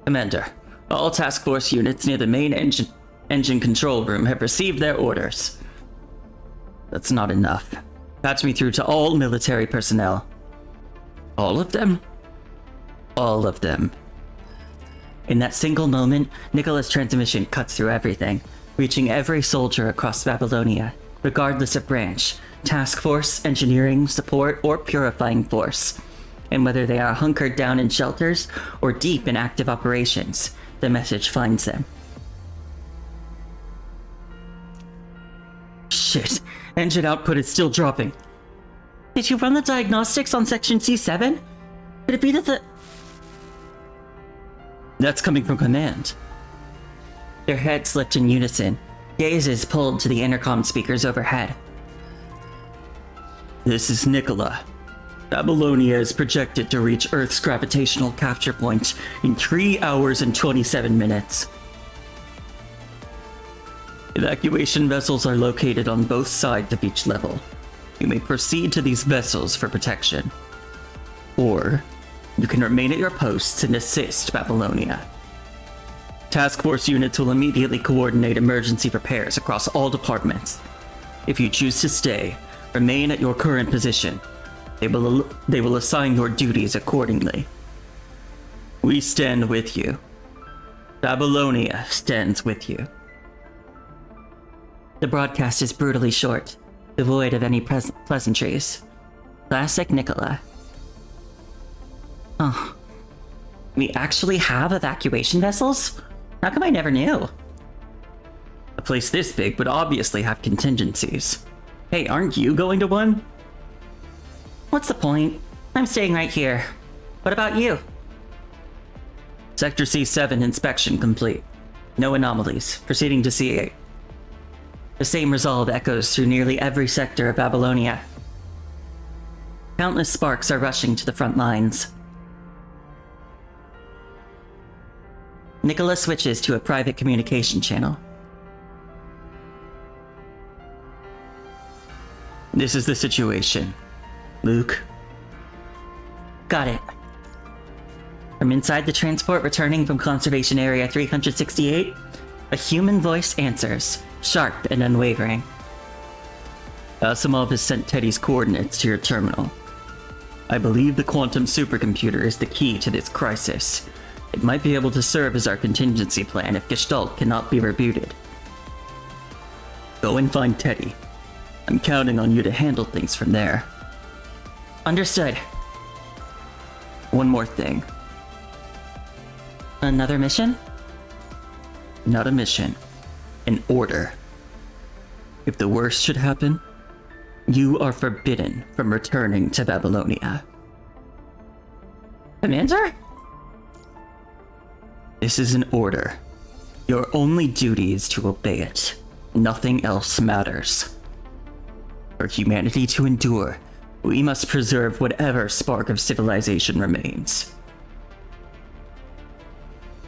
Commander, all task force units near the main engine control room have received their orders. That's not enough. Patch me through to all military personnel. All of them? All of them. In that single moment, Nicola's transmission cuts through everything, reaching every soldier across Babylonia, regardless of branch, task force, engineering, support, or purifying force. And whether they are hunkered down in shelters or deep in active operations, the message finds them. Shit, engine output is still dropping. Did you run the diagnostics on Section C7? Could it be that the... That's coming from command. Their heads lift in unison, gazes pulled to the intercom speakers overhead. This is Nicola. Babylonia is projected to reach Earth's gravitational capture point in 3 hours and 27 minutes. Evacuation vessels are located on both sides of each level. You may proceed to these vessels for protection. Or, you can remain at your posts and assist Babylonia. Task force units will immediately coordinate emergency repairs across all departments. If you choose to stay, remain at your current position. They will assign your duties accordingly. We stand with you. Babylonia stands with you. The broadcast is brutally short, devoid of any pleasantries. Classic Nicola. Oh. We actually have evacuation vessels? How come I never knew? A place this big would obviously have contingencies. Hey, aren't you going to one? What's the point? I'm staying right here. What about you? Sector C7 inspection complete. No anomalies. Proceeding to C8. The same resolve echoes through nearly every sector of Babylonia. Countless sparks are rushing to the front lines. Nicola switches to a private communication channel. This is the situation. Luke. Got it. From inside the transport returning from Conservation Area 368, a human voice answers, sharp and unwavering. Asimov has sent Teddy's coordinates to your terminal. I believe the quantum supercomputer is the key to this crisis. It might be able to serve as our contingency plan if Gestalt cannot be rebooted. Go and find Teddy. I'm counting on you to handle things from there. Understood. One more thing. Another mission? Not a mission. An order. If the worst should happen, you are forbidden from returning to Babylonia. Commander? This is an order. Your only duty is to obey it. Nothing else matters. For humanity to endure, we must preserve whatever spark of civilization remains.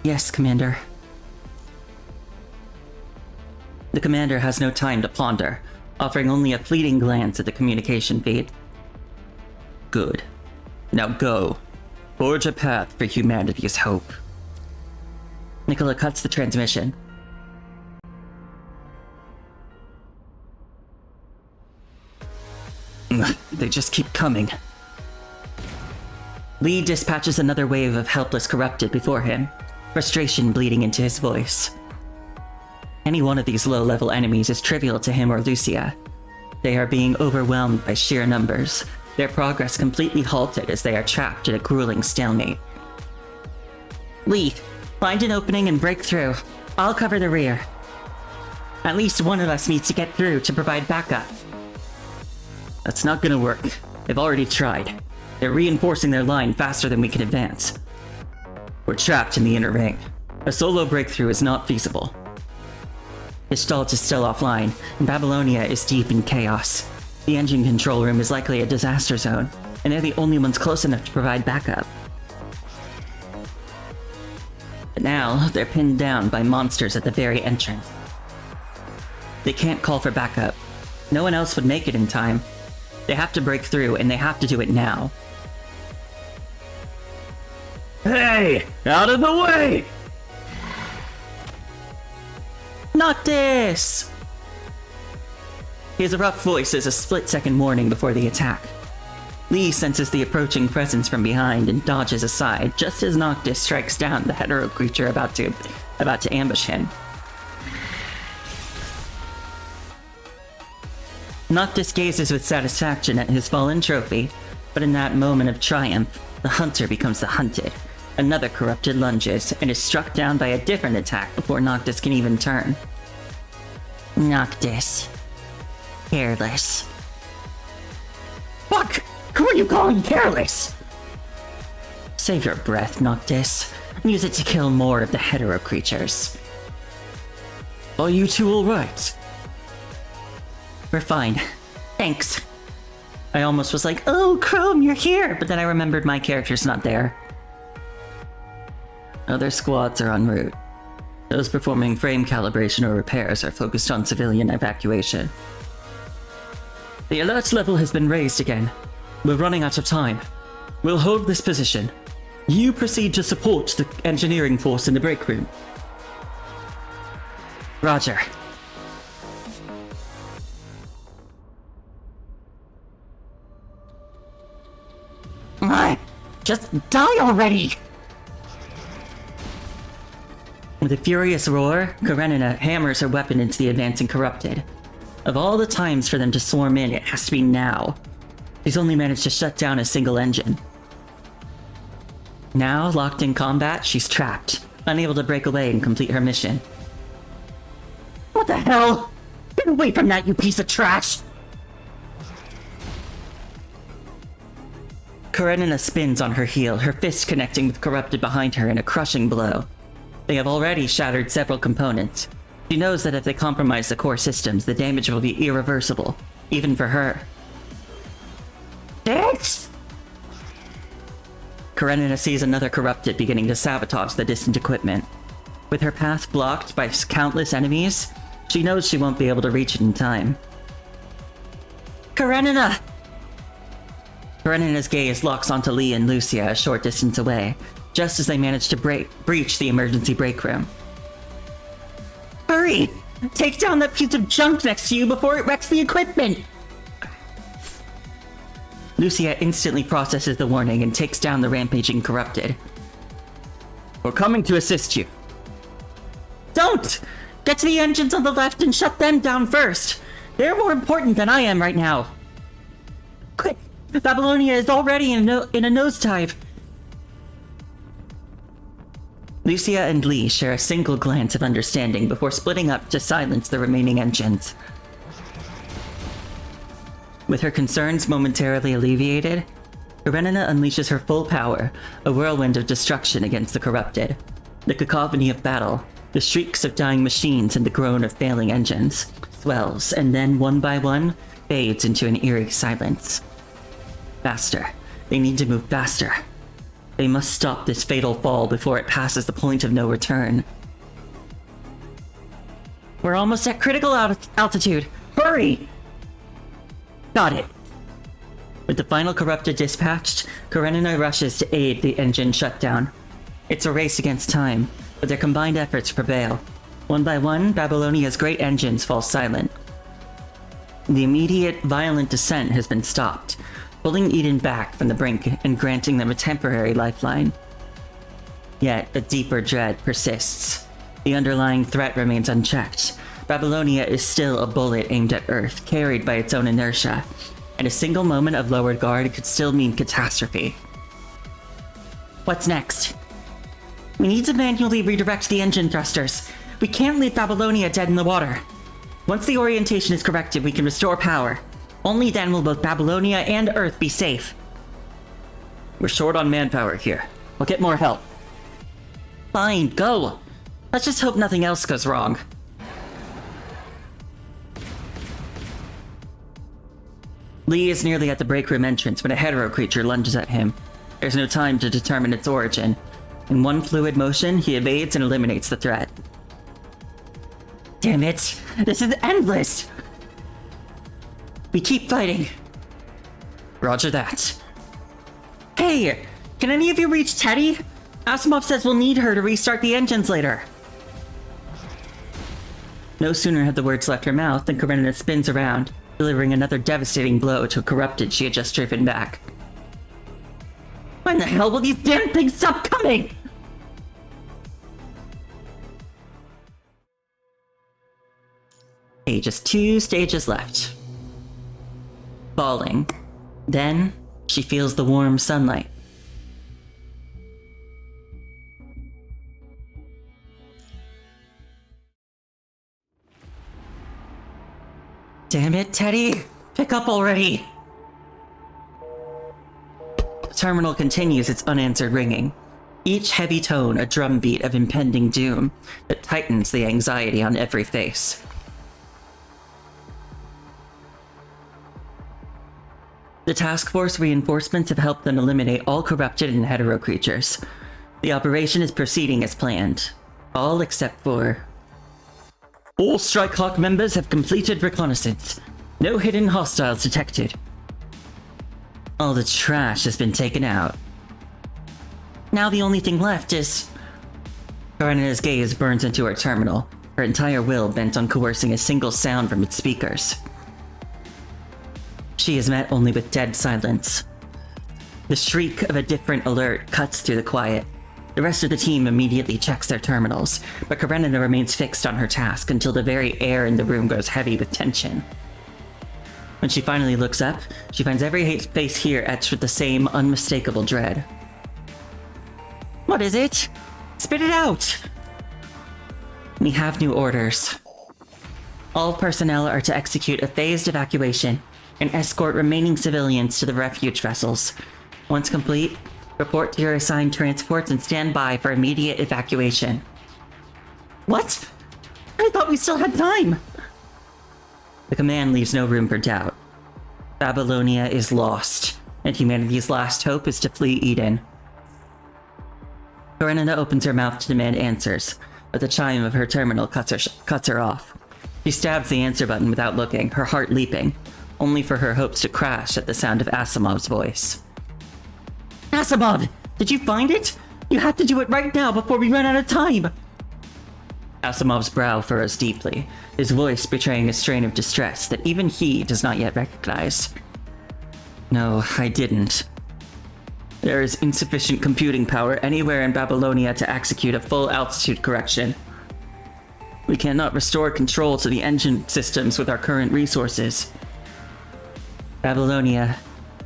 Yes, Commander. The commander has no time to ponder, offering only a fleeting glance at the communication feed. Good. Now go. Forge a path for humanity's hope. Nicola cuts the transmission. They just keep coming. Lee dispatches another wave of helpless corrupted before him, frustration bleeding into his voice. Any one of these low-level enemies is trivial to him or Lucia. They are being overwhelmed by sheer numbers, their progress completely halted as they are trapped in a grueling stalemate. Lee, find an opening and break through. I'll cover the rear. At least one of us needs to get through to provide backup. That's not gonna work. They've already tried. They're reinforcing their line faster than we can advance. We're trapped in the inner ring. A solo breakthrough is not feasible. Gestalt is still offline, and Babylonia is deep in chaos. The engine control room is likely a disaster zone, and they're the only ones close enough to provide backup. But now, they're pinned down by monsters at the very entrance. They can't call for backup. No one else would make it in time. They have to break through, and they have to do it now. Hey! Out of the way! Noctis! He has a rough voice as a split-second warning before the attack. Lee senses the approaching presence from behind and dodges aside just as Noctis strikes down the hetero creature about to ambush him. Noctis gazes with satisfaction at his fallen trophy, but in that moment of triumph, the hunter becomes the hunted. Another corrupted lunges and is struck down by a different attack before Noctis can even turn. Noctis. Careless. Fuck! Who are you calling careless? Save your breath, Noctis. Use it to kill more of the hetero creatures. Are you two alright? We're fine. Thanks. I almost was like, oh, Chrome, you're here! But then I remembered my character's not there. Other squads are en route. Those performing frame calibration or repairs are focused on civilian evacuation. The alert level has been raised again. We're running out of time. We'll hold this position. You proceed to support the engineering force in the break room. Roger. Just die already! With a furious roar, Karenina hammers her weapon into the advancing corrupted. Of all the times for them to swarm in, it has to be now. She's only managed to shut down a single engine. Now, locked in combat, she's trapped, unable to break away and complete her mission. What the hell? Get away from that, you piece of trash! Karenina spins on her heel, her fist connecting with corrupted behind her in a crushing blow. They have already shattered several components. She knows that if they compromise the core systems, the damage will be irreversible, even for her. Bitch! Karenina sees another corrupted beginning to sabotage the distant equipment. With her path blocked by countless enemies, she knows she won't be able to reach it in time. Karenina! Karenina's gaze locks onto Lee and Lucia a short distance away, just as they manage to breach the emergency break room. Hurry! Take down that piece of junk next to you before it wrecks the equipment! Lucia instantly processes the warning and takes down the rampaging corrupted. We're coming to assist you. Don't! Get to the engines on the left and shut them down first! They're more important than I am right now! Quick! Babylonia is already in a nosedive! Lucia and Lee share a single glance of understanding before splitting up to silence the remaining engines. With her concerns momentarily alleviated, Karenina unleashes her full power, a whirlwind of destruction against the corrupted. The cacophony of battle, the shrieks of dying machines and the groan of failing engines, swells and then, one by one, fades into an eerie silence. Faster. They need to move faster. They must stop this fatal fall before it passes the point of no return. We're almost at critical altitude. Hurry! Got it. With the final corrupted dispatched, Karenina rushes to aid the engine shutdown. It's a race against time, but their combined efforts prevail. One by one, Babylonia's great engines fall silent. The immediate, violent descent has been stopped, pulling Eden back from the brink and granting them a temporary lifeline. Yet, a deeper dread persists. The underlying threat remains unchecked. Babylonia is still a bullet aimed at Earth, carried by its own inertia, and a single moment of lowered guard could still mean catastrophe. What's next? We need to manually redirect the engine thrusters. We can't leave Babylonia dead in the water. Once the orientation is corrected, we can restore power. Only then will both Babylonia and Earth be safe. We're short on manpower here. We'll get more help. Fine, go. Let's just hope nothing else goes wrong. Lee is nearly at the break room entrance when a hetero creature lunges at him. There's no time to determine its origin. In one fluid motion, he evades and eliminates the threat. Damn it! This is endless! We keep fighting. Roger that. Hey! Can any of you reach Teddy? Asimov says we'll need her to restart the engines later. No sooner had the words left her mouth than Karenina spins around, delivering another devastating blow to a corrupted she had just driven back. When the hell will these damn things stop coming? Hey, just 2 stages left. Falling. Then, she feels the warm sunlight. Damn it, Teddy! Pick up already! The terminal continues its unanswered ringing, each heavy tone a drumbeat of impending doom that tightens the anxiety on every face. The task force reinforcements have helped them eliminate all corrupted and hetero creatures. The operation is proceeding as planned, all except for... All Strikehawk members have completed reconnaissance. No hidden hostiles detected. All the trash has been taken out. Now the only thing left is... Karenina's gaze burns into her terminal, her entire will bent on coercing a single sound from its speakers. She is met only with dead silence. The shriek of a different alert cuts through the quiet. The rest of the team immediately checks their terminals, but Karenina remains fixed on her task until the very air in the room grows heavy with tension. When she finally looks up, she finds every face here etched with the same unmistakable dread. What is it? Spit it out! We have new orders. All personnel are to execute a phased evacuation and escort remaining civilians to the refuge vessels. Once complete, report to your assigned transports and stand by for immediate evacuation. What? I thought we still had time! The command leaves no room for doubt. Babylonia is lost, and humanity's last hope is to flee Eden. Karenina opens her mouth to demand answers, but the chime of her terminal cuts her off. She stabs the answer button without looking, her heart leaping, only for her hopes to crash at the sound of Asimov's voice. Asimov! Did you find it? You have to do it right now before we run out of time! Asimov's brow furrows deeply, his voice betraying a strain of distress that even he does not yet recognize. No, I didn't. There is insufficient computing power anywhere in Babylonia to execute a full altitude correction. We cannot restore control to the engine systems with our current resources. Babylonia,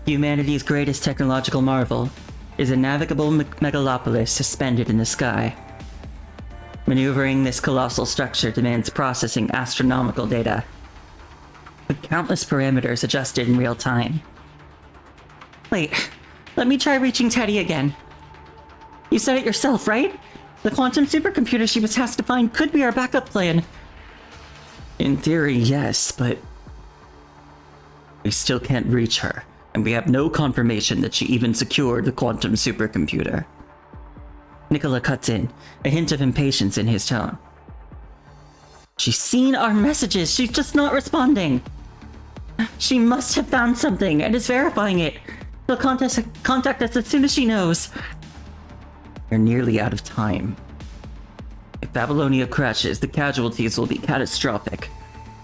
humanity's greatest technological marvel, is a navigable megalopolis suspended in the sky. Maneuvering this colossal structure demands processing astronomical data, with countless parameters adjusted in real time. Wait, let me try reaching Teddy again. You said it yourself, right? The quantum supercomputer she was tasked to find could be our backup plan. In theory, yes, but we still can't reach her, and we have no confirmation that she even secured the quantum supercomputer. Nicola cuts in, a hint of impatience in his tone. She's seen our messages, she's just not responding. She must have found something and is verifying it. She'll contact us as soon as she knows. We're nearly out of time. If Babylonia crashes, the casualties will be catastrophic.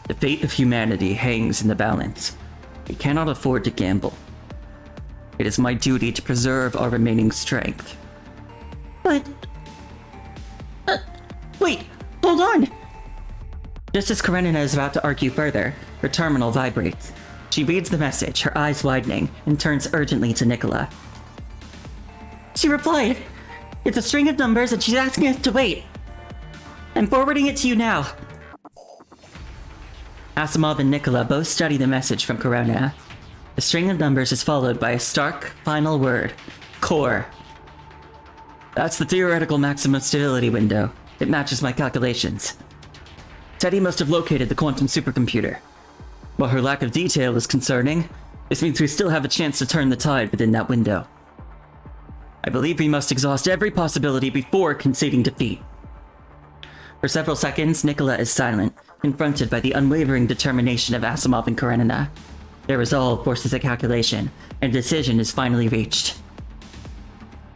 The fate of humanity hangs in the balance. We cannot afford to gamble. It is my duty to preserve our remaining strength. But... wait! Hold on! Just as Karenina is about to argue further, her terminal vibrates. She reads the message, her eyes widening, and turns urgently to Nicola. She replied! It's a string of numbers and she's asking us to wait. I'm forwarding it to you now. Asimov and Nicola both study the message from Karenina. The string of numbers is followed by a stark, final word. Core. That's the theoretical maximum stability window. It matches my calculations. Teddy must have located the quantum supercomputer. While her lack of detail is concerning, this means we still have a chance to turn the tide within that window. I believe we must exhaust every possibility before conceding defeat. For several seconds, Nicola is silent, confronted by the unwavering determination of Asimov and Karenina. Their resolve forces a calculation, and a decision is finally reached.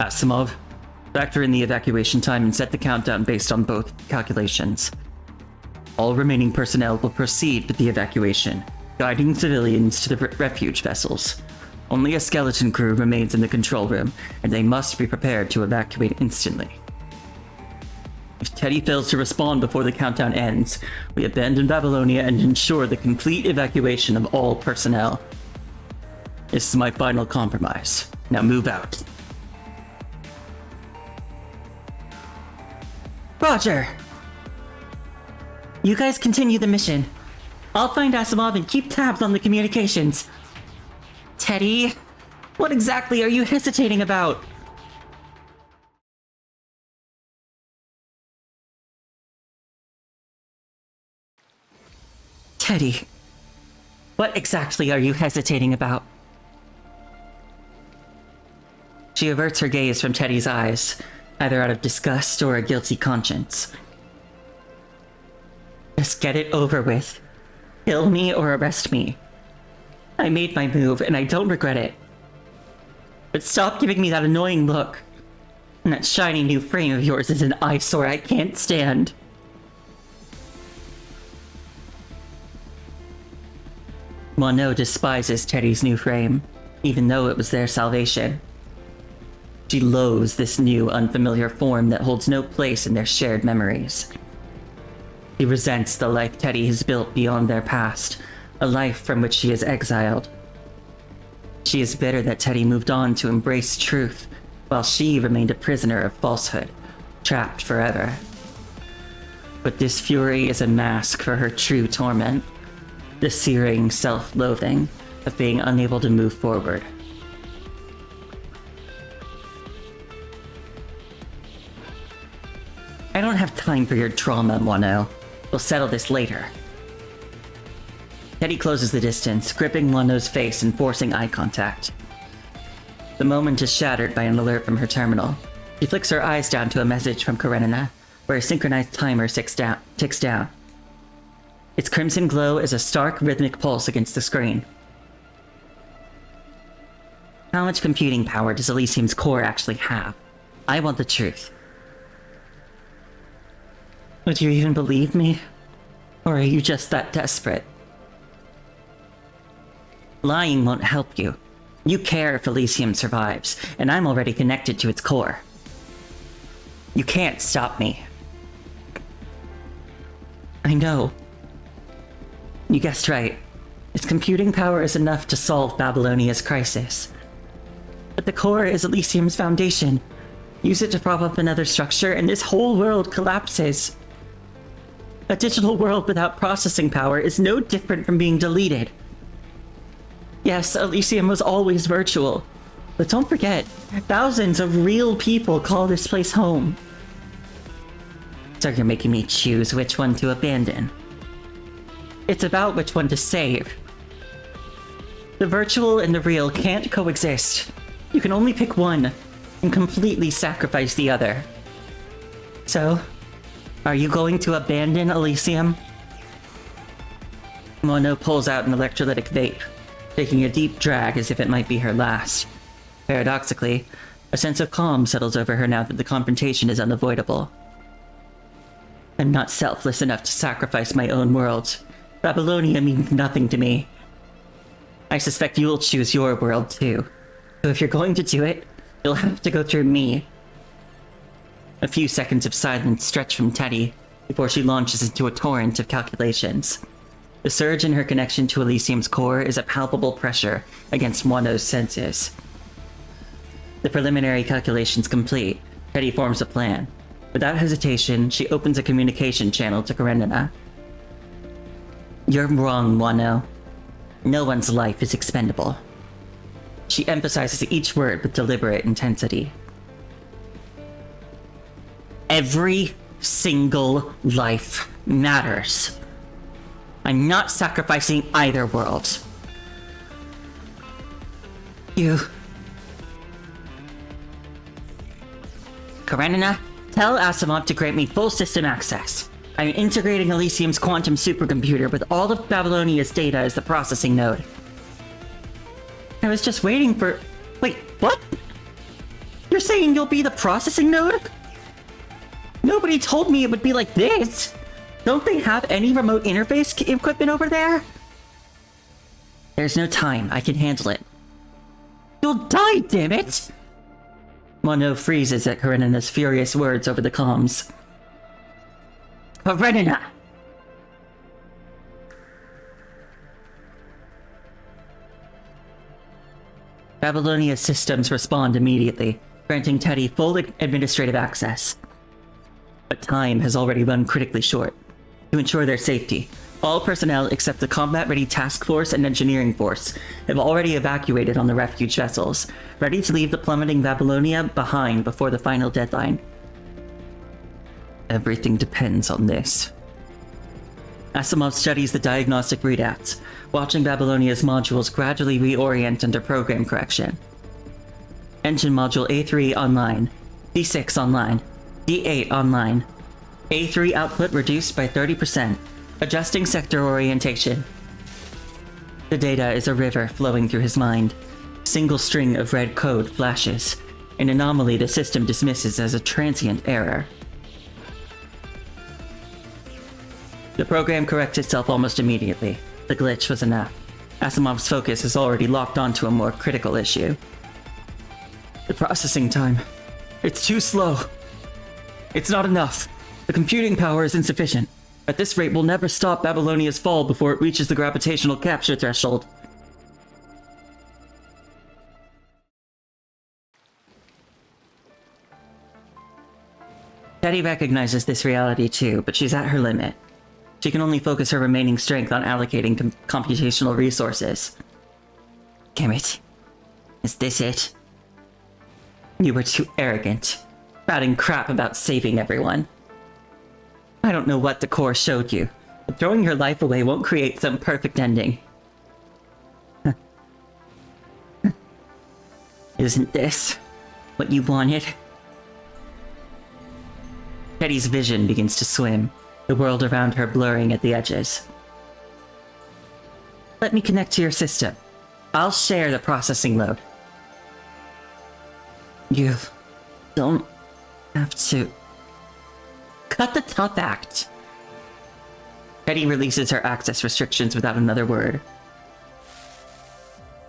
Asimov, factor in the evacuation time and set the countdown based on both calculations. All remaining personnel will proceed with the evacuation, guiding civilians to the refuge vessels. Only a skeleton crew remains in the control room, and they must be prepared to evacuate instantly. If Teddy fails to respond before the countdown ends, we abandon Babylonia and ensure the complete evacuation of all personnel. This is my final compromise. Now move out. Roger! You guys continue the mission. I'll find Asimov and keep tabs on the communications. Teddy, what exactly are you hesitating about? Teddy, what exactly are you hesitating about? She averts her gaze from Teddy's eyes, either out of disgust or a guilty conscience. Just get it over with. Kill me or arrest me. I made my move and I don't regret it. But stop giving me that annoying look. And that shiny new frame of yours is an eyesore I can't stand. Wano despises Teddy's new frame, even though it was their salvation. She loathes this new, unfamiliar form that holds no place in their shared memories. She resents the life Teddy has built beyond their past, a life from which she is exiled. She is bitter that Teddy moved on to embrace truth, while she remained a prisoner of falsehood, trapped forever. But this fury is a mask for her true torment. The searing self-loathing of being unable to move forward. I don't have time for your trauma, Wano. We'll settle this later. Teddy closes the distance, gripping Wano's face and forcing eye contact. The moment is shattered by an alert from her terminal. She flicks her eyes down to a message from Karenina, where a synchronized timer ticks down. Its crimson glow is a stark, rhythmic pulse against the screen. How much computing power does Elysium's core actually have? I want the truth. Would you even believe me? Or are you just that desperate? Lying won't help you. You care if Elysium survives, and I'm already connected to its core. You can't stop me. I know. You guessed right. Its computing power is enough to solve Babylonia's crisis. But the core is Elysium's foundation. Use it to prop up another structure, and this whole world collapses. A digital world without processing power is no different from being deleted. Yes, Elysium was always virtual. But don't forget, thousands of real people call this place home. So you're making me choose which one to abandon. It's about which one to save. The virtual and the real can't coexist. You can only pick one and completely sacrifice the other. So, are you going to abandon Elysium? Mono pulls out an electrolytic vape, taking a deep drag as if it might be her last. Paradoxically, a sense of calm settles over her now that the confrontation is unavoidable. I'm not selfless enough to sacrifice my own world. Babylonia means nothing to me. I suspect you'll choose your world too. So if you're going to do it, you'll have to go through me. A few seconds of silence stretch from Teddy before she launches into a torrent of calculations. The surge in her connection to Elysium's core is a palpable pressure against Wano's senses. The preliminary calculations complete, Teddy forms a plan. Without hesitation, she opens a communication channel to Karenina. You're wrong, Wano. No one's life is expendable. She emphasizes each word with deliberate intensity. Every single life matters. I'm not sacrificing either world. You... Karenina, tell Asimov to grant me full system access. I'm integrating Elysium's quantum supercomputer with all of Babylonia's data as the processing node. I was just waiting for... Wait, what? You're saying you'll be the processing node? Nobody told me it would be like this! Don't they have any remote interface equipment over there? There's no time, I can handle it. You'll die, damn it! Mono freezes at Karenina's furious words over the comms. Karenina! Babylonia's systems respond immediately, granting Teddy full administrative access. But time has already run critically short. To ensure their safety, all personnel except the combat-ready task force and engineering force have already evacuated on the refuge vessels, ready to leave the plummeting Babylonia behind before the final deadline. Everything depends on this. Asimov studies the diagnostic readouts, watching Babylonia's modules gradually reorient under program correction. Engine module A3 online, D6 online, D8 online. A3 output reduced by 30%, adjusting sector orientation. The data is a river flowing through his mind. Single string of red code flashes, an anomaly the system dismisses as a transient error. The program corrects itself almost immediately. The glitch was enough. Asimov's focus is already locked onto a more critical issue. The processing time. It's too slow. It's not enough. The computing power is insufficient. At this rate, we'll never stop Babylonia's fall before it reaches the gravitational capture threshold. Teddy recognizes this reality too, but she's at her limit. She can only focus her remaining strength on allocating computational resources. Kemet, is this it? You were too arrogant, spouting crap about saving everyone. I don't know what the core showed you, but throwing your life away won't create some perfect ending. Isn't this what you wanted? Teddy's vision begins to swim, the world around her blurring at the edges. Let me connect to your system. I'll share the processing load. You don't have to... Cut the tough act! Teddy releases her access restrictions without another word.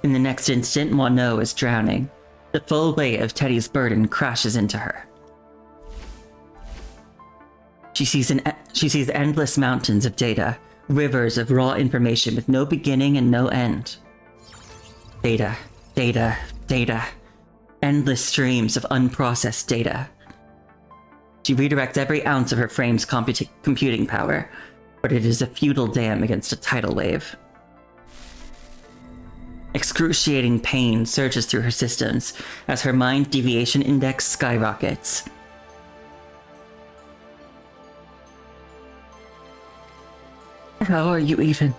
In the next instant, Mono is drowning. The full weight of Teddy's burden crashes into her. She sees endless mountains of data, rivers of raw information with no beginning and no end. Data, data, data. Endless streams of unprocessed data. She redirects every ounce of her frame's computing power, but it is a futile dam against a tidal wave. Excruciating pain surges through her systems as her mind deviation index skyrockets. How are you even?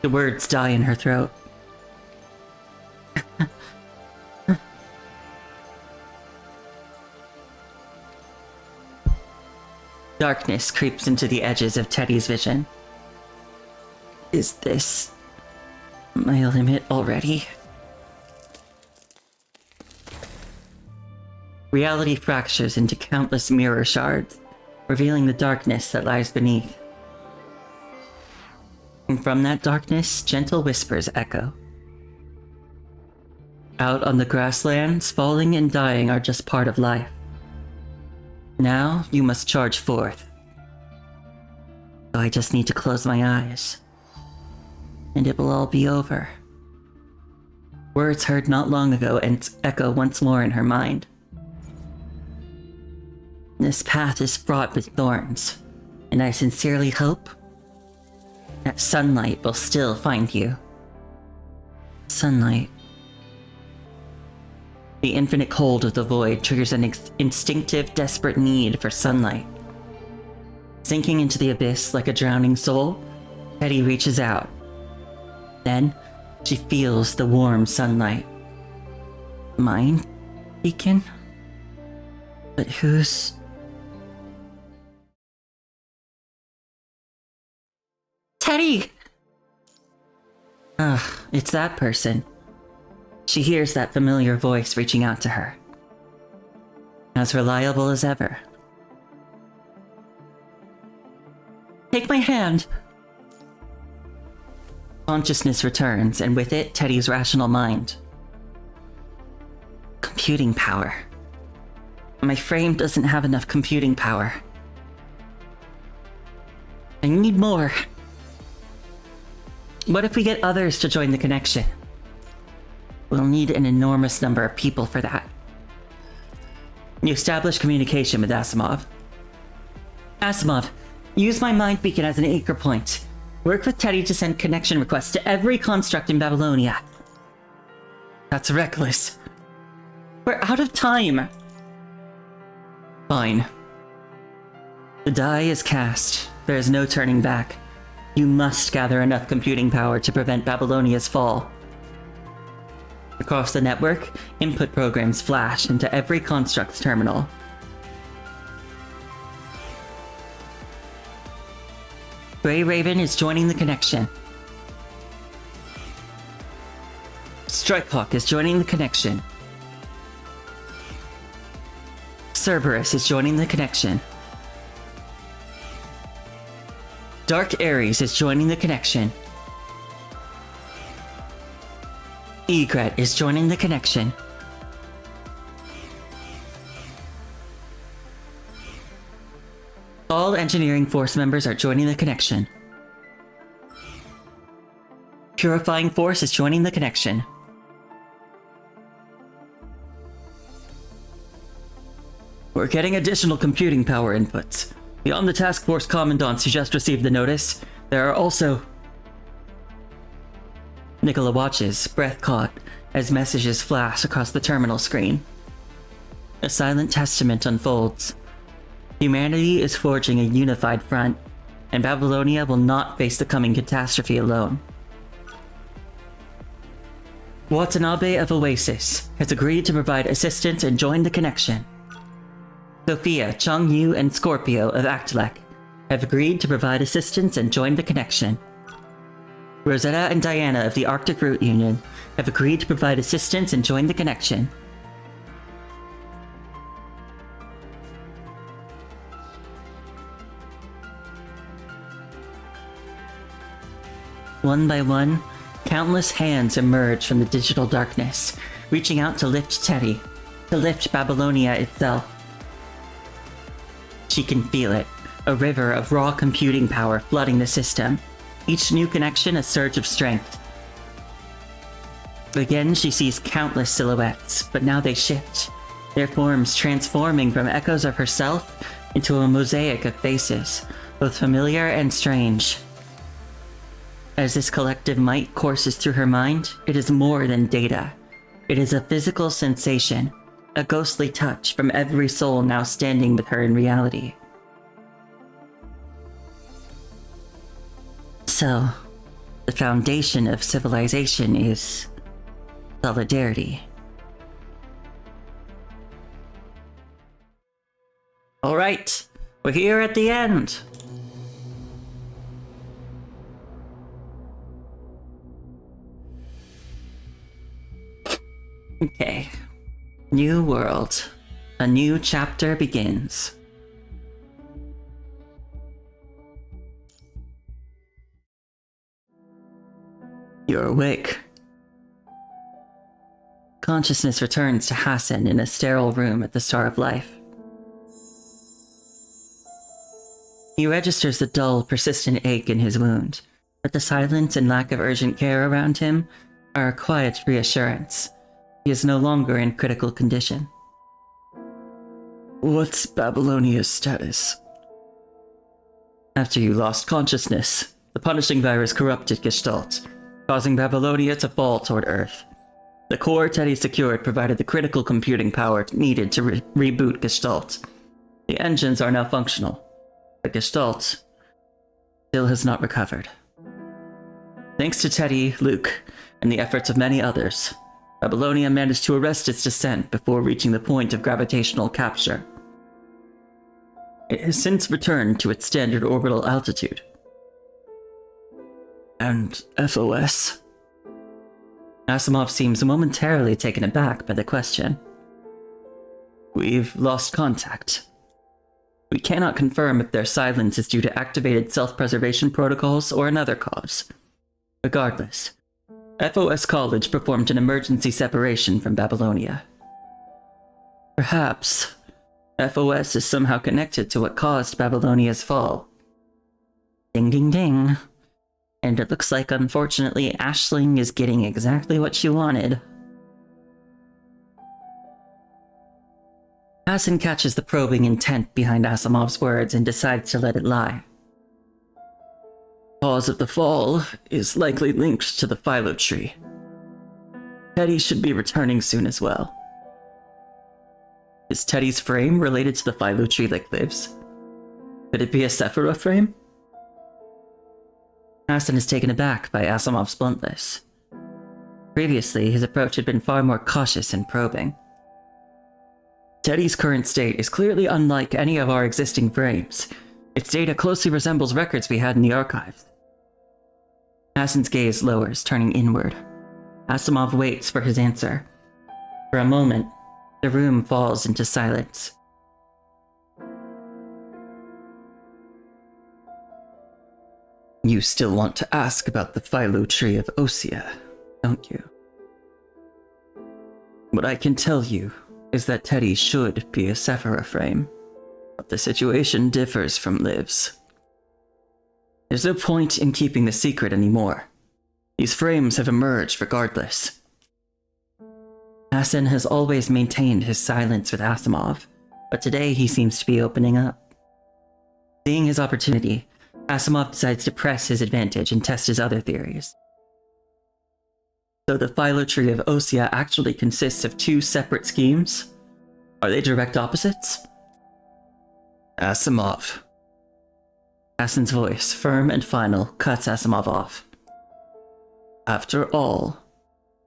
The words die in her throat. Darkness creeps into the edges of Teddy's vision. Is this my limit already? Reality fractures into countless mirror shards, revealing the darkness that lies beneath. And from that darkness, gentle whispers echo. Out on the grasslands, falling and dying are just part of life. Now, you must charge forth. So I just need to close my eyes. And it will all be over. Words heard not long ago and echo once more in her mind. This path is fraught with thorns, and I sincerely hope that sunlight will still find you. Sunlight. The infinite cold of the void triggers an instinctive, desperate need for sunlight. Sinking into the abyss like a drowning soul, Teddy reaches out. Then, she feels the warm sunlight. Mine? Beacon? But whose? It's that person. She hears that familiar voice reaching out to her. As reliable as ever. Take my hand! Consciousness returns, and with it, Teddy's rational mind. Computing power. My frame doesn't have enough computing power. I need more. What if we get others to join the connection? We'll need an enormous number of people for that. You establish communication with Asimov. Asimov, use my mind beacon as an anchor point. Work with Teddy to send connection requests to every construct in Babylonia. That's reckless. We're out of time. Fine. The die is cast. There is no turning back. You must gather enough computing power to prevent Babylonia's fall. Across the network, input programs flash into every construct's terminal. Grey Raven is joining the connection. Strikehawk is joining the connection. Cerberus is joining the connection. Dark Ares is joining the connection. Egret is joining the connection. All engineering force members are joining the connection. Purifying Force is joining the connection. We're getting additional computing power inputs. Beyond the task force commandants who just received the notice, there are also... Nicola watches, breath caught, as messages flash across the terminal screen. A silent testament unfolds. Humanity is forging a unified front, and Babylonia will not face the coming catastrophe alone. Watanabe of Oasis has agreed to provide assistance and join the connection. Sophia, Changyu, and Scorpio of Actilec have agreed to provide assistance and join the connection. Rosetta and Diana of the Arctic Route Union have agreed to provide assistance and join the connection. One by one, countless hands emerge from the digital darkness, reaching out to lift Teddy, to lift Babylonia itself. She can feel it, a river of raw computing power flooding the system, each new connection a surge of strength. Again, she sees countless silhouettes, but now they shift, their forms transforming from echoes of herself into a mosaic of faces, both familiar and strange. As this collective might courses through her mind, it is more than data. It is a physical sensation, a ghostly touch from every soul now standing with her in reality. So, the foundation of civilization is solidarity. All right, we're here at the end. Okay. New world. A new chapter begins. You're awake. Consciousness returns to Hassan in a sterile room at the Star of Life. He registers the dull, persistent ache in his wound, but the silence and lack of urgent care around him are a quiet reassurance. He is no longer in critical condition. What's Babylonia's status? After you lost consciousness, the punishing virus corrupted Gestalt, causing Babylonia to fall toward Earth. The core Teddy secured provided the critical computing power needed to reboot Gestalt. The engines are now functional, but Gestalt still has not recovered. Thanks to Teddy, Luke, and the efforts of many others, Babylonia managed to arrest its descent before reaching the point of gravitational capture. It has since returned to its standard orbital altitude. And FOS? Asimov seems momentarily taken aback by the question. We've lost contact. We cannot confirm if their silence is due to activated self-preservation protocols or another cause. Regardless, FOS College performed an emergency separation from Babylonia. Perhaps FOS is somehow connected to what caused Babylonia's fall. Ding ding ding. And it looks like, unfortunately, Aisling is getting exactly what she wanted. Hassan catches the probing intent behind Asimov's words and decides to let it lie. Cause of the fall is likely linked to the philo tree. Teddy should be returning soon as well. Is Teddy's frame related to the philo tree like Liv's? Could it be a Sephira frame? Hassan is taken aback by Asimov's bluntness. Previously, his approach had been far more cautious and probing. Teddy's current state is clearly unlike any of our existing frames. Its data closely resembles records we had in the archives. Hassan's gaze lowers, turning inward. Asimov waits for his answer. For a moment, the room falls into silence. You still want to ask about the philo tree of Osea, don't you? What I can tell you is that Teddy should be a Sephira frame, but the situation differs from Liv's. There's no point in keeping the secret anymore. These frames have emerged regardless. Hassan has always maintained his silence with Asimov, but today he seems to be opening up. Seeing his opportunity, Asimov decides to press his advantage and test his other theories. So the philo tree of Osea actually consists of two separate schemes? Are they direct opposites? Asimov. Hassan's voice, firm and final, cuts Asimov off. After all,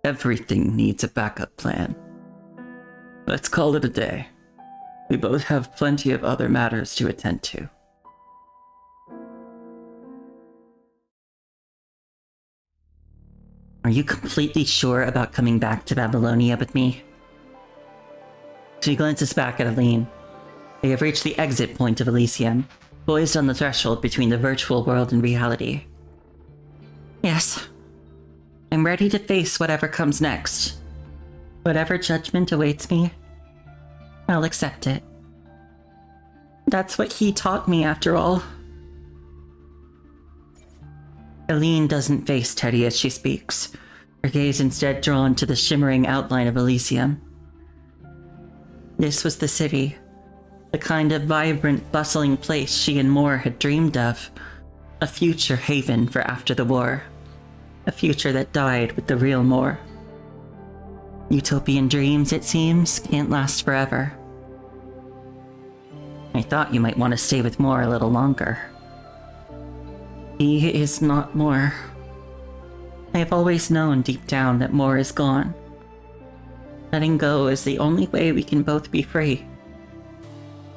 everything needs a backup plan. Let's call it a day. We both have plenty of other matters to attend to. Are you completely sure about coming back to Babylonia with me? She glances back at Aline. They have reached the exit point of Elysium, poised on the threshold between the virtual world and reality. Yes. I'm ready to face whatever comes next. Whatever judgment awaits me, I'll accept it. That's what he taught me, after all. Aline doesn't face Teddy as she speaks, her gaze instead drawn to the shimmering outline of Elysium. This was the city, the kind of vibrant, bustling place she and Moore had dreamed of, a future haven for after the war, a future that died with the real Moore. Utopian dreams, it seems, can't last forever. I thought you might want to stay with Moore a little longer. He is not Moore. I have always known deep down that Moore is gone. Letting go is the only way we can both be free.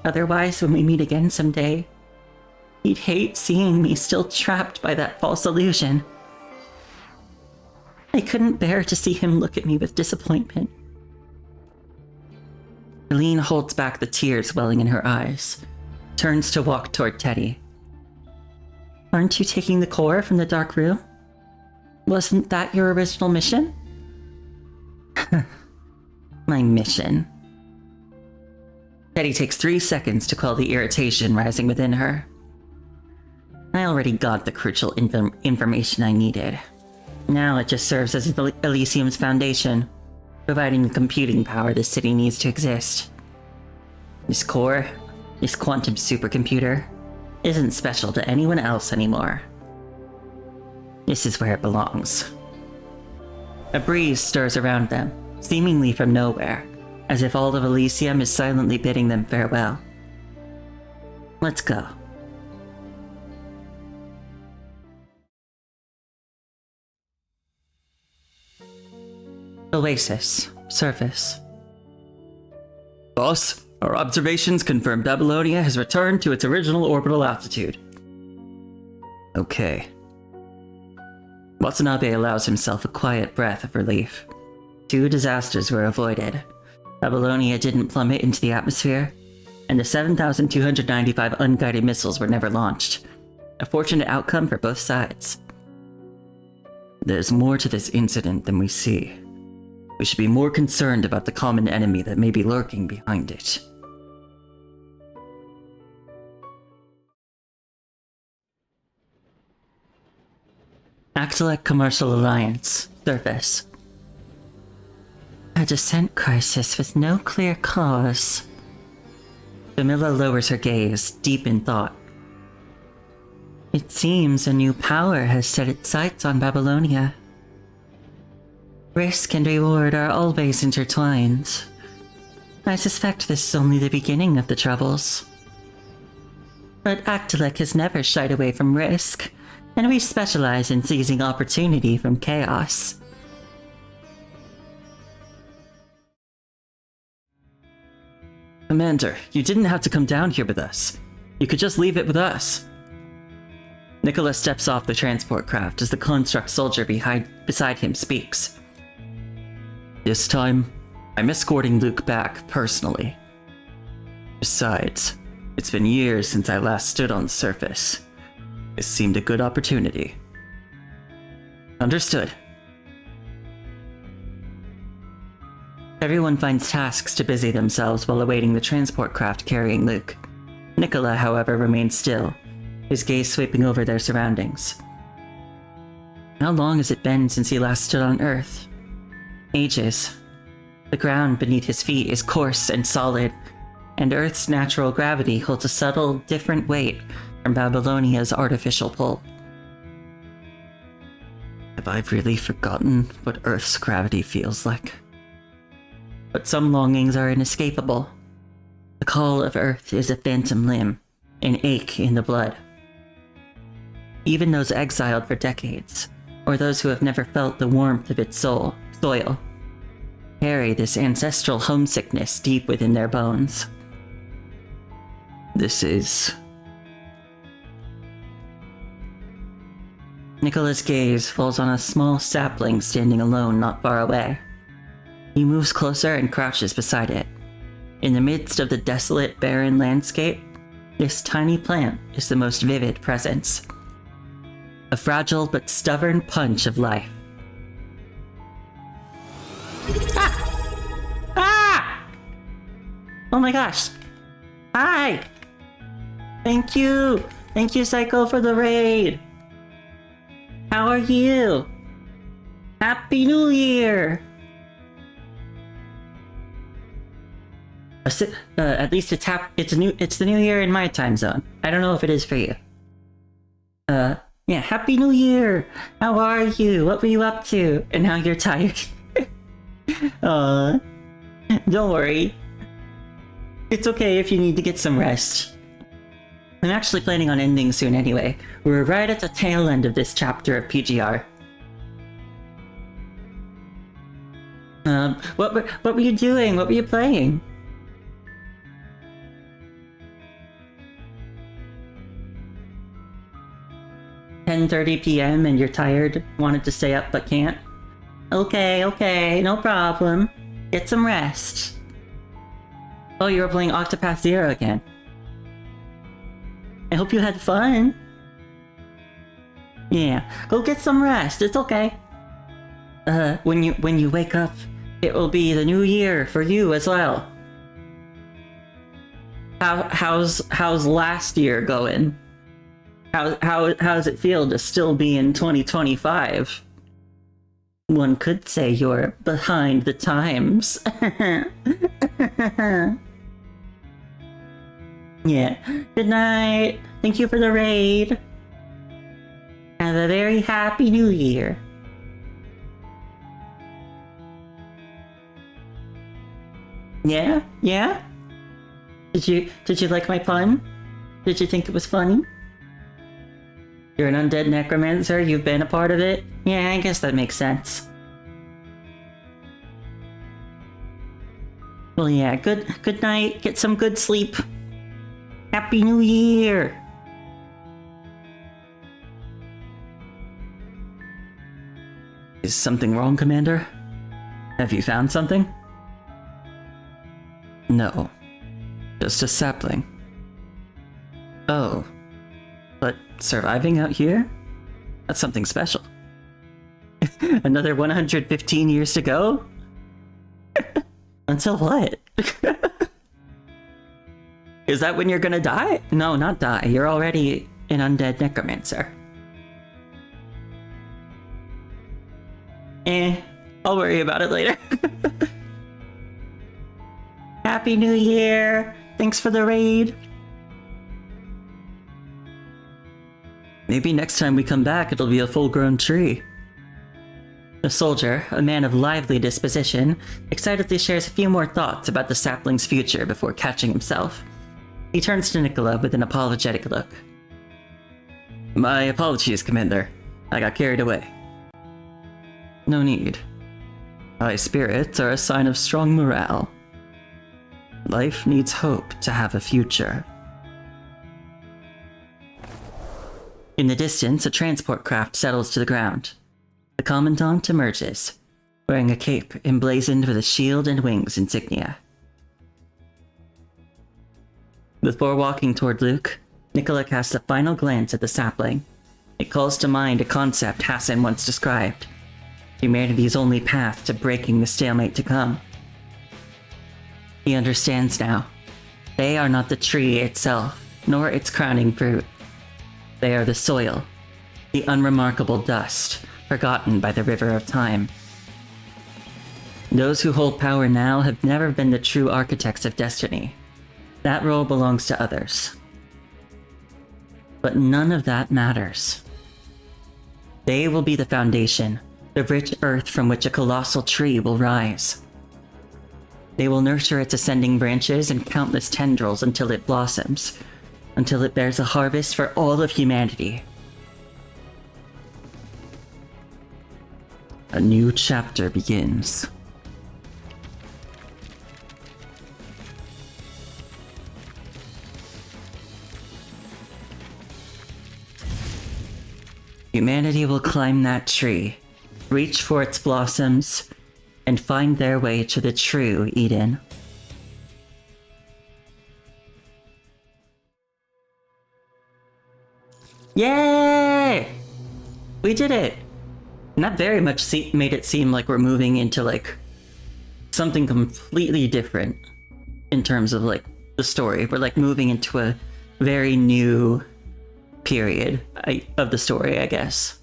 Otherwise, when we meet again someday, he'd hate seeing me still trapped by that false illusion. I couldn't bear to see him look at me with disappointment. Aline holds back the tears welling in her eyes, turns to walk toward Teddy. Aren't you taking the core from the dark room? Wasn't that your original mission? My mission. Teddy takes 3 seconds to quell the irritation rising within her. I already got the crucial information I needed. Now it just serves as Elysium's foundation, providing the computing power the city needs to exist. This core, this quantum supercomputer, isn't special to anyone else anymore. This is where it belongs. A breeze stirs around them, seemingly from nowhere, as if all of Elysium is silently bidding them farewell. Let's go. Oasis. Surface. Boss, our observations confirm Babylonia has returned to its original orbital altitude. Okay. Watanabe allows himself a quiet breath of relief. 2 disasters were avoided. Babylonia didn't plummet into the atmosphere, and the 7,295 unguided missiles were never launched. A fortunate outcome for both sides. There's more to this incident than we see. We should be more concerned about the common enemy that may be lurking behind it. Actelec Commercial Alliance, Surface. A descent crisis with no clear cause. Camilla lowers her gaze, deep in thought. It seems a new power has set its sights on Babylonia. Risk and reward are always intertwined. I suspect this is only the beginning of the troubles. But Actelec has never shied away from risk, and we specialize in seizing opportunity from chaos. Commander, you didn't have to come down here with us. You could just leave it with us. Nicholas steps off the transport craft as the construct soldier beside him speaks. This time, I'm escorting Luke back personally. Besides, it's been years since I last stood on the surface. This seemed a good opportunity. Understood. Everyone finds tasks to busy themselves while awaiting the transport craft carrying Luke. Nicola, however, remains still, his gaze sweeping over their surroundings. How long has it been since he last stood on Earth? Ages. The ground beneath his feet is coarse and solid, and Earth's natural gravity holds a subtle, different weight from Babylonia's artificial pull. Have I really forgotten what Earth's gravity feels like? But some longings are inescapable. The call of Earth is a phantom limb, an ache in the blood. Even those exiled for decades, or those who have never felt the warmth of its soil, carry this ancestral homesickness deep within their bones. This is... Nicola's gaze falls on a small sapling standing alone not far away. He moves closer and crouches beside it. In the midst of the desolate, barren landscape, this tiny plant is the most vivid presence. A fragile but stubborn punch of life. Ah! Ah! Oh my gosh! Hi! Thank you! Thank you, Psycho, for the raid! How are you? Happy New Year! At least it's the new year in my time zone. I don't know if it is for you. Yeah, Happy New Year! How are you? What were you up to? And now you're tired. Don't worry. It's okay if you need to get some rest. I'm actually planning on ending soon anyway. We're right at the tail end of this chapter of PGR. What were you doing? What were you playing? 10:30 p.m. and you're tired, wanted to stay up but can't? Okay, no problem. Get some rest. Oh, you were playing Octopath Zero again. I hope you had fun. Yeah, go get some rest, it's okay. When you wake up, it will be the new year for you as well. How's last year going? How does it feel to still be in 2025? One could say you're behind the times. Yeah. Good night. Thank you for the raid. Have a very happy new year. Yeah? Yeah? Did you like my pun? Did you think it was funny? You're an undead necromancer, you've been a part of it? Yeah, I guess that makes sense. Well, yeah, good night, get some good sleep. Happy New Year! Is something wrong, Commander? Have you found something? No. Just a sapling. Oh. But surviving out here? That's something special. Another 115 years to go? Until what? Is that when you're gonna die? No, not die. You're already an undead necromancer. I'll worry about it later. Happy New Year! Thanks for the raid! Maybe next time we come back it'll be a full-grown tree. The soldier, a man of lively disposition, excitedly shares a few more thoughts about the sapling's future before catching himself. He turns to Nicola with an apologetic look. My apologies, Commander. I got carried away. No need. High spirits are a sign of strong morale. Life needs hope to have a future. In the distance, a transport craft settles to the ground. The Commandant emerges, wearing a cape emblazoned with a shield and wings insignia. Before walking toward Luke, Nicola casts a final glance at the sapling. It calls to mind a concept Hassan once described: humanity's only path to breaking the stalemate to come. He understands now. They are not the tree itself, nor its crowning fruit. They are the soil, the unremarkable dust, forgotten by the river of time. Those who hold power now have never been the true architects of destiny. That role belongs to others. But none of that matters. They will be the foundation, the rich earth from which a colossal tree will rise. They will nurture its ascending branches and countless tendrils until it blossoms, until it bears a harvest for all of humanity. A new chapter begins. Humanity will climb that tree, reach for its blossoms, and find their way to the true Eden. Yay! We did it! And that very much made it seem like we're moving into, like, something completely different in terms of, like, the story. We're, like, moving into a very new period of the story, I guess.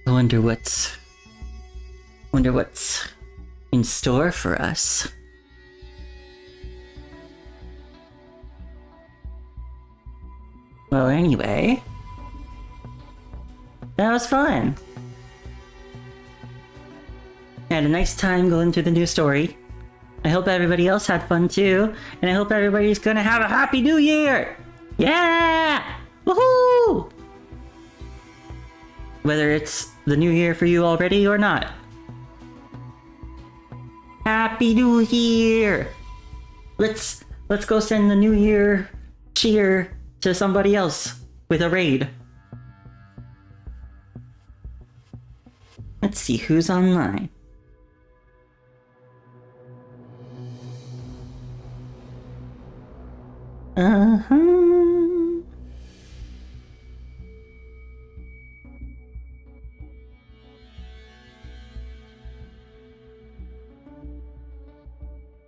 I wonder what's in store for us. Well, anyway, that was fun. I had a nice time going through the new story. I hope everybody else had fun too, and I hope everybody's gonna have a happy new year! Yeah! Woohoo! Whether it's the new year for you already or not. Happy New Year! Let's go send the New Year cheer to somebody else with a raid. Let's see who's online.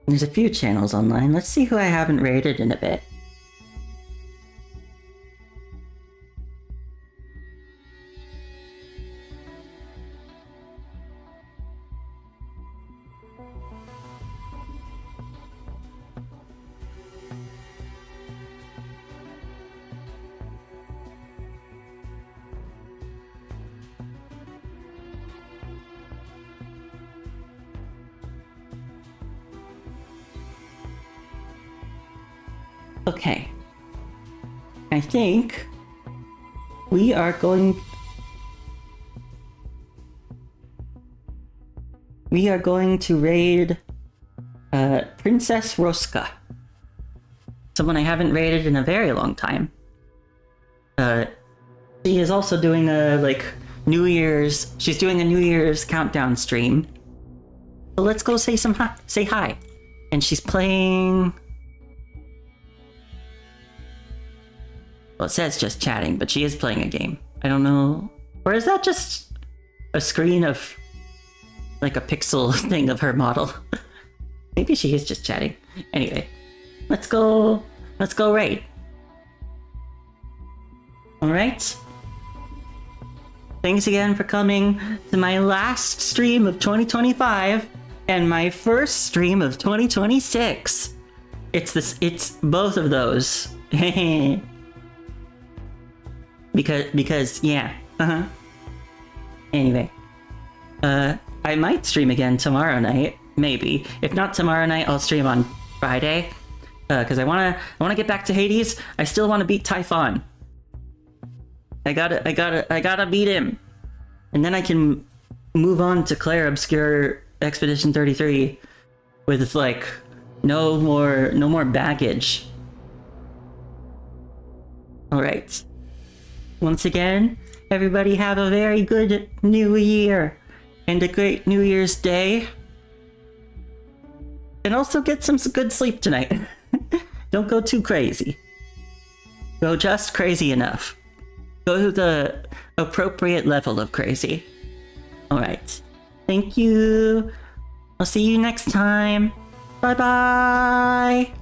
There's a few channels online. Let's see who I haven't raided in a bit. Okay. I think we are going to raid Princess Roska. Someone I haven't raided in a very long time. She is also doing a New Year's. She's doing a New Year's countdown stream. So let's go say hi. And she's playing. Well, it says just chatting, but she is playing a game. I don't know. Or is that just a screen of like a pixel thing of her model? Maybe she is just chatting. Anyway, let's go raid. Alright. Thanks again for coming to my last stream of 2025 and my first stream of 2026. It's both of those. because yeah. Anyway. I might stream again tomorrow night, maybe. If not tomorrow night, I'll stream on Friday. Cause I wanna get back to Hades. I still wanna beat Typhon. I gotta beat him. And then I can move on to Claire Obscure Expedition 33 with like no more baggage. Alright. Once again, everybody have a very good new year and a great New Year's Day. And also get some good sleep tonight. Don't go too crazy. Go just crazy enough. Go to the appropriate level of crazy. Alright. Thank you. I'll see you next time. Bye bye.